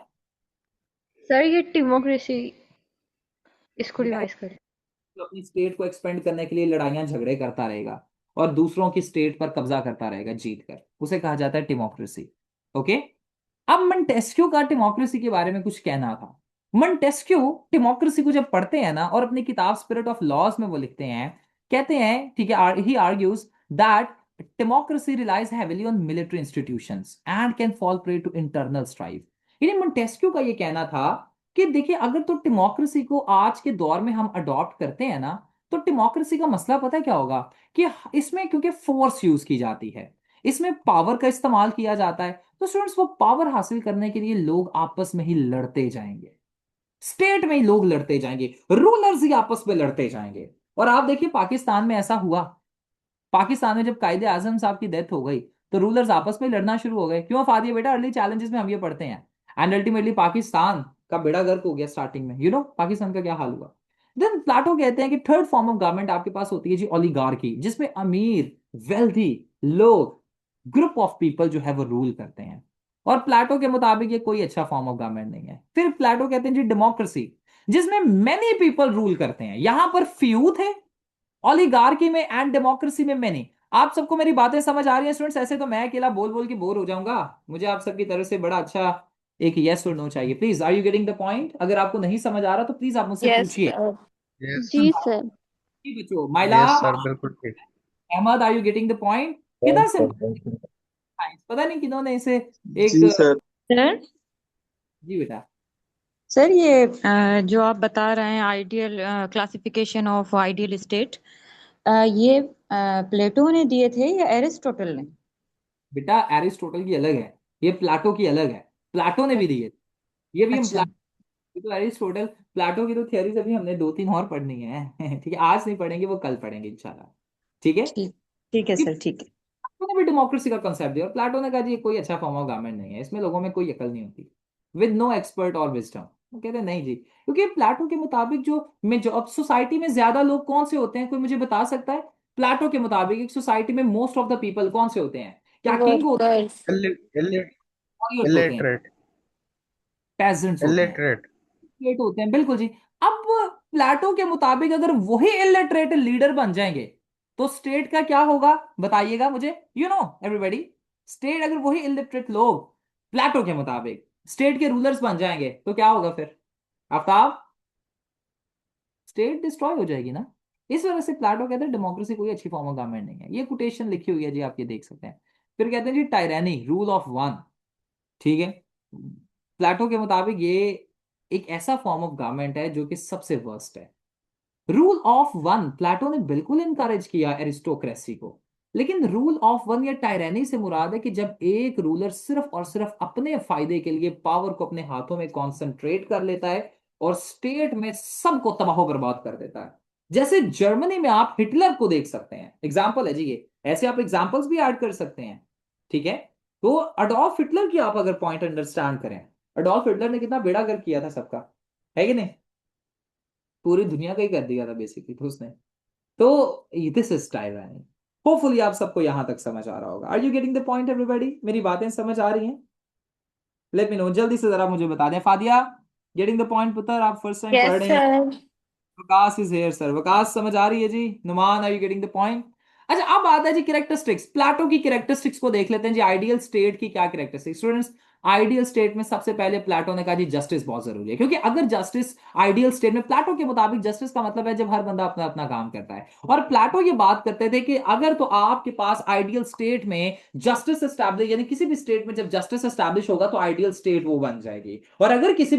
सर ये डेमोक्रेसी इसको रिवाइज करें। तो अपनी स्टेट को एक्सपेंड करने के लिए लड़ाइयां झगड़े करता रहेगा और दूसरों की स्टेट पर कब्जा करता रहेगा जीत कर, उसे कहा जाता है डेमोक्रेसी। ओके। अब मंटेस्क्यू का डेमोक्रेसी के बारे में कुछ कहना था। मंटेस्क्यू डेमोक्रेसी को जब पढ़ते हैं ना, और अपनी किताब स्पिरिट ऑफ लॉज में वो लिखते हैं, कहते हैं, ठीक है, he argues that democracy relies heavily on military institutions and can fall prey to internal strife. यानी मंटेस्क्यू का ये कहना था कि देखिए, अगर तो डेमोक्रेसी को आज के दौर में हम अडॉप्ट करते हैं ना, तो डेमोक्रेसी का मसला पता है क्या होगा कि इसमें क्योंकि फोर्स यूज की जाती है, इसमें पावर का इस्तेमाल किया जाता है, तो स्टूडेंट्स वो पावर हासिल करने के लिए लोग आपस में ही लड़ते जाएंगे, स्टेट में ही लोग लड़ते जाएंगे, रूलर्स ही आपस में लड़ते जाएंगे। और आप देखिए पाकिस्तान में ऐसा हुआ। पाकिस्तान में जब कायदे आजम साहब की डेथ हो गई तो रूलर्स आपस में लड़ना शुरू हो गए। क्यों फादिया बेटा? अर्ली चैलेंजेस में हम ये पढ़ते हैं, एंड अल्टीमेटली पाकिस्तान का बेड़ा गर्क हो गया स्टार्टिंग में। पाकिस्तान का क्या हाल हुआ। देन प्लाटो कहते हैं कि थर्ड फॉर्म ऑफ गवर्नमेंट आपके पास होती है जी ओलिगार्की, जिसमें अमीर, वेल्दी लोग, ग्रुप ऑफ पीपल जो है वो रूल करते हैं। और प्लाटो के मुताबिक ये कोई अच्छा फॉर्म ऑफ गवर्नमेंट नहीं है। फिर प्लाटो कहते हैं जी डेमोक्रेसी। जिसमें मेनी पीपल रूल करते हैं। यहां पर फ्यू थे, ओलिगार्की में एंड डेमोक्रेसी में मेनी। आप सबको मेरी बातें समझ आ रही हैं स्टूडेंट्स? ऐसे तो मैं अकेला बोल बोल के बोर हो जाऊंगा। मुझे आप सबकी तरफ से बड़ा अच्छा एक यस और नो चाहिए। Please, are you getting the point? अगर आपको नहीं समझ आ रहा तो प्लीज आप मुझसे यस पूछिए। सर। यस जी सर। बच्चों, माइला, यस सर, बिल्कुल ठीक। Ahmad, are you getting the point? कितना Yes, sir. Simple, Yes, sir. पता नहीं किन्होंने इसे एक। जी सर। सर जी बेटा। सर ये जो आप बता रहे हैं ideal classification of ideal state, ये प्लेटो ने दिए थे या एरिस्टोटल ने? बेटा एरिस्टोटल की अलग है, ये प्लाटो की अलग है। प्लाटो ने भी दी है, ये भी हम अच्छा, ये तो एरिस्टोटल, प्लाटो की तो थियरीज अभी हमने दो तीन और पढ़नी है। ठीक है, आज नहीं पढ़ेंगे, वो कल पढ़ेंगे इंशाल्लाह। ठीक है, ठीक, ठीक है कि सर, ठीक है। प्लाटो ने भी डेमोक्रेसी का कंसेप्ट दिया और प्लाटो ने कहा जी ये कोई अच्छा फॉर्म ऑफ गवर्नमेंट नहीं है, इसमें लोगों में कोई अकल नहीं होती, विद नो एक्सपर्ट और विजडम। वो कहते हैं नहीं जी, क्योंकि प्लाटो के मुताबिक जो अब सोसाइटी में ज्यादा लोग कौन से होते हैं, कोई मुझे बता सकता है? प्लाटो के मुताबिक एक सोसाइटी में मोस्ट ऑफ द पीपल कौन से होते हैं? क्या किंग होते वर्कर्स। हैं, होते हैं, इलिटरेट। पेजेंट्स होते हैं, इलिटरेट। इलिटरेट होते हैं? बिल्कुल जी। अब प्लाटो के मुताबिक अगर वही इलिटरेट लीडर बन जाएंगे तो स्टेट का क्या होगा? बताइएगा मुझे, यू नो एवरीबॉडी। स्टेट अगर वही इलिटरेट लोग प्लाटो के मुताबिक स्टेट के रूलर्स बन जाएंगे तो क्या होगा फिर? आफ्ताब, स्टेट डिस्ट्रॉय हो जाएगी ना। इस वजह से प्लाटो कहते हैं डेमोक्रेसी कोई अच्छी फॉर्म ऑफ गवर्नमेंट नहीं है। ये कोटेशन लिखी हुई है जी, आप ये देख सकते हैं। फिर कहते हैं जी टायरानी, रूल ऑफ वन। ठीक है, प्लाटो के मुताबिक ये एक ऐसा फॉर्म ऑफ गवर्नमेंट है जो कि सबसे वर्स्ट है। रूल ऑफ वन, प्लेटो ने बिल्कुल इनकरेज किया एरिस्टोक्रेसी को, लेकिन रूल ऑफ वन या टायरानी से मुराद है कि जब एक रूलर सिर्फ और सिर्फ अपने फायदे के लिए पावर को अपने हाथों में कॉन्सेंट्रेट कर लेता है और स्टेट में सबको तबाह बर्बाद कर देता है। जैसे जर्मनी में आप हिटलर को देख सकते हैं, एग्जाम्पल है जी ये। ऐसे आप एग्जाम्पल्स भी ऐड कर सकते हैं। ठीक है, तो अडोल्फ हिटलर की आप अगर पॉइंट अंडरस्टैंड करें, अडोल्फ हिटलर ने कितना बेड़ा गर्क किया था सबका, है कि नहीं? पूरी दुनिया का ही कर दिया था बेसिकली तो उसने। तो दिस इज टायरानी। होपफुली आप सबको यहां तक समझ आ रहा होगा। Are you getting the point everybody? मेरी बातें समझ आ रही हैं? लेट मी नो, जल्दी से जरा मुझे बता दें। फादिया, गेटिंग द पॉइंट पुत्र? आप फर्स्ट टाइम पढ़ यस रही हैं। Sir. Waqas is here sir, Waqas समझ आ रही है जी? Noman, are you getting the point? अच्छा, अब आता है जी कैरेक्टरिस्टिक्स। प्लाटो की कैरेक्टरिस्टिक्स को देख लेते हैं जी। आइडियल स्टेट की क्या कैरेक्टरिस्टिक्स स्टूडेंट्स? आइडियल स्टेट में सबसे पहले प्लाटो ने कहा जी जस्टिस बहुत जरूरी है, क्योंकि अगर जस्टिस आइडियल स्टेट में, प्लाटो के मुताबिक जस्टिस का मतलब है जब हर बंदा अपना अपना काम करता है। और प्लाटो ये बात करते थे कि अगर तो आपके पास आइडियल स्टेट में जस्टिस एस्टैब्लिश, यानी किसी भी स्टेट में जब जस्टिस एस्टैब्लिश होगा तो आइडियल स्टेट वो बन जाएगी। और अगर किसी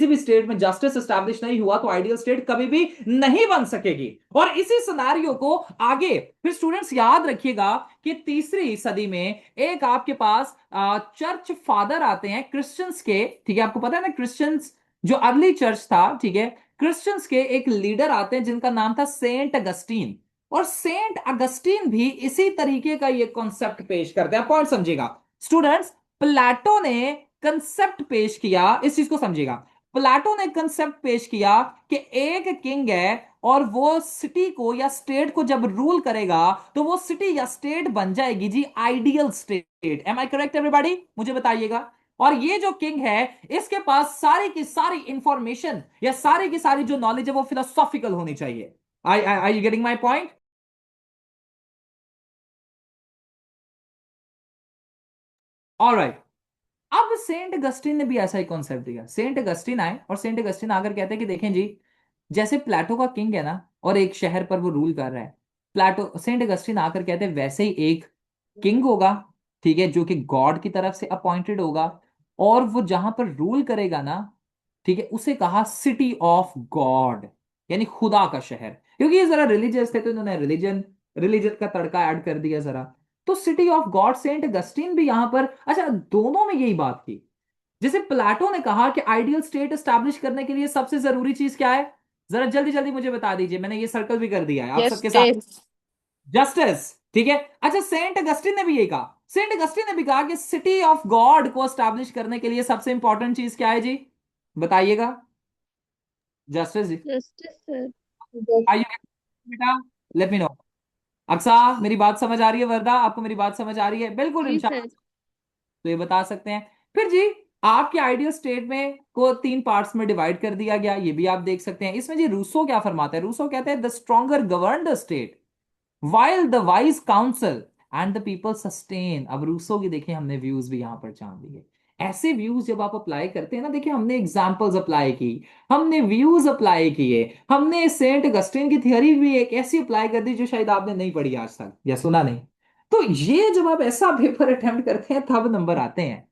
भी स्टेट में जस्टिस एस्टैब्लिश नहीं हुआ तो आइडियल स्टेट कभी भी नहीं बन सकेगी। और इसी सिनेरियो को आगे फिर स्टूडेंट्स याद रखिएगा कि तीसरी सदी में एक आपके पास चर्च फादर आते हैं क्रिश्चियंस के। ठीक है, आपको पता है ना क्रिश्चियंस जो अर्ली चर्च था, ठीक है, क्रिश्चियंस के एक लीडर आते हैं जिनका नाम था सेंट अगस्टीन। और सेंट अगस्टीन भी इसी तरीके का ये कॉन्सेप्ट पेश करते हैं। पॉइंट समझिएगा स्टूडेंट्स, प्लेटो ने कंसेप्ट पेश किया, इस चीज को समझिएगा। प्लेटो ने कंसेप्ट पेश किया कि एक किंग है और वो सिटी को या स्टेट को जब रूल करेगा तो वो सिटी या स्टेट बन जाएगी जी ideal state. Am I correct everybody? मुझे बताइएगा। और ये जो किंग है इसके पास सारी की सारी इंफॉर्मेशन या सारी की सारी जो नॉलेज है वो फिलोसॉफिकल होनी चाहिए। I you getting my point? Alright, अब सेंट अगस्टिन ने भी ऐसा ही कॉन्सेप्ट दिया। सेंट अगस्टिन आए और सेंट अगस्टिन आकर कहते हैं कि देखें जी, जैसे प्लेटो का किंग है ना और एक शहर पर वो रूल कर रहा है, प्लेटो सेंट अगस्टिन आकर कहते हैं वैसे ही एक किंग होगा, ठीक है, जो कि गॉड की तरफ से अपॉइंटेड होगा और वो जहां पर रूल करेगा ना, ठीक है, उसे कहा सिटी ऑफ गॉड, यानी खुदा का शहर। क्योंकि ये जरा रिलीजियस थे तो इन्होंने रिलीजन का तड़का ऐड कर दिया जरा। तो city of God, Saint Augustine भी यहां पर, अच्छा दोनों में यही बात की। जैसे प्लाटो ने कहा कि आइडियल स्टेट एस्टैब्लिश करने के लिए सबसे जरूरी चीज क्या है? जरा जल्दी जल्दी मुझे बता दीजिए, मैंने ये सर्कल भी कर दिया है आप सबके साथ। जस्टिस। जस्टिस, ठीक है। अच्छा, सेंट अगस्टिन ने भी यही कहा। सेंट अगस्टिन ने भी कहा कि सिटी ऑफ गॉड को एस्टैब्लिश करने के लिए सबसे इंपॉर्टेंट चीज क्या है जी? बताइएगा। Justice G, justice sir. आइए बेटा, लेट मी नो। अक्सा, मेरी बात समझ आ रही है? वरदा, आपको मेरी बात समझ आ रही है? बिल्कुल जी इंशाल्लाह। सर। तो ये बता सकते हैं फिर जी। आपके आइडियल स्टेट में को 3 पार्ट्स में डिवाइड कर दिया गया, ये भी आप देख सकते हैं। इसमें जी रूसो क्या फरमाता है, रूसो कहते हैं the stronger govern the state while the wise council and the people sustain. अब रूसो की देखिए हमने व्यूज भी यहां पर जान लिए। ऐसे व्यूज जब आप अप्लाई करते हैं ना, देखिए हमने एग्जांपल्स अप्लाई की, हमने व्यूज अप्लाई किए, हमने सेंट अगस्टिन की थियरी भी एक ऐसी अप्लाई कर दी जो शायद आपने नहीं पढ़ी आज तक या सुना नहीं। तो ये जब आप ऐसा पेपर अटेम्प्ट करते हैं तब नंबर आते हैं।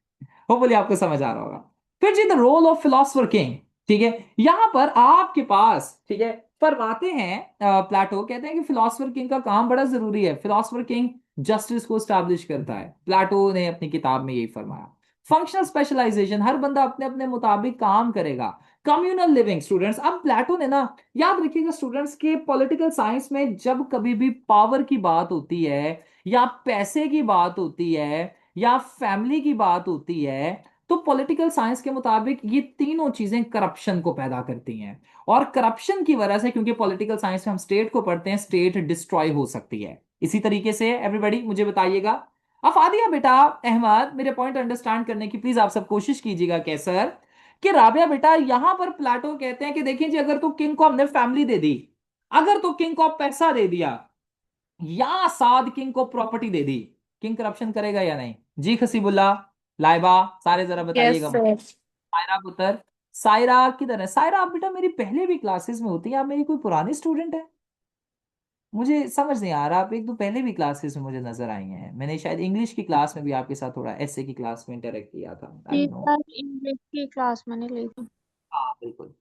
होपफुली आपको समझ आ रहा होगा। फिर जी the role of philosopher king, ठीक है, यहां पर आपके पास, ठीक है, फरमाते हैं प्लेटो कहते हैं कि फिलोसफर किंग का काम बड़ा जरूरी है। फिलोसफर किंग जस्टिस को स्टैब्लिश करता है, प्लेटो ने अपनी किताब में यही फरमाया। फंक्शनल स्पेशलाइजेशन, हर बंदा अपने अपने मुताबिक काम करेगा। कम्युनल लिविंग स्टूडेंट्स, अब प्लेटो ने ना, याद रखिएगा स्टूडेंट्स के पॉलिटिकल साइंस में जब कभी भी पावर की बात होती है या पैसे की बात होती है या फैमिली की बात होती है, तो पॉलिटिकल साइंस के मुताबिक ये तीनों चीजें करप्शन को पैदा करती हैं। और करप्शन की वजह से, क्योंकि पॉलिटिकल साइंस में हम स्टेट को पढ़ते हैं, स्टेट डिस्ट्रॉय हो सकती है। इसी तरीके से एवरीबॉडी मुझे बताइएगा, अफादिया बेटा, अहमद, मेरे पॉइंट अंडरस्टैंड करने की प्लीज आप सब कोशिश कीजिएगा। कैसर कि राबिया बेटा, यहां पर प्लेटो कहते हैं कि देखिए जी, अगर तो किंग को हमने फैमिली दे दी, अगर तो किंग को पैसा दे दिया, या साद किंग को प्रॉपर्टी दे दी, किंग करप्शन करेगा या नहीं? जी खसीबुल्ला, लाइबा, सारे जरा यस बताइएगा। सर। सायरा पुत्र, सायरा किधर है? सायरा आप बेटा मेरी पहले भी क्लासेस में होती है, आप मेरी कोई पुरानी स्टूडेंट है? मुझे समझ नहीं आ रहा, आप एक दो पहले भी क्लासेस में मुझे नजर आई हैं, मैंने शायद इंग्लिश की क्लास में भी आपके साथ थोड़ा ऐसे की क्लास में इंटरेक्ट किया था, आई जी डोंट नो। सर, इंग्लिश की क्लास मैंने ली थी। हाँ बिल्कुल।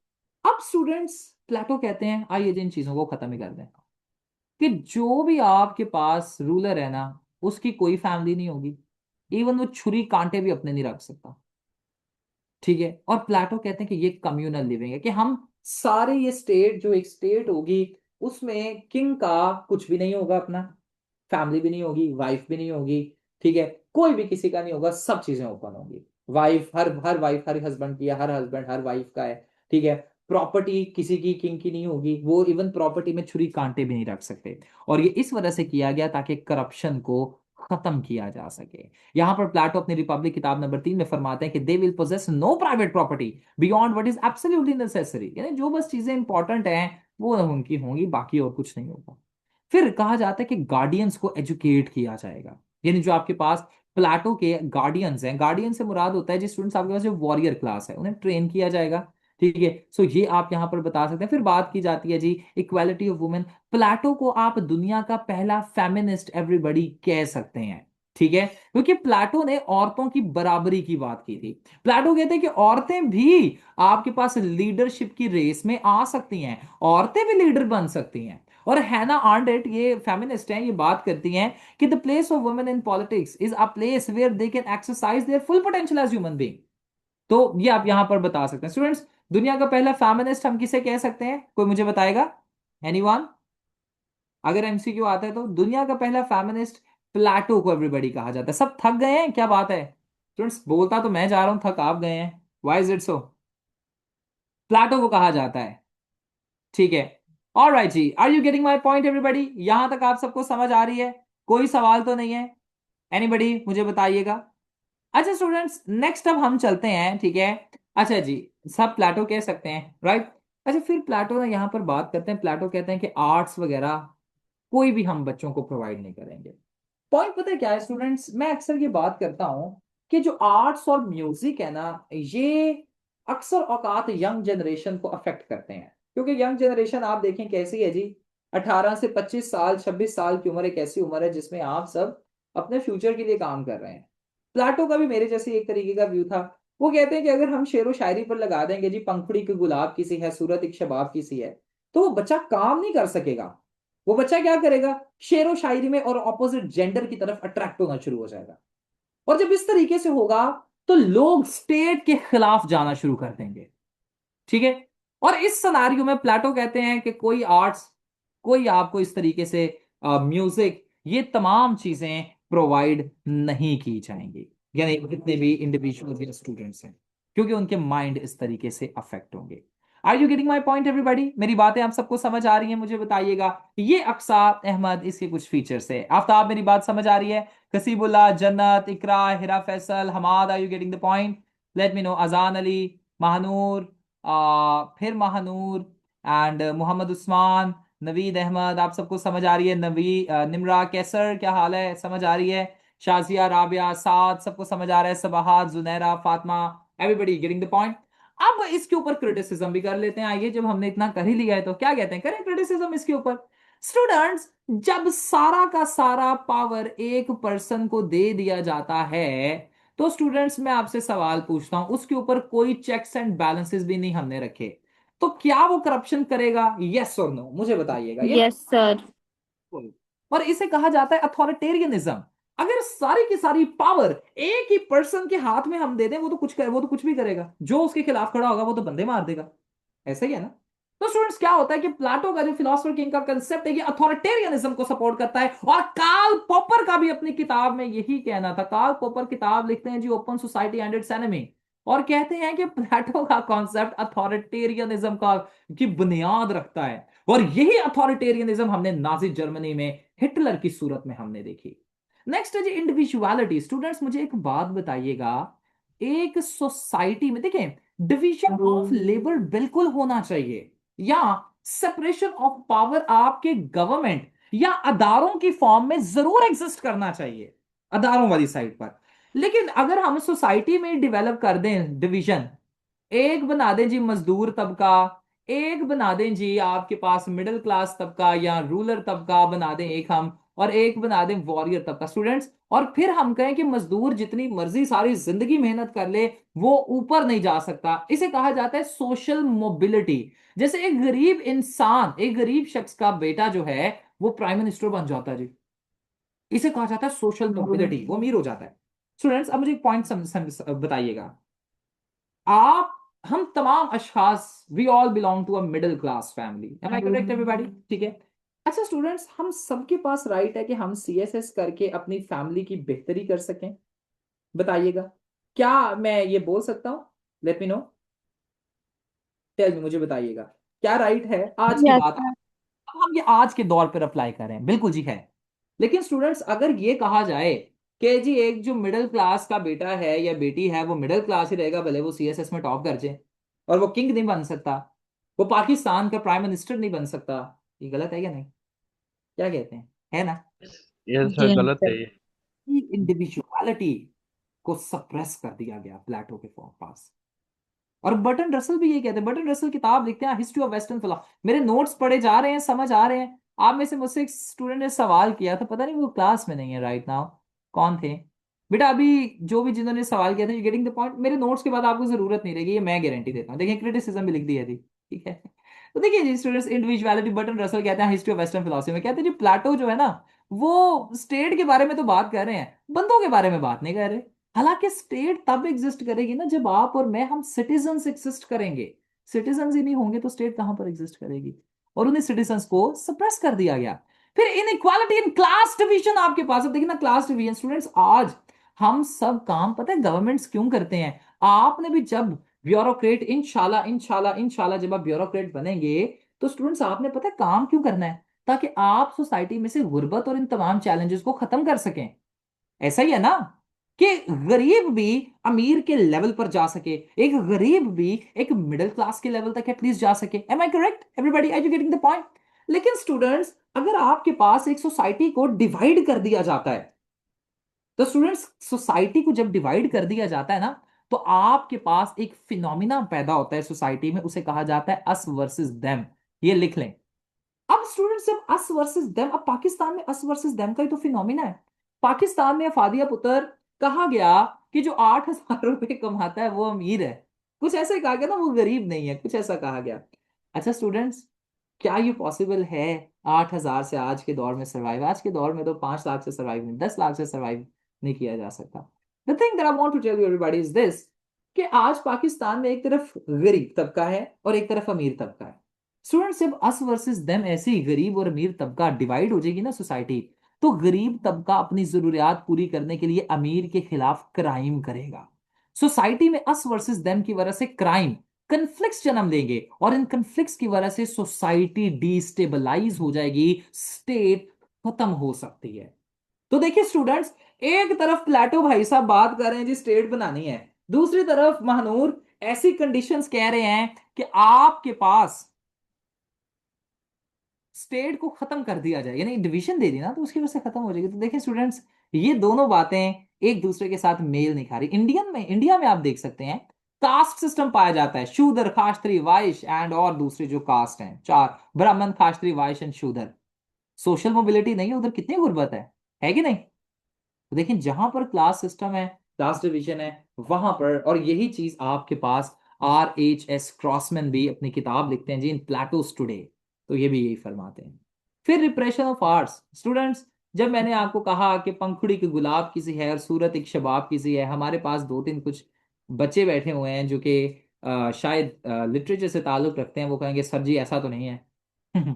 अब स्टूडेंट्स, प्लेटो कहते हैं, आइए जिन चीजों को खत्म ही कर दें, कि जो भी आपके पास रूलर है ना, उसकी कोई फैमिली नहीं होगी, इवन वो छुरी कांटे भी अपने नहीं रख सकता, ठीक है। और प्लेटो कहते हैं कि ये कम्युनल लिविंग है, कि हम सारे, ये स्टेट जो एक स्टेट होगी उसमें किंग का कुछ भी नहीं होगा, अपना फैमिली भी नहीं होगी, वाइफ भी नहीं होगी, ठीक है, कोई भी किसी का नहीं होगा, सब चीजें ओपन होंगी। वाइफ हर हर वाइफ हर हस्बैंड की है, हर हस्बैंड हर वाइफ का है, ठीक है। प्रॉपर्टी किसी की किंग की नहीं होगी, वो इवन प्रॉपर्टी में छुरी कांटे भी नहीं रख सकते। और ये इस वजह से किया गया ताकि करप्शन को खत्म किया जा सके। यहां पर प्लेटो अपनी रिपब्लिक किताब नंबर 3 में फरमाते हैं कि they will possess no private property beyond what is absolutely necessary, यानी जो बस चीजें इंपॉर्टेंट हैं वो उनकी होंगी, बाकी और कुछ नहीं होगा। फिर कहा जाता है कि गार्डियंस को एजुकेट किया जाएगा, यानी जो आपके पास प्लेटो के गार्डियंस हैं, गार्डियन से मुराद होता है जिस स्टूडेंट्स आपके पास जो वॉरियर क्लास है, उन्हें ट्रेन किया जाएगा, ठीक है। सो ये आप यहां पर बता सकते हैं। फिर बात की जाती है जी इक्वालिटी ऑफ वुमेन, प्लेटो को आप दुनिया का पहला फेमिनिस्ट एवरीबॉडी कह सकते हैं, ठीक है, क्योंकि प्लेटो ने औरतों की बराबरी की बात की थी। प्लेटो कहते हैं कि औरतें भी आपके पास लीडरशिप की रेस में आ सकती हैं, औरतें भी लीडर बन सकती हैं। और हैना आर्डेट, ये फेमिनिस्ट हैं, ये बात करती हैं कि the place of women in politics is a place where they can exercise their full potential as human being. तो ये आप यहां पर बता सकते हैं स्टूडेंट्स। दुनिया का पहला फेमिनिस्ट हम किसे कह सकते हैं, कोई मुझे बताएगा? एनीवन? अगर एमसीक्यू आता है तो दुनिया का पहला फेमिनिस्ट प्लेटो को एवरीबॉडी कहा जाता है। सब थक गए हैं, क्या बात है स्टूडेंट्स? बोलता तो मैं जा रहा हूं, थक आप गए हैं, why is it so? Plato को कहा जाता है, ठीक है। ऑलराइट जी, are you getting my point everybody? यहां तक आप सबको समझ आ रही है? कोई सवाल तो नहीं है? एनीबॉडी मुझे बताइएगा। अच्छा स्टूडेंट्स, नेक्स्ट अब हम चलते हैं, ठीक है। अच्छा जी, सब प्लेटो कह सकते हैं, राइट। अच्छा फिर प्लेटो ना यहाँ पर बात करते हैं, प्लेटो कहते हैं कि आर्ट्स वगैरह कोई भी हम बच्चों को प्रोवाइड नहीं करेंगे। पॉइंट पता है क्या है स्टूडेंट्स, मैं अक्सर ये बात करता हूं कि जो आर्ट्स और म्यूजिक है ना, ये अक्सर औकात यंग जनरेशन को अफेक्ट करते हैं, क्योंकि यंग जनरेशन आप देखें कैसी है जी, 18 से 25 साल 26 साल की उम्र एक ऐसी उम्र है जिसमें आप सब अपने फ्यूचर के लिए काम कर रहे हैं। प्लाटो का भी मेरे जैसे एक तरीके का व्यू था। वो कहते हैं कि अगर हम शेरो शायरी पर लगा देंगे जी, पंखुड़ी के गुलाब की सी है, सूरत एक शबाब की सी है, तो वो बच्चा काम नहीं कर सकेगा। वो बच्चा क्या करेगा, शेरो शायरी में और ऑपोजिट जेंडर की तरफ अट्रैक्ट होना शुरू हो जाएगा। और जब इस तरीके से होगा तो लोग स्टेट के खिलाफ जाना शुरू कर देंगे, ठीक है। और इस सिनेरियो में प्लेटो कहते हैं कि कोई आर्ट्स, कोई आपको इस तरीके से म्यूजिक, ये तमाम चीजें प्रोवाइड नहीं की जाएंगी, यानी जितने भी इंडिविजुअल्स या स्टूडेंट्स हैं, क्योंकि उनके माइंड इस तरीके से अफेक्ट होंगे। Are you getting my point everybody? मेरी बातें आप सबको समझ आ रही हैं? मुझे बताइएगा। ये अक्सा, अहमद, इसके कुछ फीचर्स है। आफ्ताब, मेरी बात समझ आ रही है? Qasibullah, Jannat, Iqra, Hira, Faisal, Hammad, are you getting the point? Let me know. Azan Ali, Mahnoor, फिर महानूर एंड मोहम्मद उस्मान, नवीद अहमद, आप सबको समझ आ रही है? निमरा कैसर, क्या हाल है? समझ आ रही है? शाजिया, राबिया, साद, सबको समझ आ रहा है? Sabahat, Junaira, Fatima, everybody getting the point. अब इसके ऊपर क्रिटिसिज्म भी कर लेते हैं। आइए, जब हमने इतना कर ही लिया है तो क्या कहते हैं, करें क्रिटिसिज्म इसके ऊपर। स्टूडेंट्स, जब सारा का सारा पावर एक पर्सन को दे दिया जाता है, तो स्टूडेंट्स मैं आपसे सवाल पूछता हूं, उसके ऊपर कोई चेक्स एंड बैलेंसेस भी नहीं हमने रखे, तो क्या वो करप्शन करेगा? यस और नो, मुझे बताइएगा। ये यस सर। और इसे कहा जाता है अथॉरिटेरियनिज्म। अगर सारी की सारी पावर एक ही पर्सन के हाथ में हम दे दें, वो तो कुछ भी करेगा, जो उसके खिलाफ खड़ा होगा वो तो बंदे मार देगा। ऐसा ही है ना? तो स्टूडेंट्स, क्या होता है कि प्लाटो का जो फिलोसफर किंग का कंसेप्ट है, ये अथॉरिटेरियनिज्म को सपोर्ट करता है। और कार्ल पॉपर का भी अपनी किताब में यही कहना था। कार्ल पॉपर किताब लिखते हैं जी, open society and its enemy, और कहते हैं कि प्लेटो का कॉन्सेप्ट अथॉरिटेरियनिज्म का की बुनियाद रखता है। और यही अथॉरिटेरियनिज्म हमने नाजी जर्मनी में हिटलर की सूरत में हमने देखी। नेक्स्ट है जी इंडिविजुअलिटी। स्टूडेंट्स, मुझे एक बात बताइएगा, एक सोसाइटी में देखें, डिवीजन ऑफ लेबर बिल्कुल होना चाहिए, या सेपरेशन ऑफ पावर आपके गवर्नमेंट या अदारों की फॉर्म में जरूर एग्जिस्ट करना चाहिए, अदारों वाली साइड पर। लेकिन अगर हम सोसाइटी में डेवलप कर दें डिवीजन, एक बना दें जी मजदूर तबका, एक बना दें जी आपके पास मिडिल क्लास तबका या रूलर तबका बना दें एक हम, और एक बना दें वॉरियर तबका स्टूडेंट्स, और फिर हम कहें कि मजदूर जितनी मर्जी सारी जिंदगी मेहनत कर ले, वो ऊपर नहीं जा सकता। इसे कहा जाता है सोशल मोबिलिटी। जैसे एक गरीब इंसान, एक गरीब शख्स का बेटा जो है वो प्राइम मिनिस्टर बन जाता है जी, इसे कहा जाता है सोशल मोबिलिटी, वो अमीर हो जाता है। स्टूडेंट्स, अब मुझे एक पॉइंट बताइएगा। आप, हम तमाम अशखास, we all belong to a middle class family, am I correct everybody? ठीक है। अच्छा स्टूडेंट्स, हम सबके पास राइट है कि हम सीएसएस करके अपनी फैमिली की बेहतरी कर सकें? बताइएगा, क्या मैं ये बोल सकता हूं? Let me know, tell me, मुझे बताइएगा, क्या राइट है? आज की यस बात, सर। अब हम ये आज के दौर पर अप्लाई करें, बिल्कुल जी है। लेकिन स्टूडेंट्स, अगर ये कहा जाए कि जी एक जो मिडिल क्लास का बेटा है या बेटी है, वो मिडिल क्लास ही रहेगा, भले वो सीएसएस में टॉप कर जाए, और वो किंग नहीं बन सकता, वो पाकिस्तान का प्राइम मिनिस्टर नहीं बन सकता, ये गलत है क्या? नहीं, क्या कहते हैं, है ना? ये जी सर हाँ गलत है सर। ये। इंडिविजुअलिटी को सप्रेस कर दिया गया प्लेटो के पास। और बर्टन रसल भी ये कहते हैं, बर्टन रसल किताब लिखते हैं हिस्ट्री ऑफ वेस्टर्न फिलॉसफी। मेरे नोट्स पढ़े जा रहे हैं, समझ आ रहे हैं? आप में से मुझसे एक स्टूडेंट ने सवाल किया था, पता नहीं वो क्लास में नहीं है राइट नाउ, कौन थे बेटा? अभी जो भी जिन्होंने सवाल किया था, यू गेटिंग द पॉइंट? मेरे नोट्स के बाद आपको जरूरत नहीं रहेगी, ये मैं गारंटी देता हूँ। देखिए, क्रिटिसिज्म भी लिख दी है थी, ठीक है? तो देखिए जी स्टूडेंट्स, इंडिविजुअलिटी, बर्टन रसल कहते हैं हिस्ट्री ऑफ वेस्टर्न फिलॉसफी में, कहते हैं जी प्लाटो जो है ना, वो स्टेट के बारे में तो बात कर रहे हैं, बंदों के बारे में बात नहीं कर रहे। हालांकि स्टेट तब एग्जिस्ट करेगी ना जब आप और मैं, हम सिटीजन्स एग्जिस्ट करेंगे। सिटीजन्स ही नहीं होंगे तो स्टेट कहां पर एग्जिस्ट करेगी? और उन्हीं सिटीजन्स को सप्रेस कर दिया गया। फिर इनइक्वालिटी इन क्लास डिवीजन आपके पास। अब देखिए ना, क्लास डिवीजन स्टूडेंट्स, आज हम सब काम पता है गवर्नमेंट्स क्यों करते हैं? आपने भी जब ब्यूरोक्रेट, इंशाल्लाह इंशाल्लाह इंशाल्लाह जब आप ब्यूरोक्रेट बनेंगे, तो स्टूडेंट्स आपने पता है काम क्यों करना है? ताकि आप सोसाइटी में से गुर्बत और इन तमाम चैलेंजेस को खत्म कर सकें। ऐसा ही है ना, कि गरीब भी अमीर के लेवल पर जा सके, एक गरीब भी एक मिडिल क्लास के लेवल तक एटलीस्ट जा सके। Am I correct everybody? Are you getting the point? लेकिन स्टूडेंट्स, अगर आपके पास एक सोसाइटी को डिवाइड कर दिया जाता है, तो स्टूडेंट्स सोसाइटी को जब डिवाइड कर दिया जाता है ना, तो आपके पास एक फिनोमिना पैदा होता है सोसाइटी में, उसे कहा जाता है अस वर्सेस देम। ये लिख लें। अब स्टूडेंट्स, जब अस वर्सेस देम, अब पाकिस्तान में अस वर्सेस देम का ही तो फिनोमिना है। पाकिस्तान में फादिया पुत्र कहा गया कि जो 8,000 रुपए कमाता है वो अमीर है, कुछ ऐसा ही कहा गया ना, वो गरीब नहीं है, कुछ ऐसा कहा गया। अच्छा स्टूडेंट्स, क्या ये पॉसिबल है 8,000 से आज के दौर में सर्वाइव? आज के दौर में तो 5 लाख से सर्वाइव नहीं, 10 लाख से सर्वाइव नहीं किया जा सकता। The thing that I want to tell you everybody is this, कि आज पाकिस्तान में एक तरफ गरीब तबका है और एक तरफ अमीर तबका है। स्टूडेंट्स, जब अस वर्सेस देम, ऐसे ही गरीब और अमीर तबका डिवाइड हो जाएगी ना सोसाइटी, तो गरीब तबका अपनी जरूरियात पूरी करने के लिए अमीर के खिलाफ क्राइम करेगा। सोसाइटी में अस वर्सेस देम की वजह से क्राइम, कन्फ्लिक्ट्स जन्म देंगे, और इन कन्फ्लिक्ट्स की वजह से सोसाइटी डिस्टेबलाइज हो जाएगी, स्टेट खत्म हो सकती है। तो देखिए स्टूडेंट्स, एक तरफ प्लेटो भाई साहब बात कर रहे हैं जी स्टेट बनानी है, दूसरी तरफ महानूर ऐसी कंडीशंस कह रहे हैं कि आपके पास स्टेट को खत्म कर दिया जाए, यानी डिवीजन दे दी ना तो उसकी वजह से खत्म हो जाएगी। तो देखिए स्टूडेंट्स, ये दोनों बातें एक दूसरे के साथ मेल नहीं खा रही। इंडिया में आप देख सकते हैं कास्ट सिस्टम पाया जाता है, शूद्र खास्त्री वाइश्य एंड और दूसरे जो कास्ट हैं, चार, ब्राह्मण खास्त्री वाइश्य एंड शूद्र। सोशल मोबिलिटी नहीं है उधर, कितनी गुर्बत है कि नहीं? तो देखिए जहां पर क्लास सिस्टम है, क्लास डिवीजन है, वहां पर, और यही चीज आपके पास RHS क्रॉसमैन भी अपनी किताब लिखते हैं जी इन प्लेटोस टुडे, तो ये भी यही फरमाते हैं। फिर रिप्रेशन ऑफ आर्ट्स स्टूडेंट्स, जब मैंने आपको कहा कि पंखुड़ी की गुलाब की सी है और सूरत एक शबाब की सी है, हमारे पास दो तीन कुछ बच्चे बैठे हुए हैं जो कि शायद लिटरेचर से ताल्लुक रखते हैं, वो कहेंगे सर जी ऐसा तो नहीं है।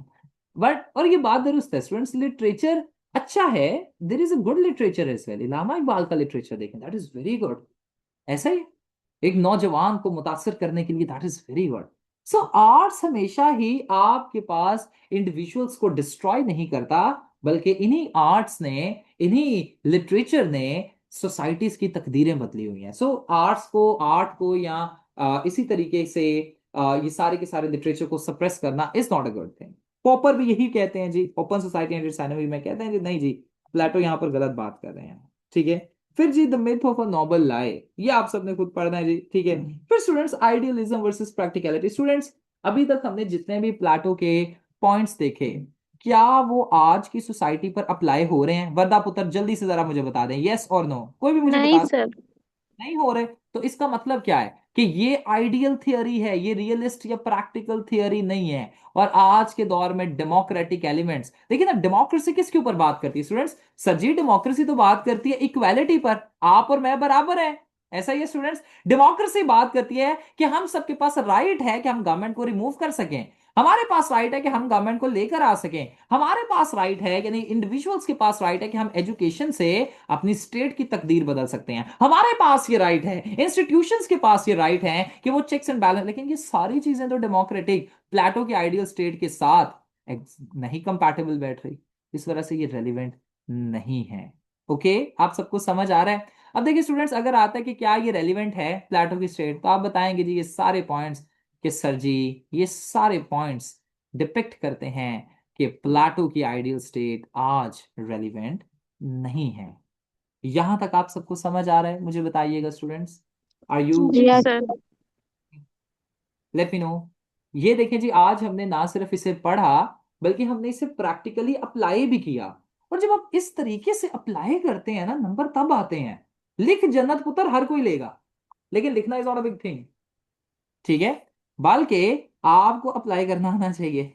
बट और ये बात दुरुस्त है स्टूडेंट्स, लिटरेचर अच्छा है, there is a good literature as well. Allama Iqbal का लिटरेचर देखें, दैट इज वेरी गुड। ऐसा ही एक नौजवान को मुतासर करने के लिए, that is very good. So arts हमेशा ही आपके पास इंडिविजुअल्स को डिस्ट्रॉय नहीं करता, बल्कि इन्हीं आर्ट्स ने, इन्हीं लिटरेचर ने सोसाइटीज की तकदीरें बदली हुई हैं। सो आर्ट को या इसी तरीके से ये सारे के सारे लिटरेचर को सप्रेस करना is not a good thing. Popper भी यही कहते हैं जी, open society and its enemy में कहते हैं जी नहीं जी, प्लेटो यहाँ पर गलत बात कर रहे हैं। ठीक है, फिर जी the myth of a noble lie, ये आप सबने खुद पढ़ना है जी। ठीक है, फिर students idealism versus practicality. Students अभी तक हमने जितने भी प्लेटो के पॉइंट्स देखे, क्या वो आज की सोसाइटी पर अप्लाई हो रहे हैं? वरदा पुत्र जल्दी से जरा मुझे बता दें, यस और नो, कोई भी मुझे नहीं बता। सर। नहीं हो रहे, तो इसका मतलब क्या है कि ये आइडियल थियरी है, ये रियलिस्ट या प्रैक्टिकल थियरी नहीं है। और आज के दौर में डेमोक्रेटिक एलिमेंट्स, देखिए ना, डेमोक्रेसी किसके ऊपर बात करती है स्टूडेंट्स? सजी डेमोक्रेसी तो बात करती है इक्वालिटी पर, आप और मैं बराबर है। ऐसा ही है स्टूडेंट्स, डेमोक्रेसी बात करती है कि हम सबके पास राइट है कि हम गवर्नमेंट को रिमूव कर सकें, हमारे पास राइट है कि हम गवर्नमेंट को लेकर आ सकें, हमारे पास राइट है, यानी इंडिविजुअल्स के पास राइट है कि हम एजुकेशन से अपनी स्टेट की तकदीर बदल सकते हैं, हमारे पास ये राइट है, इंस्टीट्यूशंस के पास ये राइट है कि वो चेक्स एंड बैलेंस। लेकिन ये सारी चीजें तो डेमोक्रेटिक प्लेटो के आइडियल स्टेट के साथ नहीं कंपैटिबल बैठ रही, इस वजह से ये रेलिवेंट नहीं है। ओके, आप सबको समझ आ रहा है? अब देखिए स्टूडेंट्स, अगर आता है कि क्या ये रेलिवेंट है प्लेटो की स्टेट, तो आप बताएंगे जी ये सारे पॉइंट्स कि सर जी ये सारे पॉइंट्स डिपिक्ट करते हैं कि प्लेटो की आइडियल स्टेट आज रेलिवेंट नहीं है। यहां तक आप सबको समझ आ रहा है? मुझे बताइएगा स्टूडेंट्स, आर यू, जी yes sir. Let me know. ये देखें जी, आज हमने ना सिर्फ इसे पढ़ा, बल्कि हमने इसे प्रैक्टिकली अप्लाई भी किया। और जब आप इस तरीके से अप्लाई करते हैं ना, नंबर तब आते हैं। लिख जन्नत पुत्र हर कोई लेगा, लेकिन लिखना is not a big thing. ठीक है, बल्कि आपको अप्लाई करना आना चाहिए।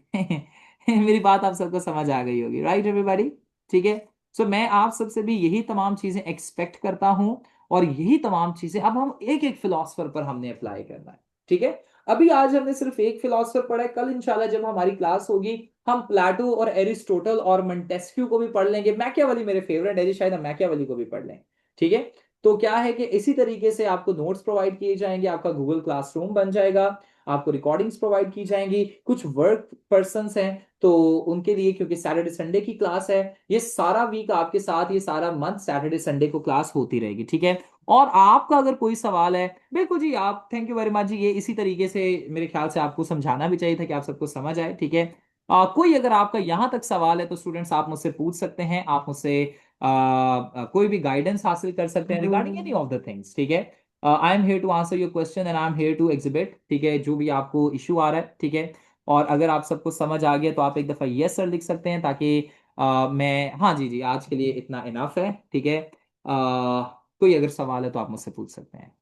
मेरी बात आप सबको समझ आ गई होगी, राइट एवरीबॉडी? ठीक है, सो मैं आप सबसे भी यही तमाम चीजें एक्सपेक्ट करता हूं, और यही तमाम चीजें अब हम एक एक फिलोसफर पर हमने अप्लाई करना है। ठीक है, अभी आज हमने सिर्फ एक फिलोसफर पढ़ा है, कल इंशाल्लाह जब हमारी क्लास होगी हम प्लेटो और एरिस्टोटल और मंटेस्क्यू को भी पढ़ लेंगे। मैकियावेली मेरे फेवरेट है जी, शायद हम मैकियावेली को भी पढ़ लें। ठीक है, तो क्या है कि इसी तरीके से आपको नोट्स प्रोवाइड किए जाएंगे, आपका गूगल क्लासरूम बन जाएगा, आपको रिकॉर्डिंग्स प्रोवाइड की जाएंगी। कुछ वर्क पर्संस हैं तो उनके लिए, क्योंकि सैटरडे संडे की क्लास है, ये सारा वीक आपके साथ, ये सारा मंथ सैटरडे संडे को क्लास होती रहेगी। ठीक है, और आपका अगर कोई सवाल है, बिल्कुल जी, आप, थैंक यू वेरी मच जी, ये इसी तरीके से मेरे ख्याल से आपको समझाना भी चाहिए था कि आप सबको समझ आए। ठीक है, कोई अगर आपका यहां तक सवाल है तो स्टूडेंट्स आप मुझसे पूछ सकते हैं, आप मुझसे कोई भी गाइडेंस हासिल कर सकते हैं regarding any of the things. ठीक है, I am here to answer your question and I am here to exhibit. ठीक है, जो भी आपको इशू आ रहा है। ठीक है, और अगर आप सबको समझ आ गया तो आप एक दफा यस सर लिख सकते हैं, ताकि मैं, हाँ जी जी, आज के लिए इतना इनफ है। ठीक है, कोई अगर सवाल है तो आप मुझसे पूछ सकते हैं,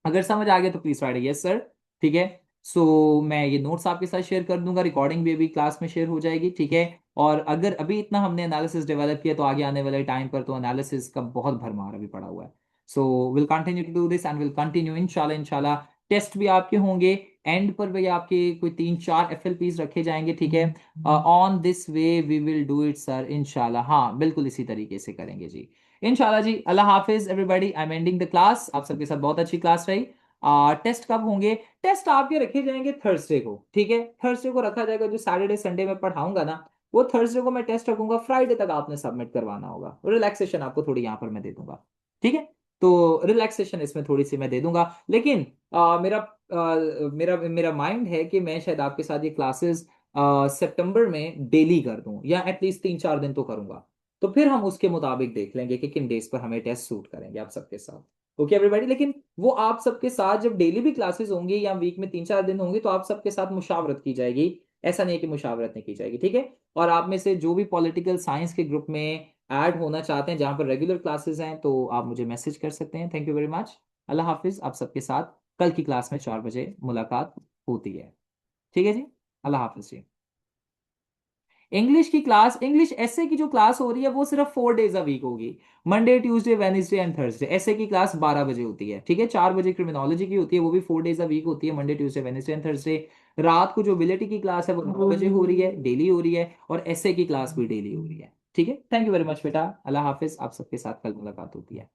अगर समझ आ गया तो प्लीज राइट यस सर। ठीक है, सो मैं ये नोट्स आपके साथ शेयर कर दूंगा, रिकॉर्डिंग भी अभी क्लास में शेयर हो जाएगी। ठीक है, और अगर अभी इतना हमने एनालिसिस डेवलप किया तो आगे आने वाले टाइम पर तो एनालिसिस का बहुत भरमार अभी पड़ा हुआ है। So will continue to do this and will continue इंशाल्लाह। इंशाल्लाह टेस्ट भी आपके होंगे, एंड पर भी आपके कोई 3-4 FLPs रखे जाएंगे। ठीक है, on this way we will do it sir इंशाल्लाह। हाँ बिल्कुल इसी तरीके से करेंगे जी इंशाल्लाह जी। अल्लाह हाफिज everybody, I am ending the class. आप सबके साथ बहुत अच्छी क्लास रही। टेस्ट कब होंगे? टेस्ट आपके रखे जाएंगे थर्सडे को। ठीक है, थर्सडे को रखा जाएगा, जो सैटरडे संडे में पढ़ाऊंगा ना, वो थर्सडे को मैं टेस्ट रखूंगा, फ्राइडे तक आपने सबमिट करवाना होगा, रिलैक्सेशन आपको थोड़ी यहाँ पर मैं दे दूंगा। ठीक है, तो रिलैक्सेशन इसमें थोड़ी सी मैं दे दूंगा। लेकिन मेरा माइंड है कि मैं शायद आपके साथ ये क्लासेस सितंबर में डेली कर दूं, या एटलीस्ट 3-4 दिन तो करूंगा। तो फिर हम उसके मुताबिक देख लेंगे कि किन डेज पर हमें टेस्ट सूट करेंगे आप सबके साथ। Okay everybody. लेकिन वो आप सबके साथ जब डेली भी क्लासेस होंगी या वीक में 3-4 दिन होंगे, तो आप सबके साथ मुशावरत की जाएगी। ऐसा नहीं है कि मुशावरत नहीं की जाएगी, ठीक है। और आप में से जो भी पॉलिटिकल साइंस के ग्रुप में ऐड होना चाहते हैं जहां पर रेगुलर क्लासेस हैं, तो आप मुझे मैसेज कर सकते हैं। Thank you very much. अल्लाह हाफिज। आप सबके साथ कल की क्लास में 4 बजे मुलाकात होती है, ठीक है जी। अल्लाह हाफिज जी। इंग्लिश की क्लास, इंग्लिश ऐसे की जो क्लास हो रही है वो सिर्फ 4 डेज अ वीक होगी। Monday, Tuesday, Wednesday and Thursday ऐसे की क्लास 12 बजे होती है, ठीक है। 4 बजे क्रिमिनोलॉजी की होती है, वो भी 4 डेज अ वीक होती है, Monday, Tuesday, Wednesday and Thursday. रात को जो बिलिटी की क्लास है वो 9 बजे हो रही है, डेली हो रही है। और ऐसे की क्लास भी डेली हो रही है, ठीक है। थैंक यू वेरी मच बेटा। अल्लाह हाफिज। आप सबके साथ कल मुलाकात होती है।